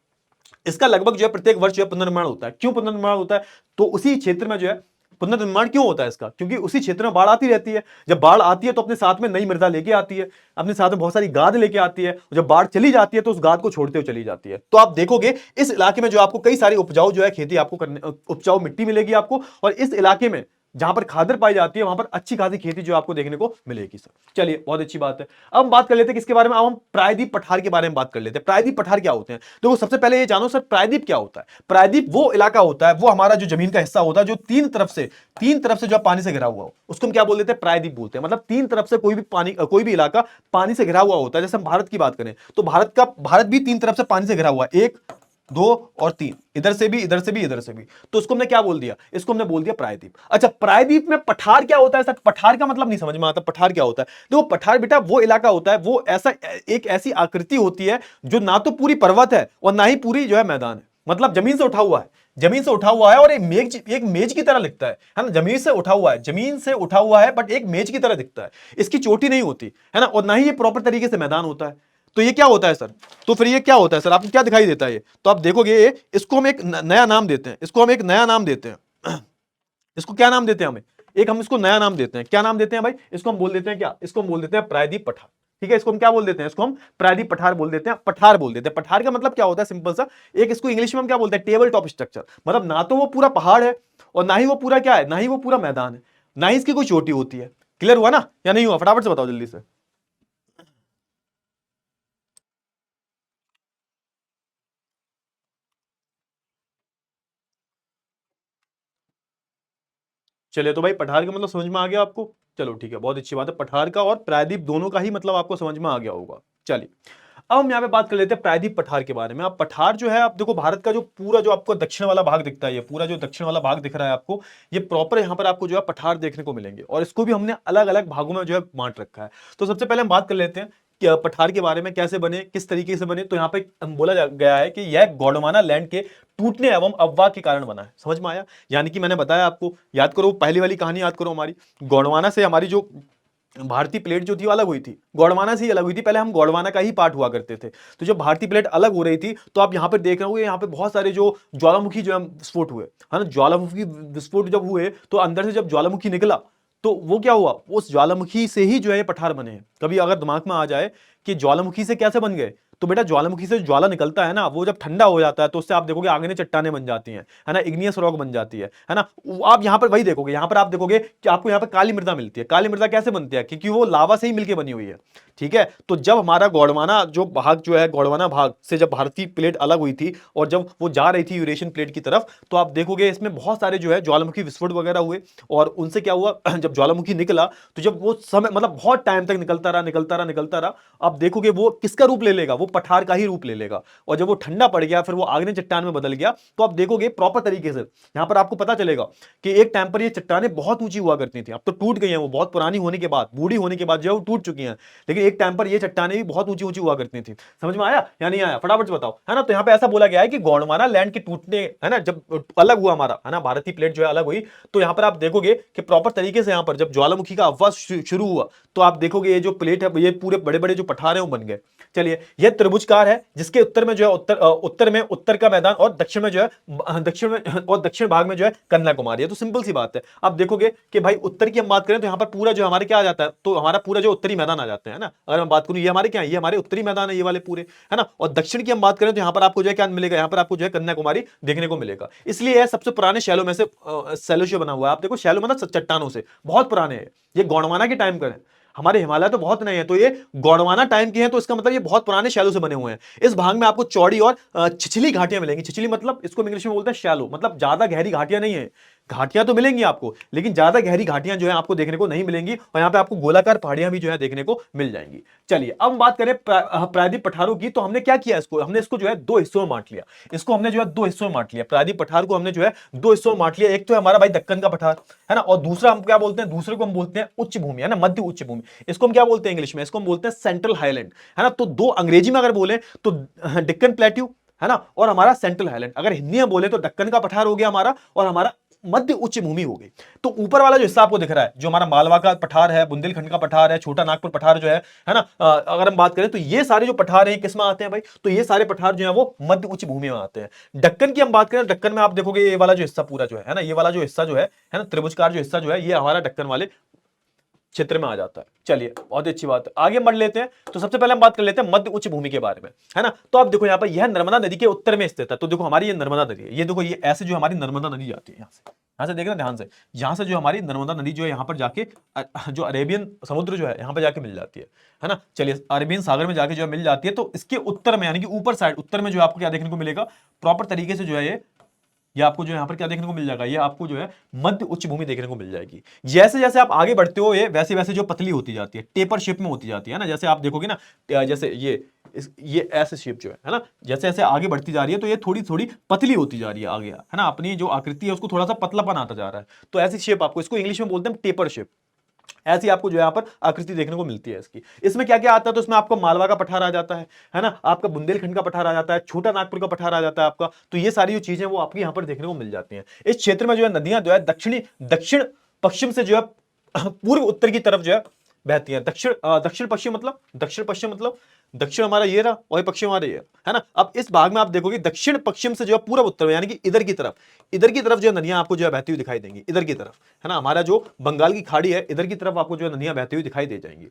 इसका लगभग जो है प्रत्येक वर्ष जो है पुनर्निर्माण होता है। क्यों पुनर्निर्माण होता है, तो उसी क्षेत्र में जो है पुनर्निर्माण क्यों होता है इसका, क्योंकि उसी क्षेत्र में बाढ़ आती रहती है। जब बाढ़ आती है तो अपने साथ में नई मृदा लेके आती है, अपने साथ में बहुत सारी गाद लेके आती है। जब बाढ़ चली जाती है तो उस गाद को छोड़ते हुए चली जाती है। तो आप देखोगे इस इलाके में जो आपको कई सारी उपजाऊ जो है खेती आपको करने, उपजाऊ मिट्टी मिलेगी आपको, और इस इलाके में जहां पर खादर पाई जाती है वहां पर अच्छी खासी खेती जो आपको देखने को मिलेगी सर। चलिए, बहुत अच्छी बात है। अब हम बात कर लेते हैं किसके बारे में, अब हम प्रायद्वीप पठार के बारे में बात कर लेते हैं। प्रायद्वीप पठार क्या होते हैं, तो सबसे पहले ये जानो सर, प्रायद्वीप क्या होता है। प्रायद्वीप वो इलाका होता है, वो हमारा जो जमीन का हिस्सा होता है जो तीन तरफ से जो पानी से घिरा हुआ हो, उसको हम क्या बोल देते हैं, प्रायद्वीप बोलते हैं। मतलब तीन तरफ से कोई भी पानी, कोई भी इलाका पानी से घिरा हुआ होता है। जैसे हम भारत की बात करें तो भारत भी तीन तरफ से पानी से घिरा हुआ है, 1 2 और 3, इधर से भी, इधर से भी, इधर से भी। तो उसको हमने क्या बोल दिया, इसको हमने बोल दिया प्रायद्वीप। अच्छा, प्रायद्वीप में पठार क्या होता है सर, पठार का मतलब नहीं समझ में आता, पठार क्या होता है। देखो पठार बेटा वो इलाका होता है, वो ऐसा एक ऐसी आकृति होती है जो ना तो पूरी पर्वत है और ना ही पूरी जो है मैदान है, मतलब जमीन से उठा हुआ है, जमीन से उठा हुआ है और एक मेज की तरह दिखता है ना, जमीन से उठा हुआ है, जमीन से उठा हुआ है, बट एक मेज की तरह दिखता है। इसकी चोटी नहीं होती है ना, और ना ही ये प्रॉपर तरीके से मैदान होता है। तो ये क्या होता है सर, तो फिर ये क्या होता है सर, आपको क्या दिखाई देता है ये, तो आप देखोगे इसको हम एक नया नाम देते हैं, इसको हम एक नया नाम देते हैं। इसको क्या नाम देते हैं, हम इसको नया नाम देते हैं। क्या नाम देते हैं भाई, इसको हम बोल देते हैं क्या, इसको हम बोल देते हैं प्रायद्वीप पठार। ठीक है, इसको हम क्या बोल देते हैं, इसको हम प्रायद्वीप पठार बोल देते हैं, पठार बोल देते हैं। पठार का मतलब क्या होता है, सिंपल सा एक, इसको इंग्लिश में हम क्या बोलते हैं, टेबल टॉप स्ट्रक्चर। मतलब ना तो वो पूरा पहाड़ है और ना ही वो पूरा क्या है, ना ही वो पूरा मैदान है, ना ही इसकी कोई चोटी होती है। क्लियर हुआ ना या नहीं हुआ, फटाफट से बताओ जल्दी से। चलिए, तो भाई पठार का मतलब समझ में आ गया आपको। चलो ठीक है, बहुत अच्छी बात है। पठार का और प्रायद्वीप दोनों का ही मतलब आपको समझ में आ गया होगा। चलिए, अब हम यहाँ पे बात कर लेते हैं प्रायद्वीप पठार के बारे में। आप पठार जो है, आप देखो भारत का जो पूरा जो आपको दक्षिण वाला भाग दिखता है, ये पूरा जो दक्षिण वाला भाग दिख रहा है आपको, ये प्रॉपर यहाँ पर आपको जो है पठार देखने को मिलेंगे। और इसको भी हमने अलग अलग भागों में जो है बांट रखा है। तो सबसे पहले हम बात कर लेते हैं कि पठार के बारे में, कैसे बने, किस तरीके से बने। तो यहाँ पे बोला गया है कि यह गोंडवाना लैंड के टूटने एवं अफवाह के कारण बना है। समझ में आया, यानी कि मैंने बताया आपको, याद करो पहली वाली कहानी याद करो हमारी, गोंडवाना से हमारी जो भारतीय प्लेट जो थी अलग हुई थी, गोंडवाना से ही अलग हुई थी। पहले हम गोंडवाना का ही पार्ट हुआ करते थे। तो जब भारतीय प्लेट अलग हो रही थी, तो आप यहाँ पर देख रहे हो यहाँ पे बहुत सारे जो ज्वालामुखी जो है विस्फोट हुए, है ना। ज्वालामुखी विस्फोट जब हुए तो अंदर से जब ज्वालामुखी निकला तो वो क्या हुआ, उस ज्वालामुखी से ही जो है ये पठार बने हैं। कभी अगर दिमाग में आ जाए कि ज्वालामुखी से कैसे बन गए, तो बेटा ज्वालामुखी से ज्वाला निकलता है ना, वो जब ठंडा हो जाता है तो उससे आप देखोगे आग्नेय चट्टानें बन जाती हैं, है ना, इग्नियस रॉक बन जाती है ना। आप यहां पर वही देखोगे, यहां पर आप देखोगे कि आपको यहां पर काली मृदा मिलती है। काली मृदा कैसे बनती है? क्योंकि वो लावा से ही मिलकर बनी हुई है, ठीक है। तो जब हमारा गोंडवाना जो भाग जो है, गोंडवाना भाग से जब भारतीय प्लेट अलग हुई थी और जब वो जा रही थी यूरेशियन प्लेट की तरफ, तो आप देखोगे इसमें बहुत सारे जो है ज्वालामुखी विस्फोट वगैरह हुए। और उनसे क्या हुआ जब ज्वालामुखी निकला तो जब वो समय मतलब बहुत टाइम तक निकलता रहा निकलता रहा निकलता रहा, आप देखोगे वो किसका रूप ले लेगा? वो पठार का ही रूप ले लेगा। और जब वो ठंडा पड़ गया, फिर वो आग्नेय चट्टान में बदल गया, तो आप देखोगे प्रॉपर तरीके से यहां पर आपको पता चलेगा कि एक टाइम पर ये चट्टानें बहुत ऊंची हुआ करती थी। अब तो टूट गई हैं, वो बहुत पुरानी होने के बाद, बूढ़ी होने के बाद जो है वो टूट चुकी हैं। लेकिन एक टाइम पर ये चट्टानें भी बहुत ऊंची ऊंची हुआ करती थी। समझ में आया या नहीं आया? फटाफट से बताओ, है ना। तो यहाँ पे ऐसा बोला गया है कि गोंडवाना लैंड के टूटने, है ना, जब अलग हुआ हमारा, है ना, भारतीय प्लेट जो है अलग हुई, तो यहाँ पर आप देखोगे कि प्रॉपर तरीके से यहाँ पर जब ज्वालामुखी का अववास शुरू हुआ, तो आप देखोगे ये जो प्लेट है, ये पूरे बड़े बड़े जो पठार है वो बन गए। चलिए, यह त्रिभुजकार है जिसके उत्तर में जो है उत्तर में उत्तर का मैदान, और दक्षिण में जो है दक्षिण में और दक्षिण भाग में जो है कन्याकुमारी है। तो सिंपल सी बात है, आप देखोगे कि भाई उत्तर की हम बात करें तो यहाँ पर पूरा जो हमारे क्या आ जाता है, तो हमारा पूरा जो उत्तरी मैदान आ जाते हैं ना। अगर मैं बात करूं, ये हमारे क्या है, ये हमारे उत्तरी मैदान है, ये वाले पूरे, है ना। और दक्षिण की हम बात करें तो यहाँ पर आपको जो है क्या मिलेगा, यहाँ पर आपको जो है कन्याकुमारी देखने को मिलेगा। इसलिए यह सबसे पुराने शैलों में से शैलो से बना हुआ है। आप देखो, शैलो मतलब चट्टानों से बहुत पुराने हैं, ये गोंडवाना के टाइम का है। हमारे हिमालय तो बहुत नए हैं, तो ये गोंडवाना टाइम के हैं, तो इसका मतलब ये बहुत पुराने शैलो से बने हुए हैं। इस भाग में आपको चौड़ी और छिछली घाटियां मिलेंगी। छिछली मतलब इसको इंग्लिश में बोलते हैं शैलो, मतलब ज्यादा गहरी घाटियां नहीं है। घाटियां तो मिलेंगी आपको, लेकिन ज्यादा गहरी घाटियां जो है आपको देखने को नहीं मिलेंगी। और यहाँ पे आपको गोलाकार पहाड़ियां भी जो है देखने को मिल जाएंगी। चलिए, अब हम बात करें प्रायद्वीप पठारों की, तो हमने क्या किया, इसको हमने इसको जो है दो हिस्सों में बांट लिया। इसको हमने जो है दो हिस्सों में बांट लिया। प्रायद्वीप पठार को हमने जो है दो हिस्सों में बांट लिया। एक तो है हमारा भाई दक्कन का पठार, है ना, और दूसरा हम क्या बोलते हैं, दूसरे को हम बोलते हैं उच्च भूमि, है ना, मध्य उच्च भूमि। इसको हम क्या बोलते हैं इंग्लिश में, इसको हम बोलते हैं सेंट्रल हाईलैंड, है ना। तो दो अंग्रेजी में अगर बोले तो डिक्कन प्लेट्यू, है ना, और हमारा सेंट्रल हाईलैंड। अगर हिंदी में बोले तो दक्कन का पठार हो गया हमारा, और हमारा मध्य उच्च भूमि हो गई। तो ऊपर वाला जो हिस्सा आपको दिख रहा है, जो हमारा मालवा का पठार है, बुंदेलखंड का पठार है, छोटा नागपुर पठार जो है ना, अगर हम बात करें तो ये सारे जो पठार हैं किस में आते हैं भाई, तो ये सारे पठार जो है वो मध्य उच्च भूमि में आते हैं। दक्कन की हम बात करें, दक्कन में आप देखोगे ये वाला जो हिस्सा पूरा जो है ना, ये वाला जो हिस्सा जो है ना, त्रिभुजकार जो हिस्सा जो है, ये हमारा दक्कन वाले क्षेत्र में आ जाता है। चलिए, बहुत अच्छी बात है, आगे बढ़ लेते हैं। तो सबसे पहले हम बात कर लेते हैं मध्य उच्च भूमि के बारे में, है ना। तो आप देखो यहाँ पर यह नर्मदा नदी के उत्तर में स्थित है। तो देखो हमारी ये नर्मदा नदी है, ये देखो ये ऐसे जो हमारी नर्मदा नदी जाती है यहाँ से देखना ध्यान से, यहाँ से जो हमारी नर्मदा नदी जो है यहाँ पर जाके जो अरेबियन समुद्र जो है यहाँ पर जाके मिल जाती है ना। चलिए, अरेबियन सागर में जाके जो है मिल जाती है। तो इसके उत्तर में, यानी कि ऊपर साइड उत्तर में जो आपको क्या देखने को मिलेगा, प्रॉपर तरीके से जो है ये आपको जो यहाँ पर क्या देखने को मिल जाएगा, ये आपको जो है मध्य उच्च भूमि देखने को मिल जाएगी। जैसे जैसे आप आगे बढ़ते हो, ये वैसे वैसे जो पतली होती जाती है, टेपर शेप में होती जाती है ना। जैसे आप देखोगे ना, जैसे ये ऐसे शेप जो है ना, जैसे जैसे आगे बढ़ती जा रही है तो ये थोड़ी थोड़ी पतली होती जा रही है आगे, है ना। अपनी जो आकृति है उसको थोड़ा सा पतलापन आता जा रहा है। तो ऐसी शेप आपको, इसको इंग्लिश में बोलते हैं टेपर शेप। ऐसी आपको जो है यहाँ पर आकृति देखने को मिलती है इसकी। इसमें क्या क्या आता है, तो इसमें आपको मालवा का पठार आ जाता है ना, आपका बुंदेलखंड का पठार आ जाता है, छोटा नागपुर का पठार आ जाता है आपका। तो ये सारी जो चीजें वो आपकी यहाँ पर देखने को मिल जाती हैं। इस क्षेत्र में जो है नदियां जो है दक्षिण पश्चिम से जो है पूर्व उत्तर की तरफ जो है बहती है। दक्षिण पश्चिम मतलब दक्षिण हमारा ये रहा और पश्चिम हमारा ये है ना। अब इस भाग में आप देखोगे दक्षिण पश्चिम से जो है पूर्व उत्तर में, यानी कि इधर की तरफ जो है नदियां आपको जो है बहती हुई दिखाई देंगी, इधर की तरफ, है ना। हमारा जो बंगाल की खाड़ी है, इधर की तरफ आपको जो है नदियां बहती हुई दिखाई दे जाएंगी,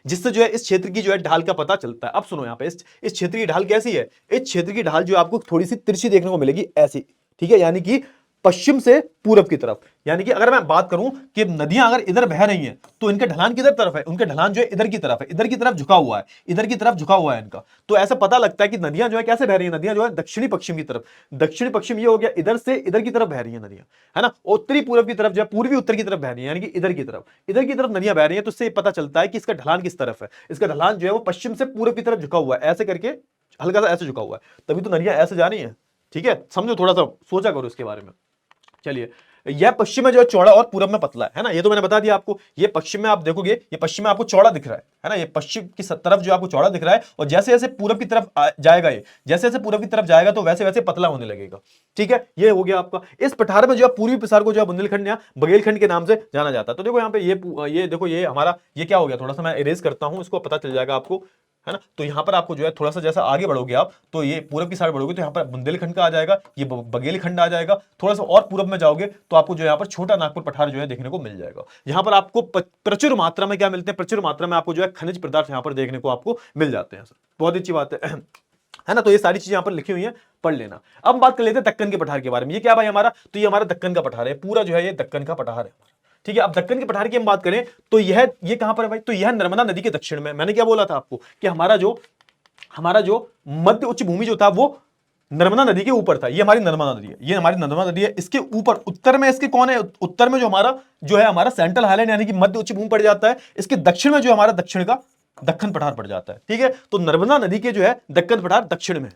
जिससे जो है इस क्षेत्र की जो है ढाल का पता चलता है। अब सुनो, यहाँ पे इस क्षेत्र की ढाल कैसी है, इस क्षेत्र की ढाल जो आपको थोड़ी सी तिरछी देखने को मिलेगी, ऐसी, ठीक है, यानी कि पश्चिम से पूर्व की तरफ। यानी कि अगर मैं बात करूं कि नदियां अगर इधर बह रही हैं तो इनके ढलान किधर तरफ है, उनके ढलान जो है इधर की तरफ है, इधर की तरफ झुका हुआ है, इधर की तरफ झुका हुआ है इनका। तो ऐसा पता लगता है कि नदियां जो है कैसे बह रही हैं, नदियां जो है दक्षिणी पश्चिम की तरफ, दक्षिणी पश्चिम ये हो गया, इधर से इधर की तरफ बह रही है नदियां, है ना। उत्तरी पूर्व की तरफ जो है पूर्वी उत्तर की तरफ बह रही है, यानी कि इधर की तरफ नदियां बह रही है। तो इससे पता चलता है कि इसका ढलान किस तरफ है। इसका ढलान जो है वो पश्चिम से पूर्व की तरफ झुका हुआ है, ऐसे करके हल्का सा ऐसे झुका हुआ है, तभी तो नदियां ऐसे जा रही है। ठीक है, समझो, थोड़ा सा सोचा करो इसके बारे में। चलिए, यह पश्चिम में जो है चौड़ा और पूरब में पतला है ना। ये तो मैंने बता दिया आपको। ये पश्चिम में आप देखोगे, ये पश्चिम में आपको चौड़ा दिख रहा है ना। ये पश्चिम की तरफ जो आपको चौड़ा दिख रहा है, और जैसे जैसे पूरब की तरफ जाएगा, ये जैसे जैसे पूरब की तरफ जाएगा तो वैसे वैसे पतला होने लगेगा। ठीक है, ये हो गया आपका। इस पठार में जो है पूर्वी प्रसार को जो है बुंदेलखंड या बघेलखंड के नाम से जाना जाता है। तो देखो यहाँ पे ये देखो, ये हमारा ये क्या हो गया, थोड़ा सा मैं इरेज करता हूं, इसको पता चल जाएगा आपको, है ना। तो यहाँ पर आपको जो है थोड़ा सा जैसा आगे बढ़ोगे आप, तो ये पूरब की साइड बढ़ोगे तो यहाँ पर बुंदेलखंड का आ जाएगा, ये बघेलखंड आ जाएगा। थोड़ा सा और पूरब में जाओगे तो आपको जो यहाँ पर छोटा नागपुर पठार जो है देखने को मिल जाएगा। यहाँ पर आपको प्रचुर मात्रा में क्या मिलते हैं, प्रचुर मात्रा में आपको जो है खनिज पदार्थ यहाँ पर देखने को आपको मिल जाते हैं सर, बहुत अच्छी बात है ना। तो ये सारी चीजें यहाँ पर लिखी हुई हैं, पढ़ लेना। अब बात कर लेते हैं दक्कन के पठार के बारे में। ये क्या भाई हमारा, तो ये हमारा दक्कन का पठार है, पूरा जो है ये दक्कन का पठार है, ठीक है। अब दक्कन के पठार की हम बात करें तो ये कहां पर है भाई, तो यह नर्मदा नदी के दक्षिण में। मैंने क्या बोला था आपको कि हमारा जो मध्य उच्च भूमि जो था वो नर्मदा नदी के ऊपर था। ये हमारी नर्मदा नदी है, ये हमारी नर्मदा नदी है। इसके ऊपर उत्तर में इसके कौन है, उत्तर में जो है हमारा सेंट्रल हाईलैंड यानी कि मध्य उच्च भूमि पड़ जाता है। इसके दक्षिण में जो हमारा दक्षिण का दक्कन पठार पड़ जाता है, ठीक है। तो नर्मदा नदी के जो है दक्कन पठार दक्षिण में,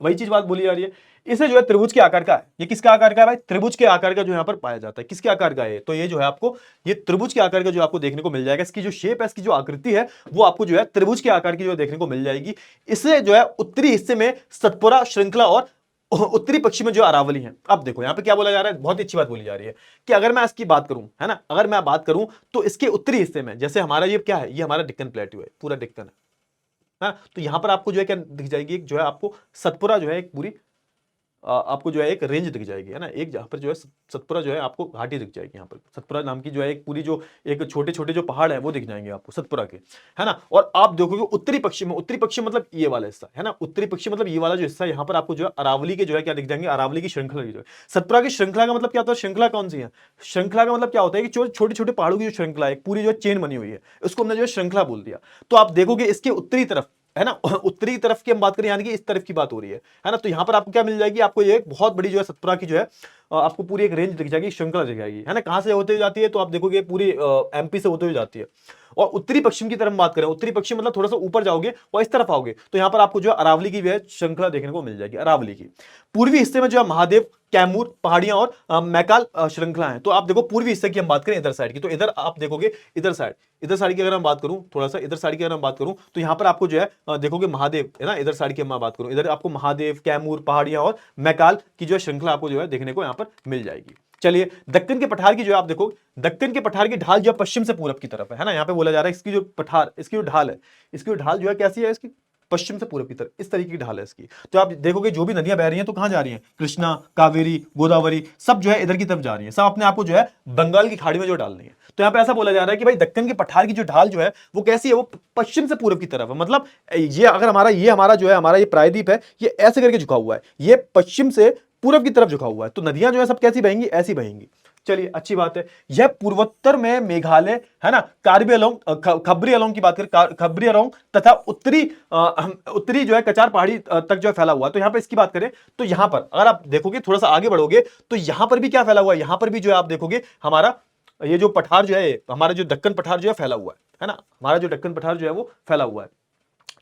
वही चीज बात बोली जा रही है। इसे जो है त्रिभुज के आकार का है। ये किसके आकार का है भाई, त्रिभुज के आकार का जो यहाँ पर पाया जाता है। किसके आकार का है, तो ये जो है आपको ये त्रिभुज के आकार का जो आपको देखने को मिल जाएगा। इसकी जो शेप है, इसकी जो आकृति है वो आपको जो है त्रिभुज के आकार की जो देखने को मिल जाएगी। इसे जो है उत्तरी हिस्से में सतपुरा श्रृंखला और उत्तरी पश्चिम में जो अरावली है। अब देखो यहाँ पे क्या बोला जा रहा है, बहुत अच्छी बात बोली जा रही है कि अगर मैं इसकी बात करूं, है ना, अगर मैं बात करूं तो इसके उत्तरी हिस्से में जैसे हमारा ये क्या है, ये हमारा डेक्कन प्लेट्यू है, पूरा डेक्कन है। हाँ, तो यहां पर आपको जो है क्या दिख जाएगी, एक जो है आपको सतपुरा जो है एक पूरी आपको जो है एक रेंज दिख जाएगी, है ना। एक जहां पर जो है सतपुरा जो है आपको घाटी दिख जाएगी। यहाँ पर सतपुरा नाम की जो है एक पूरी जो एक छोटे छोटे जो पहाड़ है वो दिख जाएंगे आपको सतपुरा के, है ना। और आप देखोगे उत्तरी पश्चिम में, उत्तरी पश्चिम मतलब ये वाला हिस्सा, है ना, उत्तरी पश्चिम मतलब ये वाला जो हिस्सा, यहाँ पर आपको जो है अरावली के जो है क्या दिख जाएंगे, अरावली की श्रृंखला की जो है। सतपुरा की श्रृंखला का मतलब क्या होता है, श्रृंखला कौन सी है, श्रृंखला का मतलब क्या होता है कि छोटे छोटे पहाड़ों की जो श्रृंखला है, पूरी जो चेन बनी हुई है, उसको हमने जो है श्रृंखला बोल दिया। तो आप देखोगे इसके उत्तरी तरफ, है ना, उत्तरी तरफ की हम बात करें यानी कि इस तरफ की बात हो रही है ना। तो यहां पर आपको क्या मिल जाएगी, आपको ये एक बहुत बड़ी जो है सतपुरा की जो है आपको पूरी एक रेंज दिख जाएगी, श्रृंखला दिख जाएगी, है ना। कहां से होते हुए जाती है, तो आप देखोगे पूरी एमपी से होते हुए जाती है। और उत्तरी पश्चिम की तरफ बात करें, उत्तरी पश्चिम मतलब थोड़ा सा ऊपर जाओगे और इस तरफ आओगे तो यहां पर आपको जो है अरावली की श्रृंखला देखने को मिल जाएगी, अरावली की। पूर्वी हिस्से में जो है महादेव, कैमूर पहाड़ियां और मैकाल श्रृंखला है। तो आप देखो पूर्वी हिस्से की हम बात करें इधर साइड की, तो इधर आप देखोगे इधर साइड की अगर हम बात करूं, थोड़ा सा इधर साइड की अगर हम बात करूं तो यहां पर आपको जो है देखोगे महादेव, है ना। इधर साइड की मैं बात करूं, इधर आपको महादेव, कैमूर पहाड़ियां और मैकाल की जो है श्रृंखला आपको जो है देखने को यहां पर मिल जाएगी। चलिए दक्कन के पठार की जो है आप देखो, दक्कन के पठार की ढाल जो है पश्चिम से पूरब की तरफ है ना। यहाँ पे बोला जा रहा है इसकी जो पठार, इसकी जो ढाल है, इसकी जो ढाल जो है कैसी है, इसकी पश्चिम से पूरब की तरफ इस तरीके की ढाल है इसकी। तो आप देखोगे जो भी नदियां बह रही हैं तो कहां जा रही हैं, कृष्णा, कावेरी, गोदावरी, सब जो है इधर की तरफ जा रही है, सब अपने आप को जो है बंगाल की खाड़ी में जो डाल रही है। तो यहाँ पे ऐसा बोला जा रहा है कि भाई दक्कन के पठार की जो ढाल जो है वो कैसी है, वो पश्चिम से पूरब की तरफ है। मतलब ये अगर हमारा जो है हमारा ये प्रायद्वीप है, ये ऐसे करके झुका हुआ है, ये पश्चिम से पूरब की तरफ झुका हुआ है। तो नदियां जो है सब कैसी बहेंगी, ऐसी बहेंगी। चलिए अच्छी बात है। यह पूर्वोत्तर में मेघालय, है ना, कार्बी अलोंग, खबरी अलोंग की बात करें, खबरी अलोंग तथा उत्तरी जो है कचार पहाड़ी तक जो है फैला हुआ है। तो यहां पे इसकी बात करें तो यहां पर अगर आप देखोगे थोड़ा सा आगे बढ़ोगे तो यहां पर भी क्या फैला हुआ है, यहां पर भी जो है आप देखोगे हमारा ये जो पठार जो है, हमारा जो दक्कन पठार जो है फैला हुआ है ना, हमारा जो दक्कन पठार जो है वो फैला हुआ है,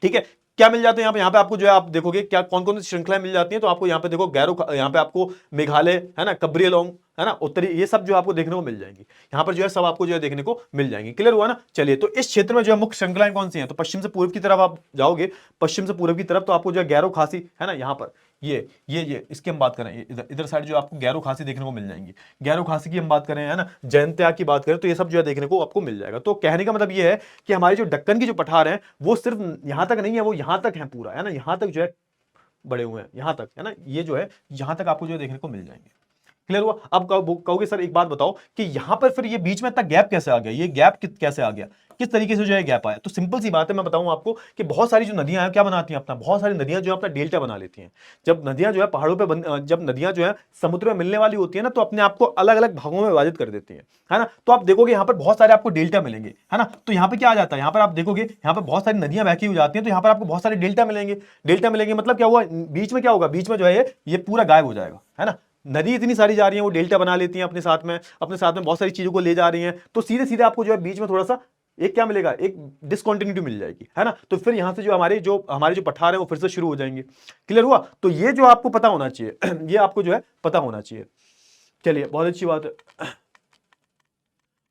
ठीक है। क्या मिल जाते हैं यहाँ पे आपको जो है आप देखोगे क्या कौन कौन सी श्रृंखलाएं मिल जाती हैं। तो आपको यहाँ पे देखो गैरो, यहाँ पे आपको मेघालय, है ना, कबरी अलोंग, है ना, उत्तरी, ये सब जो आपको देखने को मिल जाएंगी। यहाँ पर जो है सब आपको जो है देखने को मिल जाएंगी। क्लियर हुआ ना। चलिए तो इस क्षेत्र में जो है मुख्य श्रृंखलाएं कौन सी हैं, तो पश्चिम से पूर्व की तरफ आप जाओगे, पश्चिम से पूर्व की तरफ तो आपको जो है गैरो खासी, है ना, यहाँ पर ये इसकी हम बात करें, इधर साइड जो आपको गैरो खासी देखने को मिल जाएंगी। गैरो खासी की हम बात करें, है ना, जयंतिया की बात करें, तो ये सब जो है देखने को आपको मिल जाएगा। तो कहने का मतलब ये है कि हमारी जो दक्कन की जो पठार है वो सिर्फ यहां तक नहीं है, वो यहां तक है पूरा, है ना, यहां तक जो है बड़े हुए हैं, यहां तक, है ना, ये जो है यहां तक आपको जो है देखने को मिल जाएंगे। क्लियर हुआ। अब कहोगे सर एक बात बताओ कि यहां पर फिर ये बीच में इतना गैप कैसे आ गया, ये गैप कैसे आ गया, किस तरीके से जो है गैप आया। तो सिंपल सी बात है, मैं बताऊं आपको कि बहुत सारी जो नदियां हैं क्या बनाती हैं अपना, बहुत सारी नदियां जो है अपना डेल्टा बना लेती हैं। जब नदियां जो है पहाड़ों पे जब नदियां जो है समुद्र में मिलने वाली होती है ना, तो अपने आप को अलग अलग भागों में विभाजित कर देती है ना। तो आप देखोगे यहाँ पर बहुत सारे आपको डेल्टा मिलेंगे, है ना। तो यहाँ पे क्या आ जाता है, यहाँ पर आप देखोगे यहाँ पर बहुत सारी नदियां बहकी हो जाती हैं, तो यहाँ पर आपको बहुत सारे डेल्टा मिलेंगे। डेल्टा मिलेंगे मतलब क्या हुआ, बीच में क्या होगा, बीच में जो है ये पूरा गायब हो जाएगा, है ना। नदी इतनी सारी जा रही है, वो डेल्टा बना लेती हैं अपने साथ में बहुत सारी चीजों को ले जा रही हैं। तो सीधे सीधे आपको जो है बीच में थोड़ा सा एक क्या मिलेगा, एक डिसकंटिन्यूटी मिल जाएगी, है ना। तो फिर यहां से जो हमारे जो पठार है वो फिर से शुरू हो जाएंगे। क्लियर हुआ। तो ये जो आपको पता होना चाहिए ये आपको जो है पता होना चाहिए। चलिए बहुत अच्छी बात है।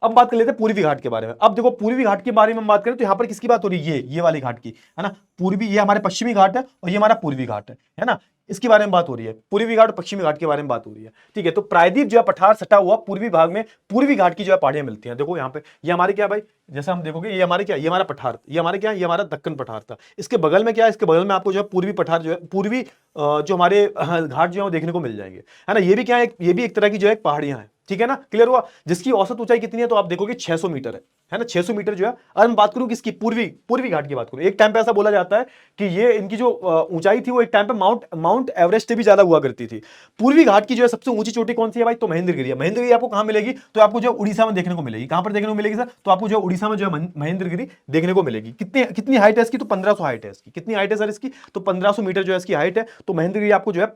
अब बात कर लेते हैं पूर्वी घाट के बारे में। अब देखो पूर्वी घाट के बारे में हम बात करें तो यहां पर किसकी बात हो रही है, ये वाली घाट की, है ना। पूर्वी, ये हमारे पश्चिमी घाट है और ये हमारा पूर्वी घाट है ना। इसके बारे में बात हो रही है, पूर्वी घाट और पश्चिमी घाट के बारे में बात हो रही है। ठीक है, तो प्रायद्वीप जो है पठार सटा हुआ पूर्वी भाग में पूर्वी घाट की जो है पहाड़ियां मिलती हैं। देखो यहाँ पे ये हमारे क्या भाई, जैसा हम देखोगे ये हमारे क्या, ये हमारा पठार, ये हमारे क्या, ये हमारा दक्कन पठार था। इसके बगल में क्या है, इसके बगल में आपको जो है पूर्वी पठार जो है, पूर्वी जो हमारे घाट जो है वो देखने को मिल जाएंगे, है ना। ये भी क्या है, ये भी एक तरह की जो है पहाड़ियां हैं। ठीक है ना, क्लियर हुआ। जिसकी औसत ऊंचाई कितनी है, तो आप देखोगे 600 मीटर है ना, 600 मीटर जो है। अगर मैं बात करूं किसकी, पूर्वी पूर्वी घाट की बात करूं, एक टाइम पे ऐसा बोला जाता है कि ये इनकी जो ऊंचाई थी वो एक टाइम पे माउंट एवरेस्ट से भी ज्यादा हुआ करती थी। पूर्वी घाट की जो है सबसे ऊंची चोटी कौन सी है भाई, तो महेंद्रगिरी है। महेंद्रगिरी आपको कहां मिलेगी, तो आपको जो उड़ीसा में देखने को मिलेगी। कहां पर देखने को मिलेगी सर, तो आपको जो उड़ीसा में जो है महेंद्रगिरी देखने को मिलेगी। कितनी कितनी हाइट है इसकी, तो 1500 हाइट है इसकी। कितनी हाइट है सर इसकी, तो 1500 मीटर जो है इसकी हाइट है। तो महेंद्रगिरी आपको जो है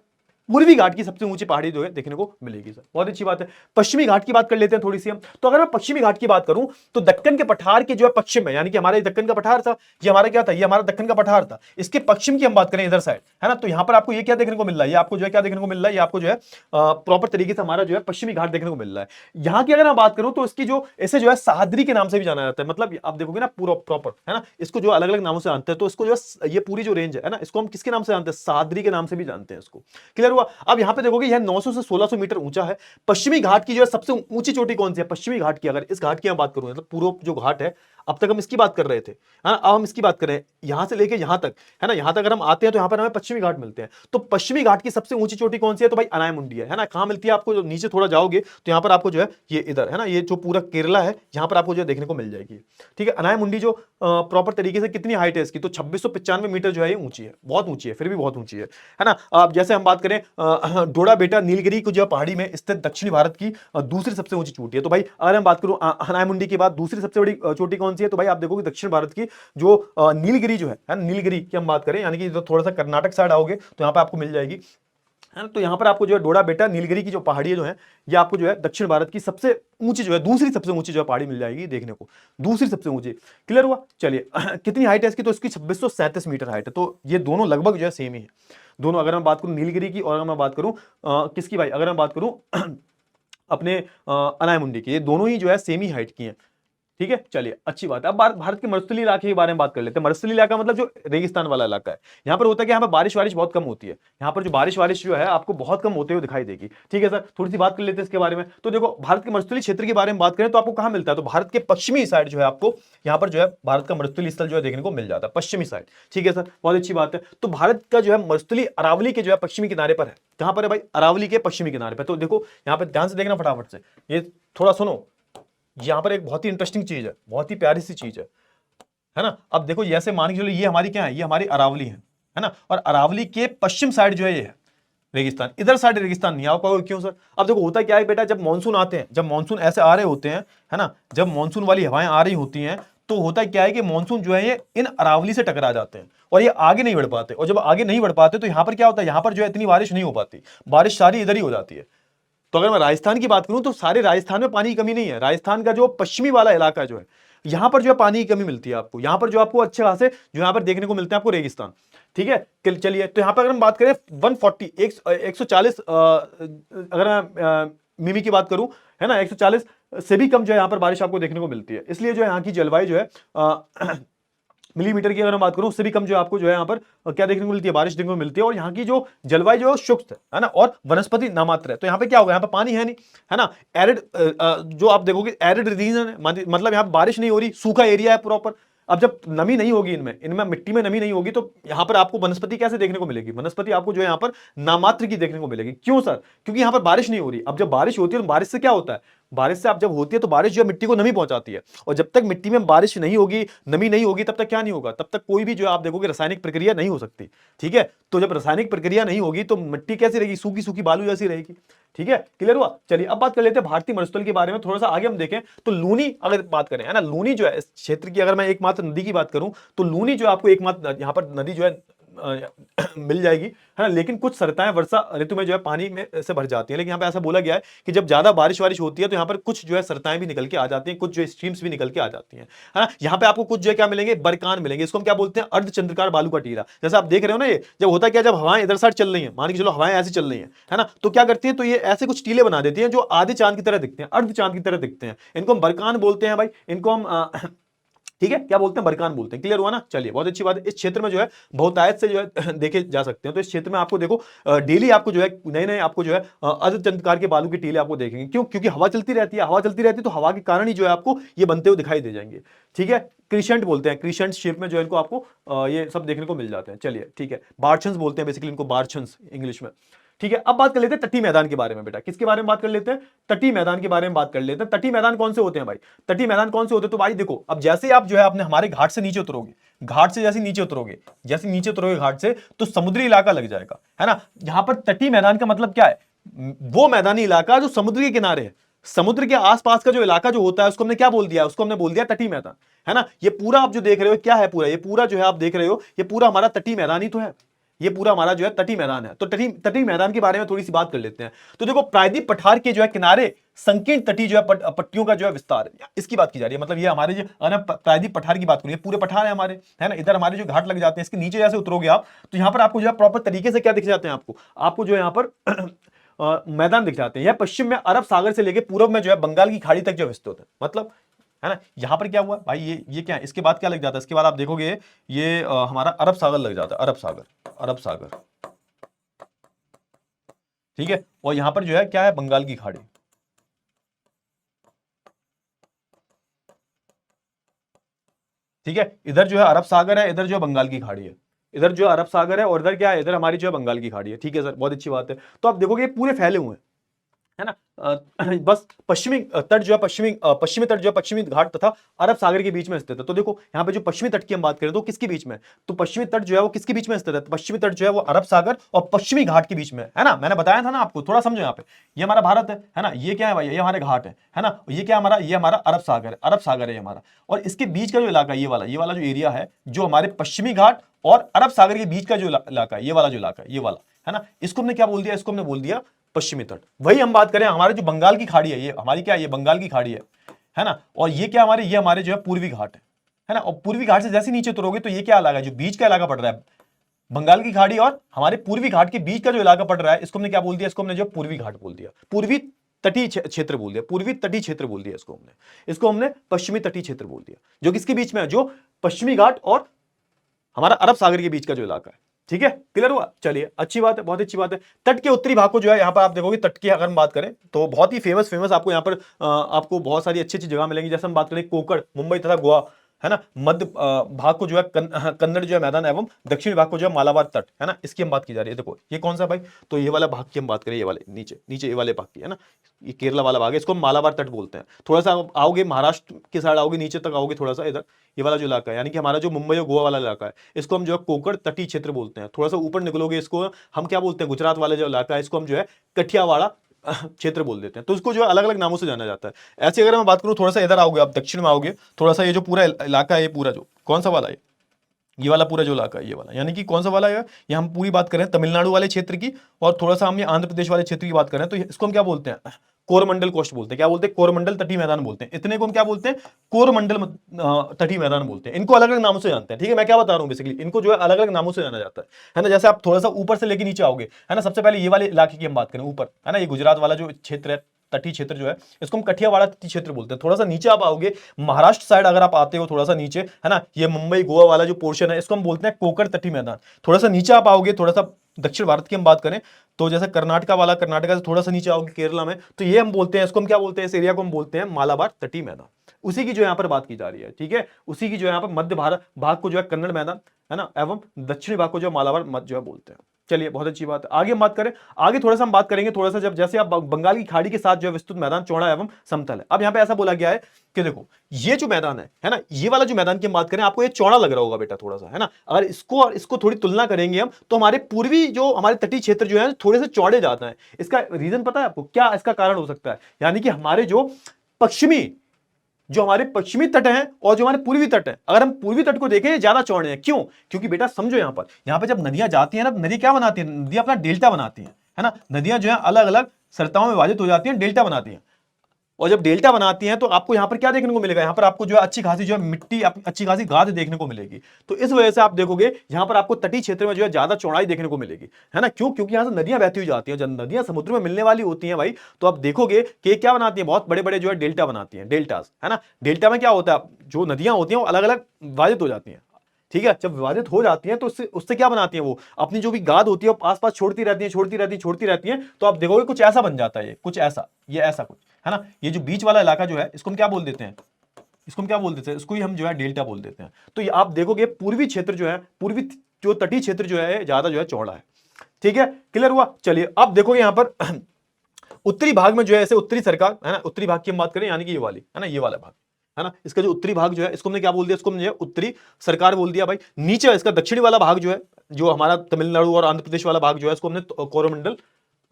पूर्वी घाट की सबसे ऊंची पहाड़ी जो है देखने को मिलेगी सर, बहुत अच्छी बात है। पश्चिमी घाट की बात कर लेते हैं थोड़ी सी हम। तो अगर मैं पश्चिमी घाट की बात करूं तो दक्कन के पठार के जो है पश्चिम में, यानी कि हमारा दक्कन का पठार था, ये हमारा क्या था, ये हमारा दक्कन का पठार था। इसके पश्चिम की हम बात करें इधर साइड, है ना, तो यहां पर आपको ये क्या देखने को मिल रहा है, ये आपको जो है क्या देखने को मिल रहा है, ये आपको जो है प्रॉपर तरीके से हमारा जो है पश्चिमी घाट देखने को मिल रहा है। यहां की अगर मैं बात करूं तो इसकी जो इसे जो है सह्याद्री के नाम से भी जाना जाता है। मतलब आप देखोगे ना पूरा प्रॉपर, है ना, इसको जो अलग अलग नामों से जानते हैं। तो इसको जो ये पूरी जो रेंज है ना, इसको हम किसके नाम से जानते हैं, सह्याद्री के नाम से भी जानते हैं इसको। क्लियर हुआ। अब यहां पे देखोगे यह 900 से 1600 मीटर ऊंचा है। पश्चिमी घाट की जो है सबसे ऊंची चोटी कौन सी है, पश्चिमी घाट की, अगर इस घाट की मैं बात करूं, मतलब पूर्व जो घाट है, अब तक हम इसकी बात कर रहे थे, है ना, अब हम इसकी बात कर रहे हैं यहां से लेके यहां तक, है ना, यहां तक अगर हम आते हैं तो यहां पर हमें पश्चिमी घाट मिलते हैं। तो पश्चिमी घाट की सबसे ऊंची चोटी कौन सी है, तो भाई अनायमुंडी है ना। कहां मिलती है आपको, जो नीचे थोड़ा जाओगे तो यहां पर आपको जो है ये इधर, है ना, ये जो पूरा केरला है यहां पर आपको जो है देखने को मिल जाएगी। ठीक है, अनायमुंडी जो प्रॉपर तरीके से कितनी हाइट है इसकी, तो 2695 मीटर जो है ये ऊंची है, बहुत ऊंची है, फिर भी बहुत ऊंची है ना। अब जैसे हम बात करें डोडा बेटा नीलगिरी को जो है पहाड़ी में स्थित दक्षिणी भारत की दूसरी सबसे ऊंची चोटी है। तो भाई अगर हम बात करूं अनायमुंडी के बाद दूसरी सबसे बड़ी चोटी कौन सी है, तो भाई आप देखोगे दक्षिण भारत की जो नीलगिरी जो है नीलगिरी की हम बात करें, यानी कि थोड़ा सा कर्नाटक साइड आओगे तो यहाँ पे आपको मिल जाएगी, है ना। तो यहाँ पर आपको जो है डोडा बेटा नीलगिरी की जो पहाड़ी जो है, ये आपको जो है दक्षिण भारत की सबसे ऊंची जो है, दूसरी सबसे ऊंची जो है पहाड़ी मिल जाएगी देखने को, दूसरी सबसे ऊंची। क्लियर हुआ। चलिए कितनी हाइट है इसकी, तो इसकी 2637 मीटर हाइट है। तो ये दोनों लगभग जो है सेम ही है दोनों। अगर मैं बात करूं नीलगिरी की, और अगर मैं बात करूं किसकी भाई, अगर मैं बात करूं अपने अनायमुंडी की, ये दोनों ही जो है सेम ही हाइट की हैं। ठीक है, चलिए अच्छी बात है। अब भारत के मरुस्थलीय इलाके के बारे में बात कर लेते हैं। मरुस्थलीय इलाका मतलब जो रेगिस्तान वाला इलाका है। यहाँ पर होता है कि यहाँ पर बारिश वारिश बहुत कम होती है। यहाँ पर जो बारिश वारिश जो है आपको बहुत कम होते हुए दिखाई देगी। ठीक है सर, थोड़ी सी बात कर लेते हैं इसके बारे में। तो देखो भारत के मरुस्थलीय क्षेत्र के बारे में बात करें तो आपको कहाँ मिलता है, तो भारत के पश्चिमी साइड जो है आपको यहाँ पर जो है भारत का मरुस्थलीय स्थल जो है देखने को मिल जाता है, पश्चिमी साइड। ठीक है सर, बहुत अच्छी बात है। तो भारत का जो है मरुस्थलीय अरावली के जो है पश्चिमी किनारे पर है। कहां पर है भाई, अरावली के पश्चिमी किनारे पर। तो देखो यहाँ पर ध्यान से देखना फटाफट से, ये थोड़ा सुनो, यहां पर एक बहुत ही इंटरेस्टिंग चीज है, बहुत ही प्यारी सी चीज है ना। अब देखो जैसे मान के चलो ये हमारी क्या है, ये हमारी अरावली है ना, और अरावली के पश्चिम साइड जो है ये है रेगिस्तान, इधर साइड रेगिस्तान नहीं। आप कहोगे क्यों सर, अब देखो होता क्या है बेटा, जब मानसून आते हैं, जब मानसून ऐसे आ रहे होते हैं, है ना, जब मानसून वाली हवाएं आ रही होती हैं, तो होता क्या है कि मानसून जो है ये इन अरावली से टकरा जाते हैं और ये आगे नहीं बढ़ पाते। और जब आगे नहीं बढ़ पाते तो यहां पर क्या होता है, यहां पर जो है इतनी बारिश नहीं हो पाती, बारिश सारी इधर ही हो जाती है। तो अगर मैं राजस्थान की बात करूं तो सारे राजस्थान में पानी की कमी नहीं है। राजस्थान का जो पश्चिमी वाला इलाका जो है, यहां पर जो है पानी की कमी मिलती है आपको। यहां पर जो आपको अच्छे खासे जो यहां पर देखने को मिलते हैं आपको रेगिस्तान। ठीक है, चलिए तो यहां पर अगर हम बात करें 140 140 अगर मैं मिमी की बात करूं, है ना, 140 से भी कम जो है यहां पर बारिश आपको देखने को मिलती है। इसलिए जो है यहाँ की जलवायु जो है मिलीमीटर की अगर मैं बात करूं उससे भी कम जो आपको जो है यहाँ पर क्या देखने को मिलती है, बारिश देखने को मिलती है। और यहाँ की जो जलवायु जो शुष्क है ना, और वनस्पति नामात्र है। तो यहाँ पे क्या होगा, यहाँ पे पानी है नहीं, है ना, एरिड जो आप देखोगे एरिड रीजन है, मतलब यहाँ पे बारिश नहीं हो रही, सूखा एरिया है प्रॉपर। अब जब नमी नहीं होगी इनमें इनमें मिट्टी में नमी नहीं होगी तो यहाँ पर आपको वनस्पति कैसे देखने को मिलेगी, वनस्पति आपको जो है यहाँ पर नामात्र की देखने को मिलेगी। क्यों सर, क्योंकि यहाँ पर बारिश नहीं हो रही। अब जब बारिश होती है तो बारिश से क्या होता है, बारिश से आप जब होती है तो बारिश जो है मिट्टी को नमी पहुंचाती है। और जब तक मिट्टी में बारिश नहीं होगी, नमी नहीं होगी, तब तक क्या नहीं होगा, तब तक कोई भी जो आप देखोगे रासायनिक प्रक्रिया नहीं हो सकती। ठीक है, तो जब रासायनिक प्रक्रिया नहीं होगी तो मिट्टी कैसी रहेगी, सूखी सूखी बालू जैसी रहेगी। ठीक है, क्लियर हुआ। चलिए अब बात कर लेते हैं भारतीय मरुस्थल के बारे में। थोड़ा सा आगे हम देखें तो लूनी अगर बात करें, है ना, लूनी जो है इस क्षेत्र की, अगर मैं एकमात्र नदी की बात करूं तो लूनी जो आपको एकमात्र यहाँ पर नदी जो है मिल जाएगी, है ना। लेकिन कुछ सरताएं वर्षा ऋतु में जो है पानी में से भर जाती है। लेकिन यहाँ पे ऐसा बोला गया है कि जब ज्यादा बारिश वारिश होती है तो यहाँ पर कुछ जो है सरताएं भी निकल के आ जाती हैं, कुछ जो स्ट्रीम्स भी निकल के आ जाती हैं, है ना। यहाँ पे आपको कुछ जो है क्या मिलेंगे, बरकान मिलेंगे। इसको हम क्या बोलते हैं, अर्धचंद्राकार बालू का टीला। जैसे आप देख रहे हो ना, ये जब होता क्या, जब हवाएं इधर साइड चल रही है, मान के चलो हवाएं ऐसी चल रही है ना, तो क्या करती है, तो ये ऐसे कुछ टीले बना देती है जो आधे चांद की तरह दिखते हैं, अर्ध चांद की तरह दिखते हैं। इनको हम बरकान बोलते हैं भाई, इनको हम ठीक है, क्या बोलते हैं, बरकान बोलते हैं। क्लियर हुआ ना, चलिए बहुत अच्छी बात है। इस क्षेत्र में जो है बहुतायत से जो है देखे जा सकते हैं। तो इस क्षेत्र में आपको देखो डेली आपको जो है नए नए आपको जो है अर्धचंद्राकार के बालू की टीले आपको देखेंगे। क्यों? क्योंकि हवा चलती रहती है, हवा चलती रहती है तो हवा के कारण ही जो है आपको ये बनते हुए दिखाई दे जाएंगे। ठीक है, क्रिसेंट बोलते हैं, क्रिसेंट शेप में जो है इनको आपको ये सब देखने को मिल जाते हैं। चलिए ठीक है, बारछंस बोलते हैं बेसिकली इनको, बारछंस इंग्लिश में। ठीक है, अब बात कर लेते हैं तटीय मैदान के बारे में। बेटा किसके बारे में बात कर लेते हैं? तटीय मैदान के बारे में बात कर लेते हैं। तटीय मैदान कौन से होते हैं भाई? तटीय मैदान कौन से होते हैं? तो भाई देखो, अब जैसे आप जो है अपने हमारे घाट से नीचे उतरोगे, घाट से जैसे नीचे उतरोगे, जैसे नीचे उतरोगे घाट से, तो समुद्री इलाका लग जाएगा, है ना। यहां पर तटीय मैदान का मतलब क्या है? वो मैदानी इलाका जो समुद्र के किनारे है, समुद्र के आसपास का जो इलाका जो होता है उसको हमने क्या बोल दिया? उसको हमने बोल दिया तटीय मैदान, है ना। ये पूरा आप जो देख रहे हो क्या है? पूरा ये पूरा जो है आप देख रहे हो, ये पूरा हमारा तटीय मैदान ही तो है। ये पूरा हमारा जो है तटीय मैदान है। तो तटीय मैदान के बारे में थोड़ी सी बात कर लेते हैं। तो देखो, प्रायद्वीप पठार के जो है किनारे संकीर्ण तटीय जो है पट्टियों का जो है विस्तार है, इसकी बात की जा रही है। मतलब ये हमारे जो प्रायद्वीप पठार की बात करिए, पूरे पठार है हमारे, है ना। इधर हमारे जो घाट लग जाते हैं, इसके नीचे जैसे उतरोगे आप, तो यहाँ पर आपको जो है प्रॉपर तरीके से क्या दिख जाते हैं? आपको जो है यहाँ पर मैदान दिख जाते हैं। यह पश्चिम में अरब सागर से लेकर पूर्व में जो है बंगाल की खाड़ी तक जो विस्तृत है। मतलब, है ना। यहां पर क्या हुआ भाई, ये क्या है? इसके बाद क्या लग जाता है? इसके बाद आप देखोगे ये हमारा अरब सागर लग जाता है, अरब सागर, अरब सागर। ठीक है, और यहां पर जो है क्या है? बंगाल की खाड़ी। ठीक है, इधर जो है अरब सागर है, इधर जो है बंगाल की खाड़ी है। इधर जो अरब सागर है और इधर क्या है? इधर हमारी जो है बंगाल की खाड़ी है। ठीक है सर, बहुत अच्छी बात है। तो आप देखोगे पूरे फैले हुए हैं, है ना। बस पश्चिमी तट जो है पश्चिमी तट जो है पश्चिमी घाट तथा अरब सागर के बीच में स्थित है। तो देखो यहाँ पे जो पश्चिमी तट की हम बात करें तो किसके बीच में? तो पश्चिमी तट जो है वो किसके बीच में स्थित है? तो पश्चिमी तट जो है वो अरब सागर और पश्चिमी घाट के बीच में है ना। मैंने बताया था ना आपको, थोड़ा समझो यहाँ पे। ये हमारा भारत है ना। ये क्या है भाई? ये हमारे घाट है ना। ये क्या हमारा? ये हमारा अरब सागर है, अरब सागर है हमारा। और इसके बीच का जो इलाका, ये वाला जो एरिया है, जो हमारे पश्चिमी घाट और अरब सागर के बीच का जो इलाका है, ये वाला जो इलाका है, ये वाला, है ना। इसको हमने क्या बोल दिया? इसको हमने बोल दिया पश्चिमी तट। वही हम बात करें, हमारे जो बंगाल की खाड़ी है, ये हमारी क्या है? ये बंगाल की खाड़ी है ना। और ये क्या हमारे? ये हमारे जो है पूर्वी घाट है ना। और पूर्वी घाट से जैसे नीचे उतरोगे तो ये क्या इलाका है? जो बीच का इलाका पड़ रहा है, बंगाल की खाड़ी और हमारे पूर्वी घाट के बीच का जो इलाका पड़ रहा है, इसको हमने क्या बोल दिया? इसको हमने जो पूर्वी घाट बोल दिया, पूर्वी तटीय क्षेत्र बोल दिया, पूर्वी तटीय क्षेत्र बोल दिया इसको हमने पश्चिमी तटीय क्षेत्र बोल दिया। जो किसके बीच में है? जो पश्चिमी घाट और हमारा अरब सागर के बीच का जो इलाका है। ठीक है, क्लियर हुआ? चलिए, अच्छी बात है, बहुत अच्छी बात है। तट के उत्तरी भाग को जो है यहाँ पर आप देखोगे, तट की अगर हम बात करें तो बहुत ही फेमस आपको यहाँ पर आपको बहुत सारी अच्छी अच्छी जगह मिलेंगी। जैसे हम बात करें कोकण, मुंबई तथा गोवा, है ना। मध्य भाग को जो है कन्नड़ जो है मैदान एवं दक्षिणी भाग को जो है मालाबार तट, है ना। इसकी हम बात की जा रही है। देखो ये कौन सा भाई? तो ये वाला भाग की हम बात करें, ये वाले नीचे नीचे ये वाले भाग की, है ना। ये केरला वाला भाग है, इसको हम मालाबार तट बोलते हैं। थोड़ा सा आओगे महाराष्ट्र की साइड आओगे, नीचे तक आओगे थोड़ा सा, इधर ये वाला जो इलाका है, यानी कि हमारा जो मुंबई और गोवा वाला इलाका है, इसको हम जो है कोकण तटीय क्षेत्र बोलते हैं। थोड़ा सा ऊपर निकलोगे, इसको हम क्या बोलते हैं? गुजरात वाला जो इलाका है, इसको हम जो है कठियावाड़ा क्षेत्र बोल देते हैं। तो इसको जो है अलग अलग नामों से जाना जाता है। ऐसे अगर मैं बात करूं, थोड़ा सा इधर आओगे आप, दक्षिण में आओगे थोड़ा सा, ये जो पूरा इलाका है, ये पूरा जो कौन सा वाला है? ये वाला पूरा जो इलाका है, ये वाला, यानी कि कौन सा वाला है? ये हम पूरी बात करें तमिलनाडु वाले क्षेत्र की, और थोड़ा सा हम ये आंध्र प्रदेश वाले क्षेत्र की बात करें तो इसको हम क्या बोलते हैं? कोरमंडल कोस्ट बोलते हैं। क्या बोलते हैं? कोरमंडल तटीय मैदान बोलते हैं। इतने को हम क्या बोलते हैं? कोरमंडल तटीय मैदान बोलते हैं। इनको अलग अलग नामों से जानते हैं। ठीक है, मैं क्या बता रहा हूं बेसिकली, इनको जो है अलग अलग नामों से जाना जाता है ना। जैसे आप थोड़ा सा ऊपर से लेके नीचे आओगे, है ना। सबसे पहले ये वाले इलाके की हम बात करें ऊपर, है ना। ये गुजरात वाला जो क्षेत्र है, तटीय क्षेत्र जो है, इसको हम कठियावाड़ा तटीय क्षेत्र बोलते हैं। थोड़ा सा नीचे आप आओगे, महाराष्ट्र साइड अगर आप आते हो थोड़ा सा नीचे, है ना, ये मुंबई गोवा वाला जो पोर्शन है, इसको हम बोलते हैं कोकण तटीय मैदान। थोड़ा सा नीचे आप आओगे, थोड़ा सा दक्षिण भारत की हम बात करें तो जैसे कर्नाटका वाला, कर्नाटका से थोड़ा सा नीचे आओगे केरला में, तो ये हम बोलते हैं, इसको हम क्या बोलते हैं? इस एरिया को हम बोलते हैं मालाबार तटीय मैदान। उसी की जो यहाँ पर बात की जा रही है। ठीक है, उसी की जो यहाँ पर मध्य भारत भाग को जो है कन्नड़ मैदान, है ना, एवं दक्षिणी भाग को जो मालाबार मध्य जो है बोलते हैं। चलिए, बहुत अच्छी बात है। आगे हम बात करें, आगे थोड़ा सा हम बात करेंगे थोड़ा सा, जब जैसे आप बंगाल की खाड़ी के साथ जो विस्तृत मैदान चौड़ा एवं समतल है। अब यहाँ पे ऐसा बोला गया है कि देखो ये जो मैदान है ना, ये वाला जो मैदान की हम बात करें, आपको ये चौड़ा लग रहा होगा बेटा थोड़ा सा, है ना। अगर इसको और इसको थोड़ी तुलना करेंगे हम, तो हमारे पूर्वी जो हमारे तटीय क्षेत्र जो है थोड़े से चौड़े जाता है। इसका रीजन पता है आपको? क्या इसका कारण हो सकता है? यानी कि हमारे जो हमारे पश्चिमी तट हैं और जो हमारे पूर्वी तट हैं, अगर हम पूर्वी तट को देखें ज्यादा चौड़े हैं। क्यों? क्योंकि बेटा समझो, यहां पर जब नदियां जाती हैं ना, नदी क्या बनाती है? नदियां अपना डेल्टा बनाती हैं, है ना। नदियां जो है अलग अलग सरताओं में विभाजित हो जाती हैं, डेल्टा बनाती हैं। और जब डेल्टा बनाती हैं तो आपको यहाँ पर क्या देखने को मिलेगा, यहाँ पर आपको जो है अच्छी खासी जो है मिट्टी, अच्छी खासी गाद देखने को मिलेगी। तो इस वजह से आप देखोगे यहाँ पर आपको तटीय क्षेत्र में जो है ज्यादा चौड़ाई देखने को मिलेगी, है ना। क्यों? क्योंकि यहाँ से नदियां बहती हुई जाती हैं, जब नदियां समुद्र में मिलने वाली होती हैं भाई, तो आप देखोगे कि क्या बनाती है, बहुत बड़े बड़े जो है डेल्टा बनाती है, डेल्टास, है ना। डेल्टा में क्या होता है, जो नदियां होती हैं वो अलग अलग विभाजित हो जाती हैं, ठीक है। जब विभाजित हो जाती हैं तो उससे उससे क्या बनाती हैं, वो अपनी जो भी गाद होती है वो आस पास छोड़ती रहती है, छोड़ती रहती है, छोड़ती रहती है। तो आप देखोगे कुछ ऐसा बन जाता है, ये कुछ ऐसा, ये ऐसा कुछ, है ना। ये जो बीच वाला इलाका जो है इसको हम क्या बोल देते हैं, इसको हम क्या बोल देते हैं, इसको ही हम जो है डेल्टा बोल देते हैं। तो ये आप देखोगे पूर्वी क्षेत्र जो है, पूर्वी जो तटीय क्षेत्र जो है ज्यादा जो है चौड़ा है, ठीक है। क्लियर हुआ? चलिए अब देखोगे यहां पर उत्तरी भाग में जो है, ऐसे उत्तरी सरकार, है ना, उत्तरी भाग की हम बात करें, यानी कि ये वाली, है ना, ये वाला भाग, है ना, इसका जो उत्तरी भाग जो है इसको हमने क्या बोल दिया, इसको हमने उत्तरी सरकार बोल दिया भाई। नीचे इसका दक्षिणी वाला भाग जो है, जो हमारा तमिलनाडु और आंध्र प्रदेश वाला भाग जो है, इसको हमने कोरोमंडल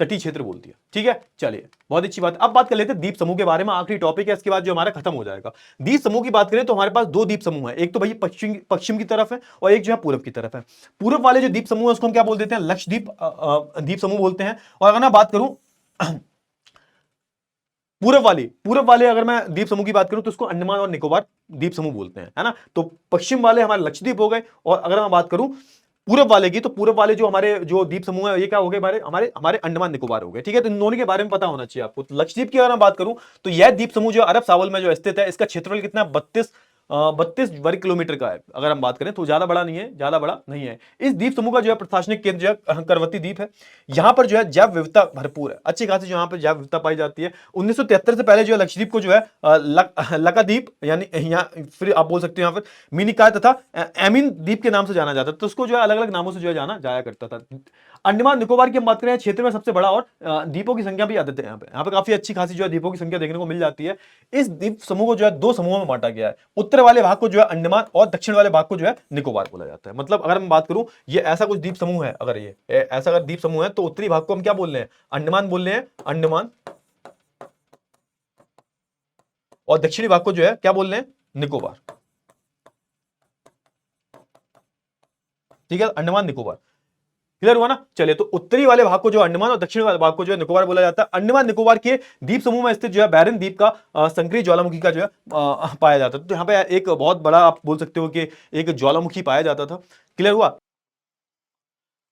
तटीय क्षेत्र बोल दिया, ठीक है। चलिए बहुत अच्छी बात। अब बात कर लेते हैं द्वीप समूह के बारे में, आखिरी टॉपिक है, इसके बाद जो हमारा खत्म हो जाएगा। द्वीप समूह की बात करें तो हमारे पास दो द्वीप समूह है, एक तो भाई पश्चिम पश्चिम की तरफ है और एक जो है पूर्व की तरफ है। पूर्व वाले जो द्वीप समूह है उसको हम क्या बोल देते हैं, लक्षद्वीप द्वीप समूह बोलते हैं। और अगर मैं बात करूं पूर्व वाले अगर मैं द्वीप समूह की बात करूं तो उसको अंडमान और निकोबार द्वीप समूह बोलते हैं, है ना। तो पश्चिम वाले हमारे लक्षद्वीप हो गए, और अगर मैं बात करूं पूर्व वाले की, तो पूर्व वाले जो हमारे जो द्वीप समूह है ये क्या हो गए, हमारे हमारे हमारे अंडमान निकोबार हो गए, ठीक है। तो इन दोनों के बारे में पता होना चाहिए आपको। तो लक्षद्वीप की अगर मैं बात करूं तो यह द्वीप समूह जो अरब सागर में जो स्थित है, इसका क्षेत्रफल कितना है, 32 वर्ग किलोमीटर का है। अगर हम बात करें तो ज्यादा बड़ा नहीं है, ज्यादा बड़ा नहीं है। इस द्वीप समूह का जो है प्रशासनिक केंद्र जो है करवती द्वीप है। यहाँ पर जो है जैव विविधता भरपूर है, अच्छी खासी जो यहाँ पर जैव विविधता पाई जाती है। 1973 से पहले जो है लक्षद्वीप को जो है लकाद्वीप, यानी यहाँ फिर आप बोल सकते हो यहाँ पर मिनिकॉय तथा एमिन द्वीप के नाम से जाना जाता था। तो उसको जो है अलग अलग नामों से जो है जाना जाया करता था। अंडमान निकोबार की हम बात करें, क्षेत्र में सबसे बड़ा और द्वीपों की संख्या भी आदत है। यहाँ पे काफी अच्छी खासी जो है द्वीपों की संख्या देखने को मिल जाती है। इस द्वीप समूह को जो है दो समूहों में बांटा गया है, उत्तर वाले भाग को जो है अंडमान और दक्षिण वाले भाग को जो है निकोबार बोला जाता है। मतलब अगर मैं बात करूं, ये ऐसा कुछ द्वीप समूह है, अगर ये ऐसा अगर द्वीप समूह है तो उत्तरी भाग को हम क्या बोल रहे हैं, अंडमान बोल रहे हैं, अंडमान, और दक्षिणी भाग को जो है क्या बोल रहे हैं, निकोबार, ठीक है, अंडमान निकोबार। क्लियर हुआ ना। चलिए, तो उत्तरी वाले भाग को जो अंडमान और दक्षिण वाले भाग को जो है निकोबार बोला जाता है। अंडमान निकोबार के द्वीप समूह में स्थित जो है बैरन द्वीप का संक्रिय ज्वालामुखी का जो है पाया जाता है। तो यहाँ पे एक बहुत बड़ा आप बोल सकते हो कि एक ज्वालामुखी पाया जाता था। क्लियर हुआ,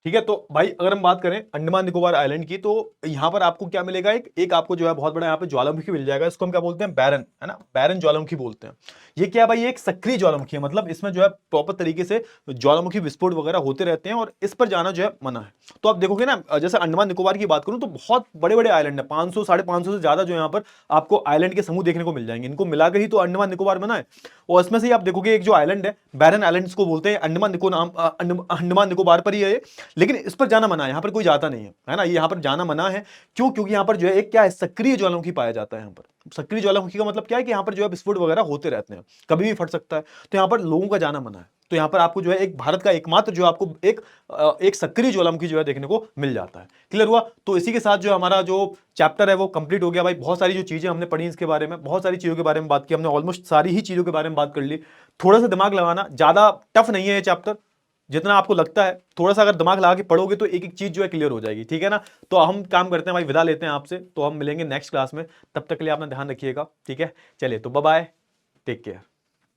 ठीक है। तो भाई अगर हम बात करें अंडमान निकोबार आइलैंड की, तो यहां पर आपको क्या मिलेगा, एक आपको जो है बहुत बड़ा यहाँ पे ज्वालामुखी मिल जाएगा। इसको हम क्या बोलते हैं, बैरन, है ना, बैरन ज्वालामुखी बोलते हैं। ये क्या भाई, एक सक्रिय ज्वालामुखी है, मतलब इसमें जो है प्रॉपर तरीके से ज्वालामुखी विस्फोट वगैरह होते रहते हैं, और इस पर जाना जो है मना है। तो आप देखोगे ना, जैसे अंडमान निकोबार की बात करूं तो बहुत बड़े बड़े आइलैंड है, 500 550 से ज्यादा जो यहाँ पर आपको आइलैंड के समूह देखने को मिल जाएंगे। इनको मिलाकर ही तो अंडमान निकोबार बना है। और इसमें से आप देखोगे एक जो आइलैंड है बैरन आइलैंड को बोलते हैं, अंडमान निकोबार पर ही है, लेकिन इस पर जाना मना है, यहाँ पर कोई जाता नहीं है ना। ये यहाँ पर जाना मना है, क्यों? क्योंकि यहाँ पर जो है एक क्या है, सक्रिय ज्वालामुखी पाया जाता है। यहाँ पर सक्रिय ज्वालामुखी का मतलब क्या है कि यहाँ पर जो है विस्फोट वगैरह होते रहते हैं, कभी भी फट सकता है। तो यहाँ पर लोगों का जाना मना है। तो यहाँ पर आपको जो है एक भारत का एकमात्र जो आपको एक सक्रिय ज्वालामुखी जो है देखने को मिल जाता है। क्लियर हुआ। तो इसी के साथ जो हमारा जो चैप्टर है वो कंप्लीट हो गया भाई। बहुत सारी जो चीजें हमने पढ़ी इसके बारे में, बहुत सारी चीजों के बारे में बात की हमने, ऑलमोस्ट सारी ही चीजों के बारे में बात कर ली। थोड़ा सा दिमाग लगाना, ज्यादा टफ नहीं है ये चैप्टर जितना आपको लगता है। थोड़ा सा अगर दिमाग लगा के पढ़ोगे तो एक एक चीज जो है क्लियर हो जाएगी, ठीक है ना। तो हम काम करते हैं भाई, विदा लेते हैं आपसे। तो हम मिलेंगे नेक्स्ट क्लास में, तब तक के लिए अपना ध्यान रखिएगा, ठीक है। चलिए, तो बाय बाय, टेक केयर।